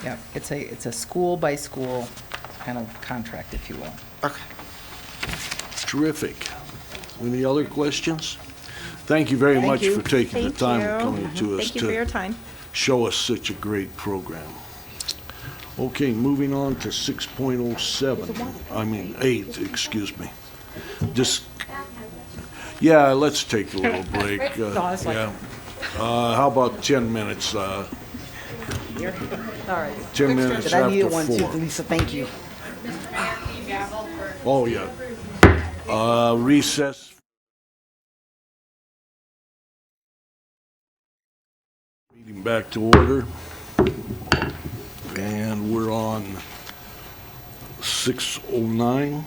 [SPEAKER 20] Yeah, it's a school by school kind of contract, if you will.
[SPEAKER 21] Okay.
[SPEAKER 1] Terrific. Any other questions? Thank you very
[SPEAKER 19] Thank
[SPEAKER 1] much
[SPEAKER 19] you.
[SPEAKER 1] for taking the
[SPEAKER 19] Thank
[SPEAKER 1] time
[SPEAKER 19] you.
[SPEAKER 1] and coming to us
[SPEAKER 19] Thank you for your time.
[SPEAKER 1] show us such a great program. Okay, moving on to 6.07. I mean 8, excuse me. Yeah, let's take a little break. Yeah. How about 10 minutes?
[SPEAKER 6] All right.
[SPEAKER 1] 10 minutes
[SPEAKER 6] Did I need
[SPEAKER 1] after
[SPEAKER 6] one too,
[SPEAKER 1] 4.
[SPEAKER 6] Lisa? Thank you.
[SPEAKER 1] Oh, yeah. Recess. Meeting back to order. And we're on 6:09.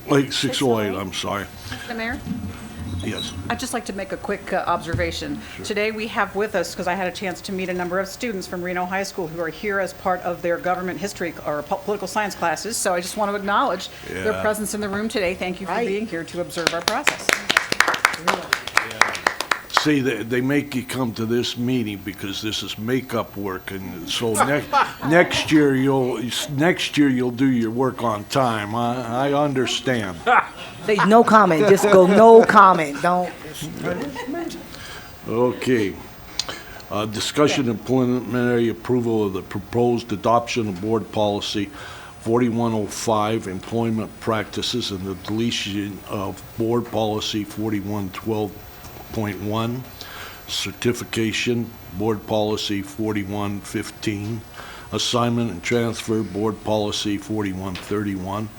[SPEAKER 1] Wait, 6:08, I'm sorry.
[SPEAKER 3] Mr. Mayor?
[SPEAKER 1] Yes.
[SPEAKER 3] I'd just like to make a quick observation. Today we have with us, because I had a chance to meet a number of students from Reno High School who are here as part of their government history or political science classes, so I just want to acknowledge their
[SPEAKER 1] Yeah.
[SPEAKER 3] presence in the room today. Thank you for being here to observe our process.
[SPEAKER 1] See, they make you come to this meeting because this is makeup work, and so next year you'll do your work on time. I understand.
[SPEAKER 6] No comment. Just go no comment. Don't.
[SPEAKER 1] Okay. Discussion and preliminary approval of the proposed adoption of board policy 4105, employment practices, and the deletion of board policy 4112.1, certification, board policy 4115, assignment and transfer, board policy 4131,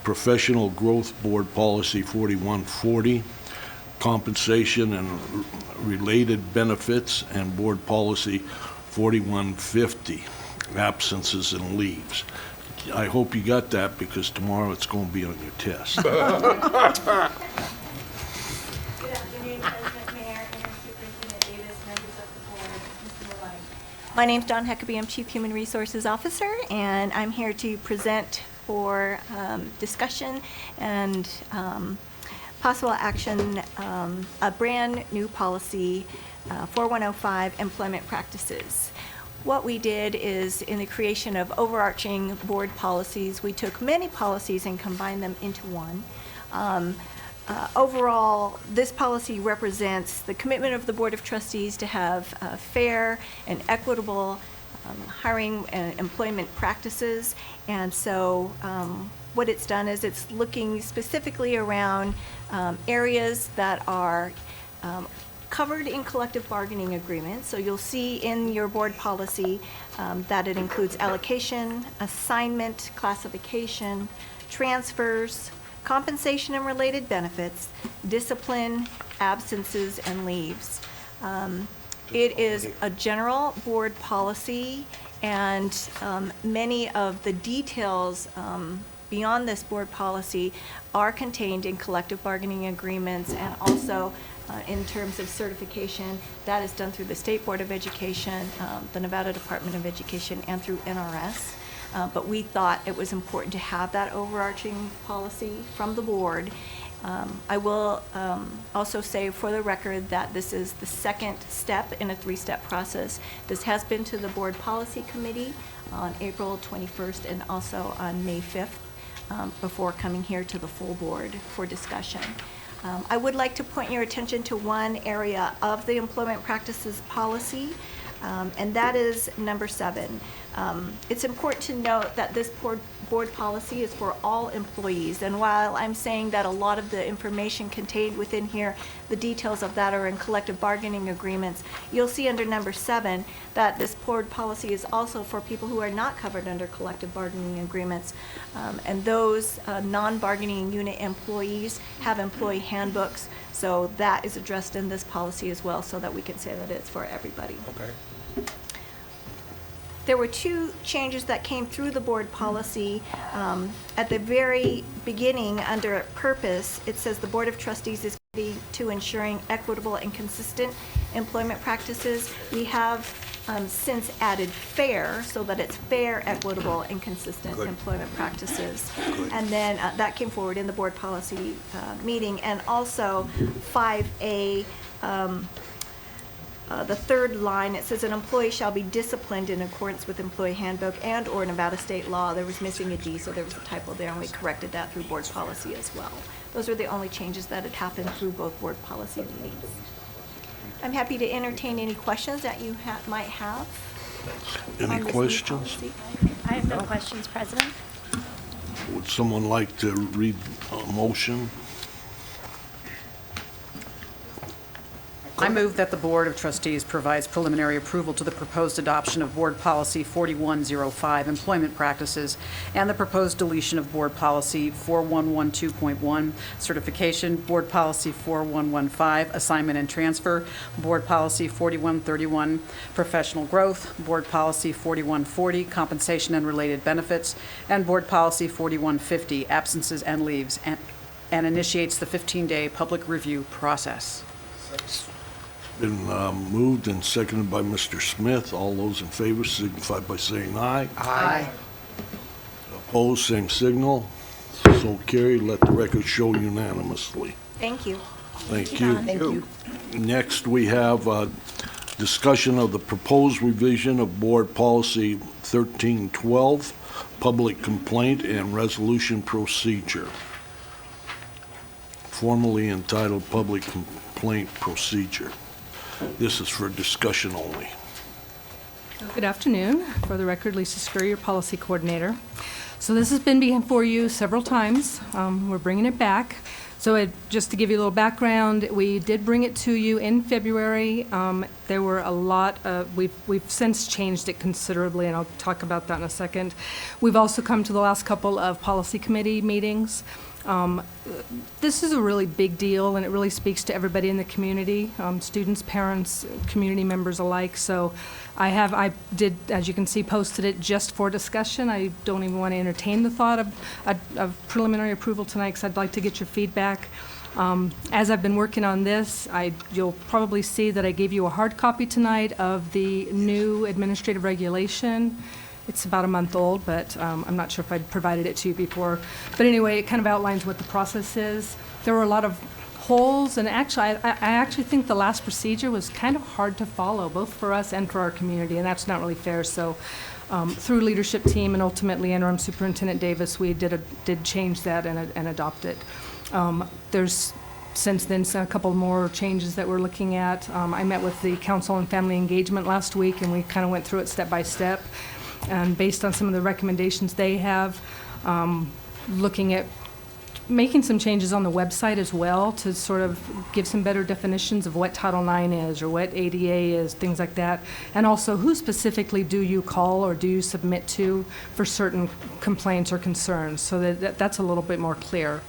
[SPEAKER 1] professional growth, board policy 4140, compensation and related benefits, and board policy 4150, absences and leaves. I hope you got that, because tomorrow it's going to be on your test.
[SPEAKER 16] Good afternoon, President Mayor, Interim Superintendent Davis, members of the board, Mr. Malone. My name's Dawn Huckabee. I'm Chief Human Resources Officer, and I'm here to present for discussion and possible action, a brand new policy, 4105, employment practices. What we did is, in the creation of overarching board policies, we took many policies and combined them into one. Overall, this policy represents the commitment of the Board of Trustees to have fair and equitable hiring and employment practices. And so what it's done is it's looking specifically around areas that are covered in collective bargaining agreements. So you'll see in your board policy that it includes allocation, assignment, classification, transfers, compensation and related benefits, discipline, absences, and leaves. It is a general board policy, and many of the details beyond this board policy are contained in collective bargaining agreements, and also in terms of certification, that is done through the State Board of Education, the Nevada Department of Education, and through NRS. But we thought it was important to have that overarching policy from the board. I will also say for the record that this is the second step in a three-step process. This has been to the Board Policy Committee on April 21st and also on May 5th before coming here to the full board for discussion. I would like to point your attention to one area of the employment practices policy, and that is number 7. It's important to note that this board policy is for all employees, and while I'm saying that a lot of the information contained within here, the details of that are in collective bargaining agreements, you'll see under number 7 that this board policy is also for people who are not covered under collective bargaining agreements, and those non-bargaining unit employees have employee handbooks, so that is addressed in this policy as well, so that we can say that it's for everybody.
[SPEAKER 2] Okay.
[SPEAKER 16] There were 2 changes that came through the board policy. At the very beginning, under purpose, it says the Board of Trustees is committed to ensuring equitable and consistent employment practices. We have since added fair, so that it's fair, equitable, and consistent employment practices. And then that came forward in the board policy meeting. And also 5A, the third line, it says an employee shall be disciplined in accordance with employee handbook and or Nevada state law. There was missing a D, so there was a typo there, and we corrected that through board policy as well. Those are the only changes that had happened through both board policy meetings. I'm happy to entertain any questions that you might have.
[SPEAKER 1] Any questions?
[SPEAKER 5] I have no questions, President.
[SPEAKER 1] Would someone like to read a motion?
[SPEAKER 3] I move that the Board of Trustees provides preliminary approval to the proposed adoption of Board Policy 4105, Employment Practices, and the proposed deletion of Board Policy 4112.1, Certification, Board Policy 4115, Assignment and Transfer, Board Policy 4131, Professional Growth, Board Policy 4140, Compensation and Related Benefits, and Board Policy 4150, Absences and Leaves, and initiates the 15-day public review process.
[SPEAKER 1] Been moved and seconded by Mr. Smith. All those in favor signify by saying aye.
[SPEAKER 3] Aye.
[SPEAKER 1] Opposed, same signal. So carried. Let the record show unanimously.
[SPEAKER 16] Thank you.
[SPEAKER 1] Thank you.
[SPEAKER 16] Thank you.
[SPEAKER 1] Next, we have discussion of the proposed revision of Board Policy 1312, Public Complaint and Resolution Procedure, formerly entitled Public Complaint Procedure. This is for discussion only.
[SPEAKER 4] Good afternoon. For the record, Lisa Scurry, your policy coordinator. So this has been before you several times. We're bringing it back. So just to give you a little background, we did bring it to you in February. There were a lot of, we've since changed it considerably, and I'll talk about that in a second. We've also come to the last couple of policy committee meetings. This is a really big deal, and it really speaks to everybody in the community, students, parents, community members alike. So I did, as you can see, posted it just for discussion. I don't even want to entertain the thought of preliminary approval tonight, because I'd like to get your feedback. As I've been working on this, you'll probably see that I gave you a hard copy tonight of the new administrative regulation. It's about a month old, but I'm not sure if I'd provided it to you before. But anyway, it kind of outlines what the process is. There were a lot of polls, and actually, I actually think the last procedure was kind of hard to follow, both for us and for our community, and that's not really fair. So through leadership team and ultimately interim superintendent Davis, we did change that and adopt it. There's since then a couple more changes that we're looking at. I met with the Council on Family Engagement last week, and we kind of went through it step by step. And based on some of the recommendations they have, looking at making some changes on the website as well to sort of give some better definitions of what Title IX is or what ADA is, things like that. And also, who specifically do you call or do you submit to for certain complaints or concerns, so that's a little bit more clear.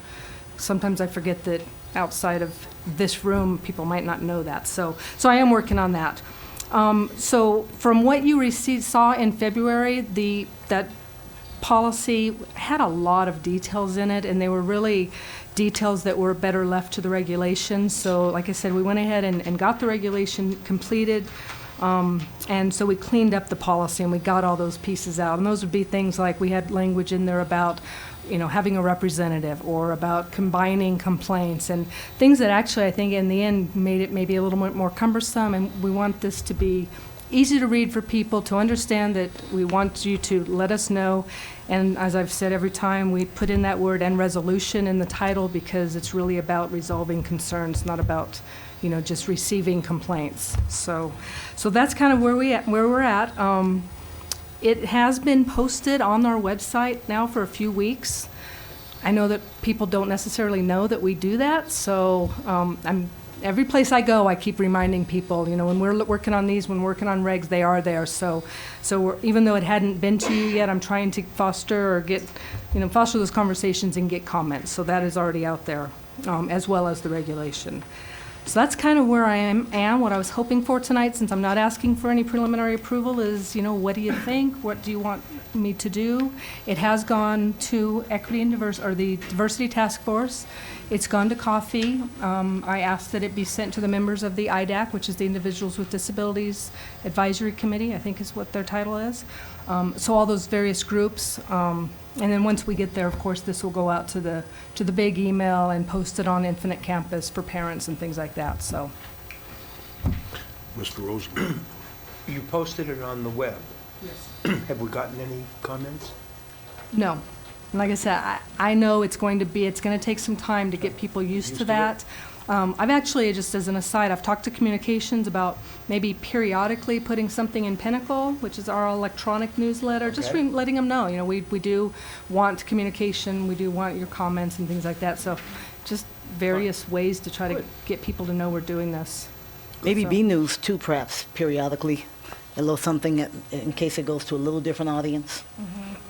[SPEAKER 4] Sometimes I forget that outside of this room, people might not know that. So I am working on that. So from what you saw in February, that policy had a lot of details in it, and they were really details that were better left to the regulations. So like I said, we went ahead and got the regulation completed, and so we cleaned up the policy and we got all those pieces out. And those would be things like we had language in there about having a representative, or about combining complaints, and things that actually I think in the end made it maybe a little bit more cumbersome. And we want this to be easy to read for people to understand, that we want you to let us know. And as I've said every time, we put in that word "and resolution" in the title, because it's really about resolving concerns, not about just receiving complaints. So that's kind of where we're at. It has been posted on our website now for a few weeks. I know that people don't necessarily know that we do that, so every place I go, I keep reminding people, when we're working on these, when we're working on regs, they are there. So even though it hadn't been to you yet, I'm trying to foster those conversations and get comments. So that is already out there, as well as the regulation. So that's kind of where I am. What I was hoping for tonight, since I'm not asking for any preliminary approval, is, what do you think? What do you want me to do? It has gone to Equity and the Diversity Task Force. It's gone to coffee. I asked that it be sent to the members of the IDAC, which is the Individuals with Disabilities Advisory Committee, I think is what their title is. So all those various groups. And then once we get there, of course, this will go out to the big email and post it on Infinite Campus for parents and things like that. So,
[SPEAKER 1] Mr. Rosenberg.
[SPEAKER 2] You posted it on the web.
[SPEAKER 3] Yes.
[SPEAKER 2] Have we gotten any comments?
[SPEAKER 4] no. Like I said, I know it's going to take some time to get people used to that. I've actually, just as an aside, I've talked to communications about maybe periodically putting something in Pinnacle, which is our electronic newsletter, just letting them know, we do want communication, we do want your comments and things like that. So just various ways to try to get people to know we're doing this.
[SPEAKER 6] Maybe
[SPEAKER 4] So-
[SPEAKER 6] B News too, perhaps, periodically. A little something in case it goes to a little different audience,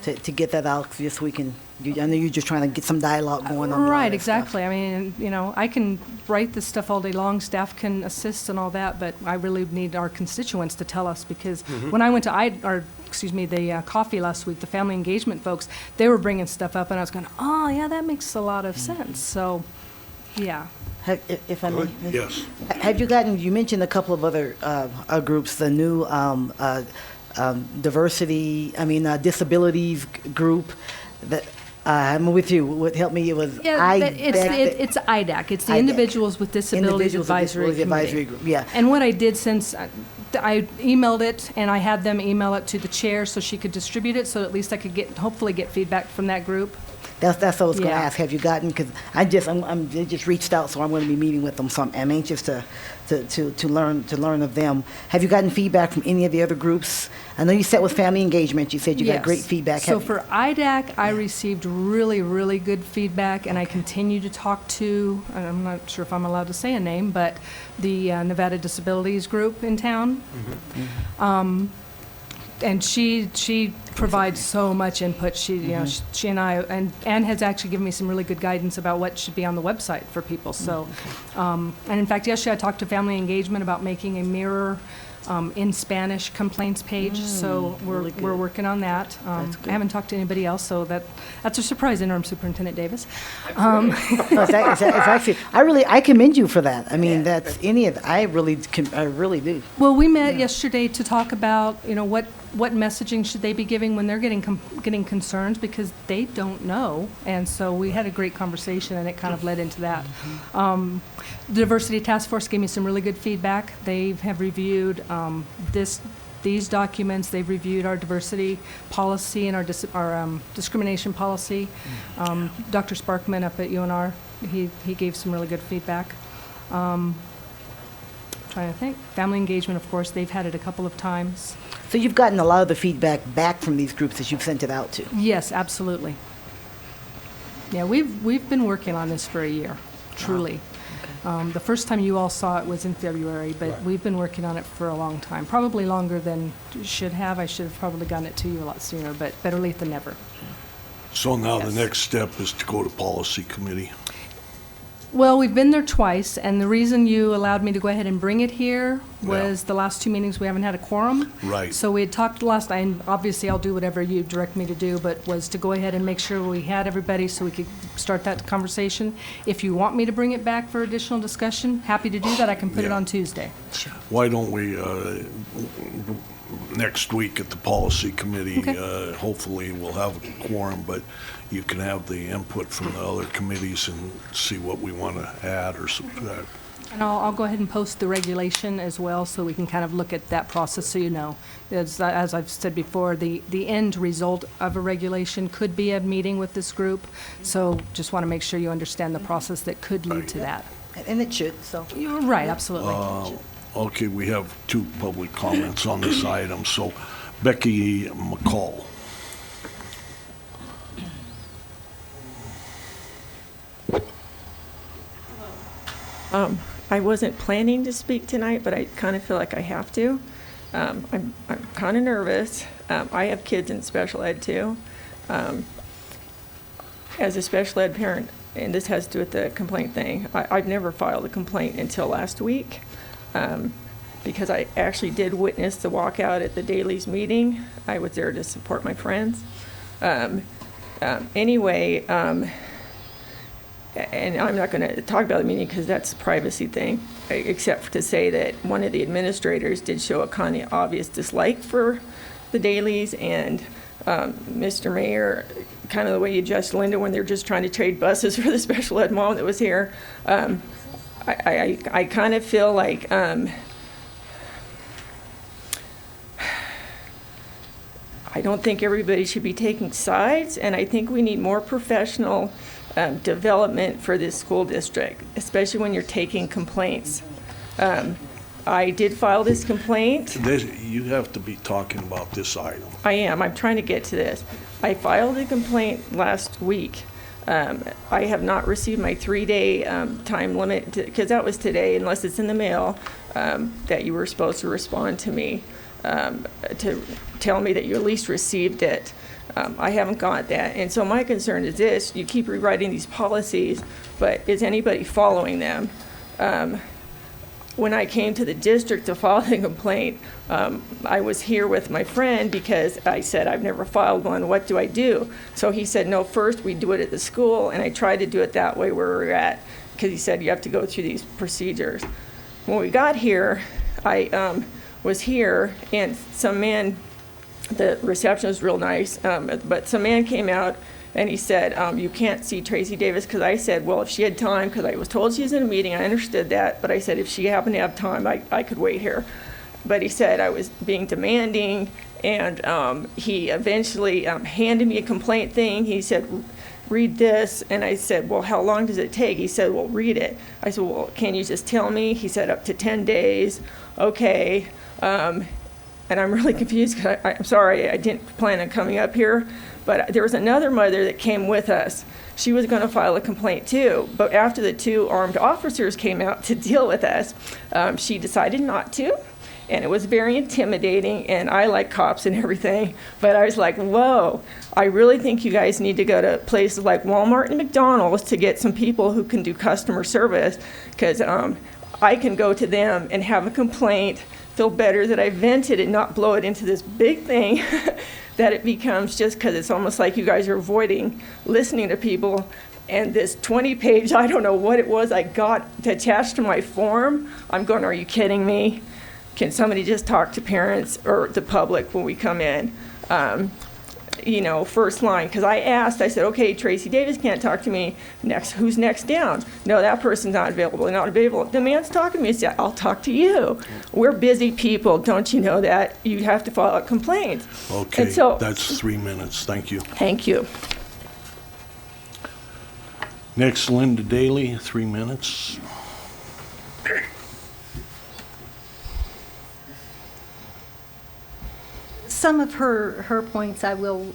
[SPEAKER 6] to get that out, just we can, I know you're just trying to get some dialogue going on.
[SPEAKER 4] Right, exactly. I mean, I can write this stuff all day long, staff can assist and all that, but I really need our constituents to tell us, because when I went to the coffee last week, the family engagement folks, they were bringing stuff up, and I was going, oh, yeah, that makes a lot of sense. So, yeah.
[SPEAKER 6] If I may.
[SPEAKER 1] Yes.
[SPEAKER 6] Have you you mentioned a couple of other groups, the new disabilities group that, I'm with you, what helped me, it was
[SPEAKER 4] It's IDAC, it's the
[SPEAKER 6] IDAC.
[SPEAKER 4] Individuals with Disabilities Advisory Committee.
[SPEAKER 6] Group, yeah.
[SPEAKER 4] And what I did, since I emailed it, and I had them email it to the chair so she could distribute it, so at least I could hopefully get feedback from that group.
[SPEAKER 6] That's what I was going to
[SPEAKER 4] Yeah.
[SPEAKER 6] ask. Have you gotten? Because they just reached out, so I'm going to be meeting with them. So I'm anxious to learn of them. Have you gotten feedback from any of the other groups? I know you said with family engagement, you said you got
[SPEAKER 4] Yes.
[SPEAKER 6] great feedback.
[SPEAKER 4] So for IDAC, I received really, really good feedback, and I continue to talk to, I'm not sure if I'm allowed to say a name, but the Nevada Disabilities Group in town. And she provides so much input. She and I, and has actually given me some really good guidance about what should be on the website for people. So, and in fact, yesterday I talked to Family Engagement about making a mirror in Spanish complaints page. So we're working on that. I haven't talked to anybody else, so that's a surprise, Interim Superintendent Davis.
[SPEAKER 6] No, it's actually, I commend you for that. I mean, I really do.
[SPEAKER 4] Well, we met yesterday to talk about, what messaging should they be giving when they're getting concerns, because they don't know. And so we had a great conversation, and it kind of led into that. The Diversity Task Force gave me some really good feedback. They have reviewed these documents. They've reviewed our diversity policy and our discrimination policy. Dr. Sparkman up at UNR, he gave some really good feedback. Trying to think. Family engagement, of course, they've had it a couple of times.
[SPEAKER 6] So you've gotten a lot of the feedback back from these groups that you've sent it out to?
[SPEAKER 4] Yes, absolutely. Yeah, we've been working on this for a year, truly. The first time you all saw it was in February, but we've been working on it for a long time, probably longer than should have. I should have probably gotten it to you a lot sooner, but better late than never.
[SPEAKER 1] So now the next step is to go to policy committee.
[SPEAKER 4] Well, we've been there twice, and the reason you allowed me to go ahead and bring it here was the last two meetings we haven't had a quorum.
[SPEAKER 1] Right.
[SPEAKER 4] So we had talked last night, and obviously I'll do whatever you direct me to do, but was to go ahead and make sure we had everybody so we could start that conversation. If you want me to bring it back for additional discussion, happy to do that. I can put it on Tuesday.
[SPEAKER 1] Why don't we, next week at the policy committee, hopefully we'll have a quorum, but you can have the input from the other committees and see what we want to add or subtract.
[SPEAKER 4] And I'll go ahead and post the regulation as well, so we can kind of look at that process, so you know. As I've said before, the end result of a regulation could be a meeting with this group, so just want to make sure you understand the process that could lead to that.
[SPEAKER 6] And it should, so.
[SPEAKER 4] You're right, absolutely.
[SPEAKER 1] Okay, we have two public comments on this item. So Becky McCall.
[SPEAKER 8] I wasn't planning to speak tonight, but I kind of feel like I have to. I'm kind of nervous. I have kids in special ed too. As a special ed parent, and this has to do with the complaint thing, I've never filed a complaint until last week, because I actually did witness the walkout at the Dailies meeting. I was there to support my friends. Anyway, and I'm not going to talk about the meeting because that's a privacy thing, except to say that one of the administrators did show a kind of obvious dislike for the Dailies, and Mr. Mayor, kind of the way you judged Linda when they're just trying to trade buses for the special ed mom that was here. I kind of feel like I don't think everybody should be taking sides, and I think we need more professional development for this school district, especially when you're taking complaints. I did file this complaint.
[SPEAKER 1] You have to be talking about this item.
[SPEAKER 8] I am. I'm trying to get to this. I filed a complaint last week. I have not received my 3-day time limit, because that was today, unless it's in the mail, that you were supposed to respond to me to tell me that you at least received it. I haven't got that. And so my concern is this: you keep rewriting these policies, but is anybody following them? When I came to the district to file the complaint, I was here with my friend because I said, I've never filed one, what do I do? So he said, no, first we do it at the school, and I tried to do it that way where we're at, because he said you have to go through these procedures. When we got here, I was here, and some man, the reception was real nice, but some man came out and he said, you can't see Tracy Davis, because I said, well, if she had time, because I was told she was in a meeting, I understood that, but I said if she happened to have time, I could wait here. But he said I was being demanding, and he eventually handed me a complaint thing. He said, read this, and I said, well, how long does it take? He said, well, read it. I said, well, can you just tell me? He said, up to 10 days. Okay. And I'm really confused, because I'm sorry, I didn't plan on coming up here. But there was another mother that came with us. She was going to file a complaint too, but after the 2 armed officers came out to deal with us, she decided not to, and it was very intimidating, and I like cops and everything, but I was like, whoa, I really think you guys need to go to places like Walmart and McDonald's to get some people who can do customer service, because I can go to them and have a complaint, feel better that I vented and not blow it into this big thing that it becomes, just because it's almost like you guys are avoiding listening to people. And this 20-page, I don't know what it was, I got attached to my form. I'm going, are you kidding me? can somebody just talk to parents or the public when we come in? You know, first line, because I asked, I said, okay, Tracy Davis can't talk to me. Next, who's next down? No, that person's not available. The man's talking to me, I said, I'll talk to you. We're busy people, don't you know that? You have to file a complaint.
[SPEAKER 1] Okay,
[SPEAKER 8] And so,
[SPEAKER 1] that's 3 minutes. Thank you.
[SPEAKER 8] thank you.
[SPEAKER 1] Next, Linda Daly, 3 minutes.
[SPEAKER 18] Some of her points I will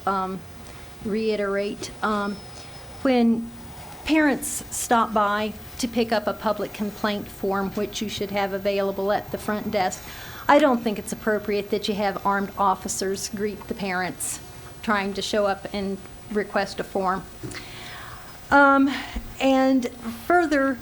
[SPEAKER 18] reiterate. When parents stop by to pick up a public complaint form, which you should have available at the front desk, I don't think it's appropriate that you have armed officers greet the parents trying to show up and request a form. And further,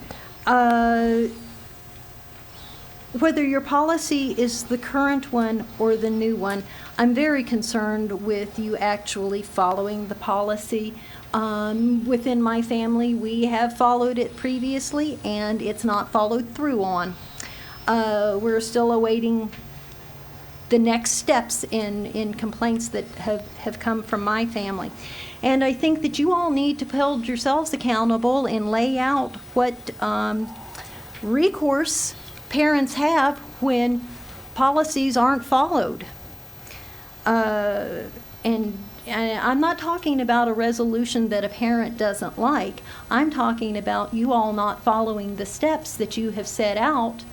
[SPEAKER 18] whether your policy is the current one or the new one, I'm very concerned with you actually following the policy. Within my family, we have followed it previously, and it's not followed through on. We're still awaiting the next steps in complaints that have come from my family. And I think that you all need to hold yourselves accountable and lay out what recourse parents have when policies aren't followed. And I'm not talking about a resolution that a parent doesn't like. I'm talking about you all not following the steps that you have set out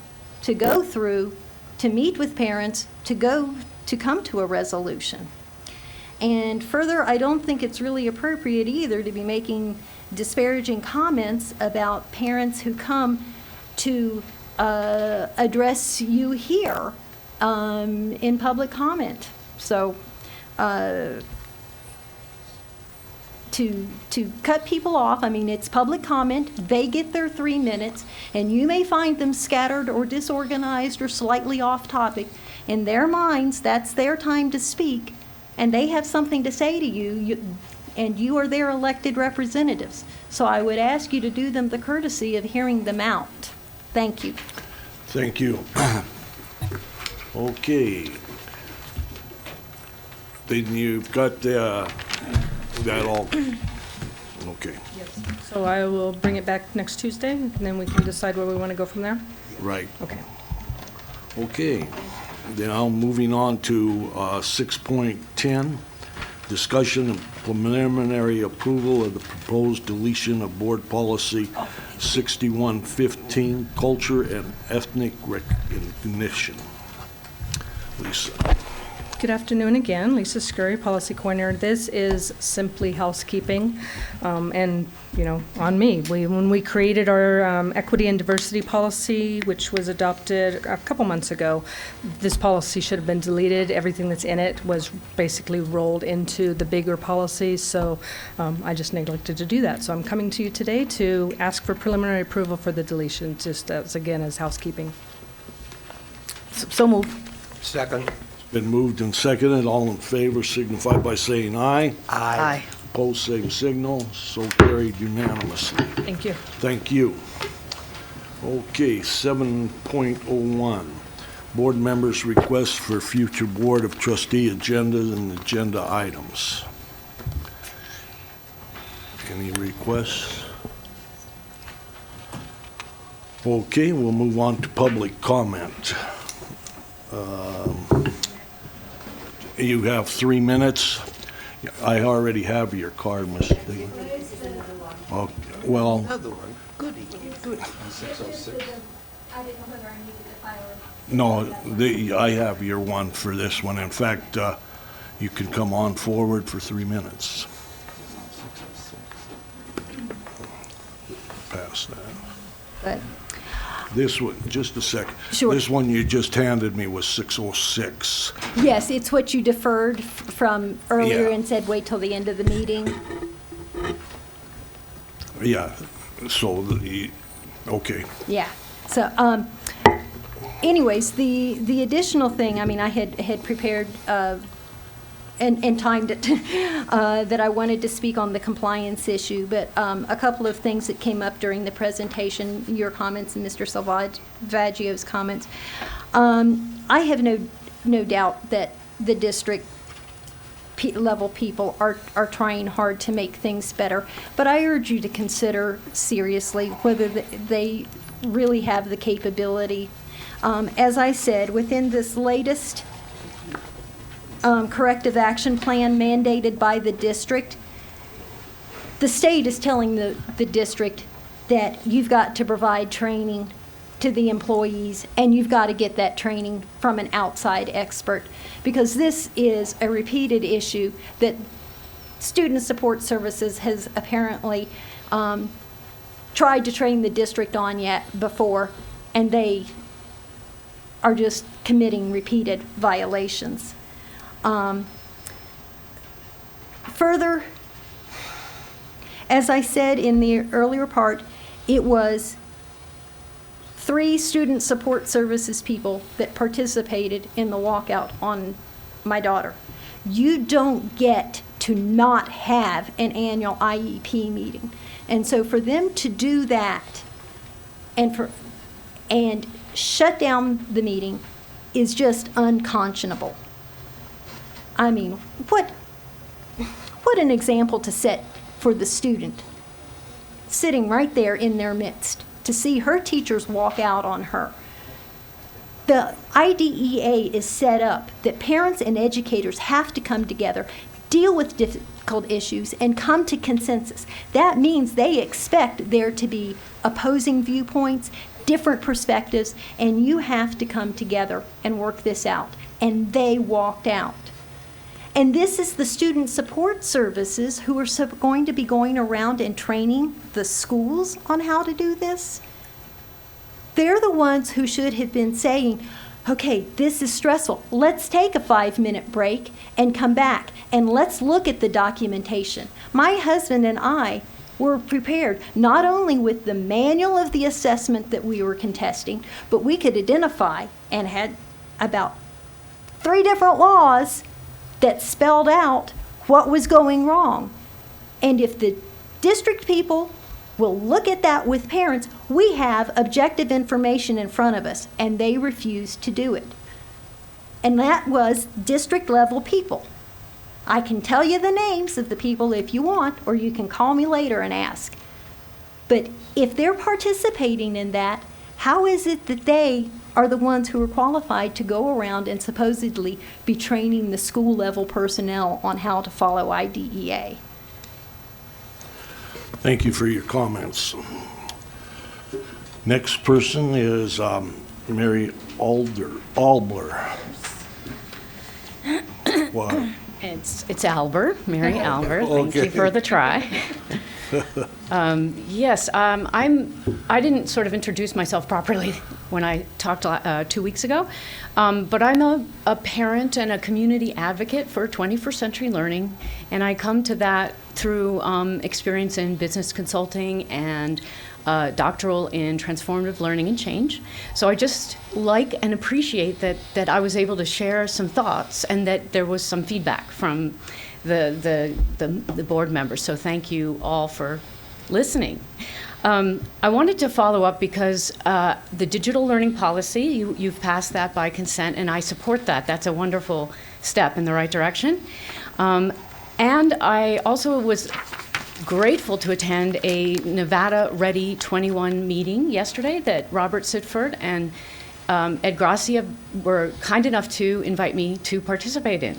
[SPEAKER 18] to go through to meet with parents to come to a resolution. And further, I don't think it's really appropriate either to be making disparaging comments about parents who come to address you here in public comment. So to cut people off, I mean, it's public comment, they get their 3 minutes, and you may find them scattered or disorganized or slightly off topic. In their minds, that's their time to speak, and they have something to say to you, and you are their elected representatives. So I would ask you to do them the courtesy of hearing them out. Thank you.
[SPEAKER 1] Thank you. Okay. Then you've got that all, okay,
[SPEAKER 4] So I will bring it back next Tuesday, and then we can decide where we want to go from there?
[SPEAKER 1] right.
[SPEAKER 4] Okay.
[SPEAKER 1] Okay, now moving on to 6.10, discussion and preliminary approval of the proposed deletion of board policy 6115, culture and ethnic recognition. Lisa.
[SPEAKER 4] Good afternoon again, Lisa Scurry, Policy Coordinator. This is simply housekeeping, and, you know, on me. When we created our equity and diversity policy, which was adopted a couple months ago, this policy should have been deleted. Everything that's in it was basically rolled into the bigger policy, so I just neglected to do that. So I'm coming to you today to ask for preliminary approval for the deletion, just as, again, as housekeeping.
[SPEAKER 6] So moved.
[SPEAKER 2] Second.
[SPEAKER 1] Been moved and seconded. All in favor signify by saying aye.
[SPEAKER 6] Aye.
[SPEAKER 1] Opposed, same signal. So carried unanimously.
[SPEAKER 4] Thank you.
[SPEAKER 1] Thank you. Okay, 7.01. Board members' requests for future Board of Trustee agendas and agenda items. Any requests? Okay, we'll move on to public comment. You have 3 minutes. I already have your card, Mr. Dean. Oh, well,
[SPEAKER 2] Another one. Goody, goody.
[SPEAKER 1] no, I have your one for this one. In fact, you can come on forward for 3 minutes. Pass that.
[SPEAKER 18] But
[SPEAKER 1] This one, just a second.
[SPEAKER 18] Sure.
[SPEAKER 1] This one you just handed me was 606.
[SPEAKER 18] yes, it's what you deferred from earlier
[SPEAKER 1] Yeah.
[SPEAKER 18] and said wait till the end of the meeting.
[SPEAKER 1] Yeah, so, okay.
[SPEAKER 18] Yeah. So, anyways, the additional thing, I mean, I had prepared and timed it that I wanted to speak on the compliance issue, but a couple of things that came up during the presentation, your comments and Mr. Salvaggio's comments. I have no doubt that the district level people are trying hard to make things better, but I urge you to consider seriously whether they really have the capability. As I said, within this latest corrective action plan mandated by the district, the state is telling the district that you've got to provide training to the employees, and you've got to get that training from an outside expert, because this is a repeated issue that Student Support Services has apparently tried to train the district on yet before, and they are just committing repeated violations. Further, as I said in the earlier part, it was 3 Student Support Services people that participated in the walkout on my daughter. You don't get to not have an annual IEP meeting. And so for them to do that and shut down the meeting is just unconscionable. I mean, what an example to set for the student, sitting right there in their midst, to see her teachers walk out on her. The IDEA is set up that parents and educators have to come together, deal with difficult issues, and come to consensus. That means they expect there to be opposing viewpoints, different perspectives, and you have to come together and work this out. And they walked out. And this is the Student Support Services who are going to be going around and training the schools on how to do this. They're the ones who should have been saying, okay, this is stressful. Let's take a 5-minute break and come back, and let's look at the documentation. My husband and I were prepared not only with the manual of the assessment that we were contesting, but we could identify and had about 3 different laws that spelled out what was going wrong. And if the district people will look at that with parents, we have objective information in front of us, and they refused to do it. And that was district level people. I can tell you the names of the people if you want, or you can call me later and ask. But if they're participating in that, how is it that they are the ones who are qualified to go around and supposedly be training the school level personnel on how to follow IDEA?
[SPEAKER 1] Thank you for your comments. Next person is Mary Albler. Wow.
[SPEAKER 10] It's Albert, Mary Albert. Thank
[SPEAKER 1] Okay.
[SPEAKER 10] you for the try. Yes, I didn't sort of introduce myself properly when I talked 2 weeks ago, but I'm a parent and a community advocate for 21st century learning, and I come to that through experience in business consulting and doctoral in transformative learning and change. So I just like and appreciate that I was able to share some thoughts and that there was some feedback from the board members. So thank you all for listening. I wanted to follow up because the digital learning policy, you've passed that by consent, and I support that. That's a wonderful step in the right direction. And I also was grateful to attend a Nevada Ready 21 meeting yesterday that Robert Sitford and Ed Gracia were kind enough to invite me to participate in.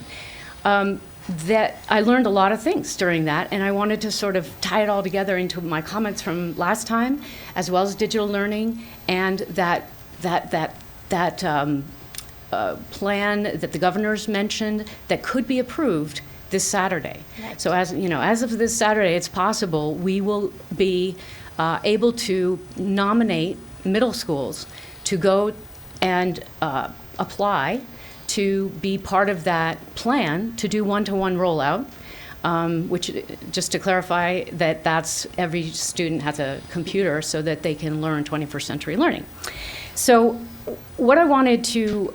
[SPEAKER 10] That I learned a lot of things during that, and I wanted to sort of tie it all together into my comments from last time, as well as digital learning and that plan that the governors mentioned that could be approved this Saturday. Right. So as you know, as of this Saturday, it's possible we will be able to nominate middle schools to go and apply to be part of that plan to do one-to-one rollout, which, just to clarify, that's every student has a computer so that they can learn 21st century learning. So what I wanted to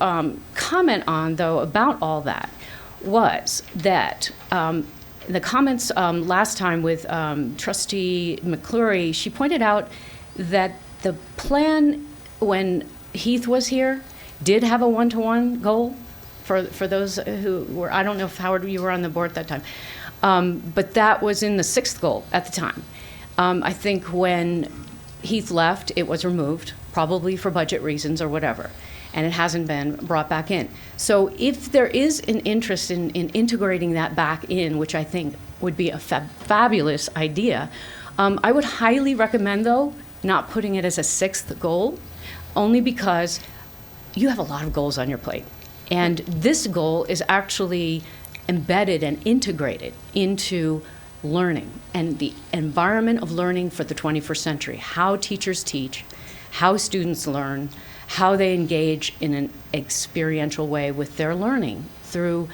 [SPEAKER 10] comment on, though, about all that was that the comments last time with Trustee McClure, she pointed out that the plan when Heath was here did have a one-to-one goal for those who were, I don't know if Howard, you were on the board at that time. But that was in the 6th goal at the time. I think when Heath left, it was removed, probably for budget reasons or whatever, and it hasn't been brought back in. So if there is an interest in integrating that back in, which I think would be a fabulous idea, I would highly recommend, though, not putting it as a 6th goal, only because you have a lot of goals on your plate. And this goal is actually embedded and integrated into learning and the environment of learning for the 21st century, how teachers teach, how students learn, how they engage in an experiential way with their learning through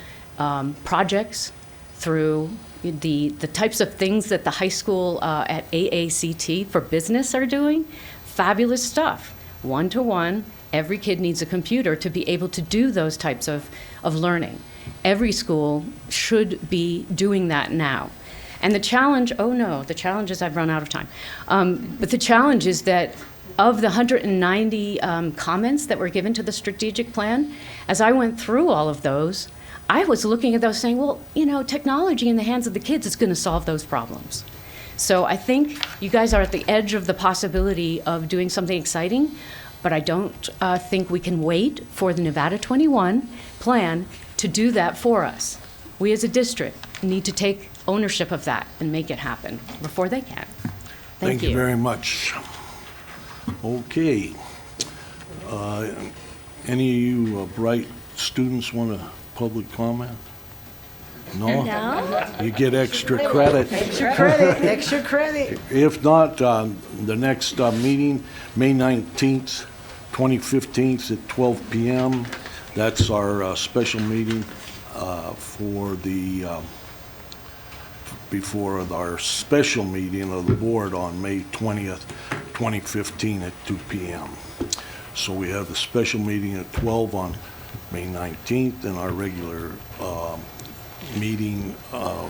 [SPEAKER 10] projects, through the types of things that the high school at AACT for business are doing. Fabulous stuff. One-to-one, every kid needs a computer to be able to do those types of learning. Every school should be doing that now. And the challenge, the challenge is I've run out of time. But the challenge is that of the 190 comments that were given to the strategic plan, as I went through all of those, I was looking at those saying, well, technology in the hands of the kids is going to solve those problems. So I think you guys are at the edge of the possibility of doing something exciting, but I don't think we can wait for the Nevada 21 plan to do that for us. We as a district need to take ownership of that and make it happen before they can.
[SPEAKER 1] Thank you very much. Okay. Any of you bright students want a public comment? No?
[SPEAKER 6] No.
[SPEAKER 1] You get extra credit.
[SPEAKER 6] Extra credit, extra credit.
[SPEAKER 1] If not, the next meeting, May 19th, 2015, at 12 p.m. That's our special meeting for the before our special meeting of the board on May 20th, 2015 at 2 p.m. So we have the special meeting at 12 on May 19th and our regular meeting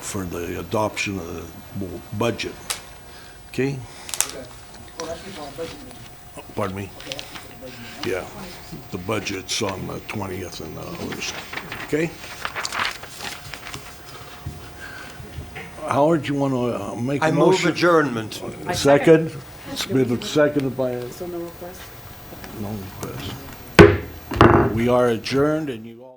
[SPEAKER 1] for the adoption of the budget. Okay? Pardon me? Yeah, the budget's on the 20th and others. Okay? Howard, you want to make a motion?
[SPEAKER 2] I move adjournment.
[SPEAKER 1] Second? It's been seconded by...
[SPEAKER 7] So no request?
[SPEAKER 1] No request. We are adjourned and you all...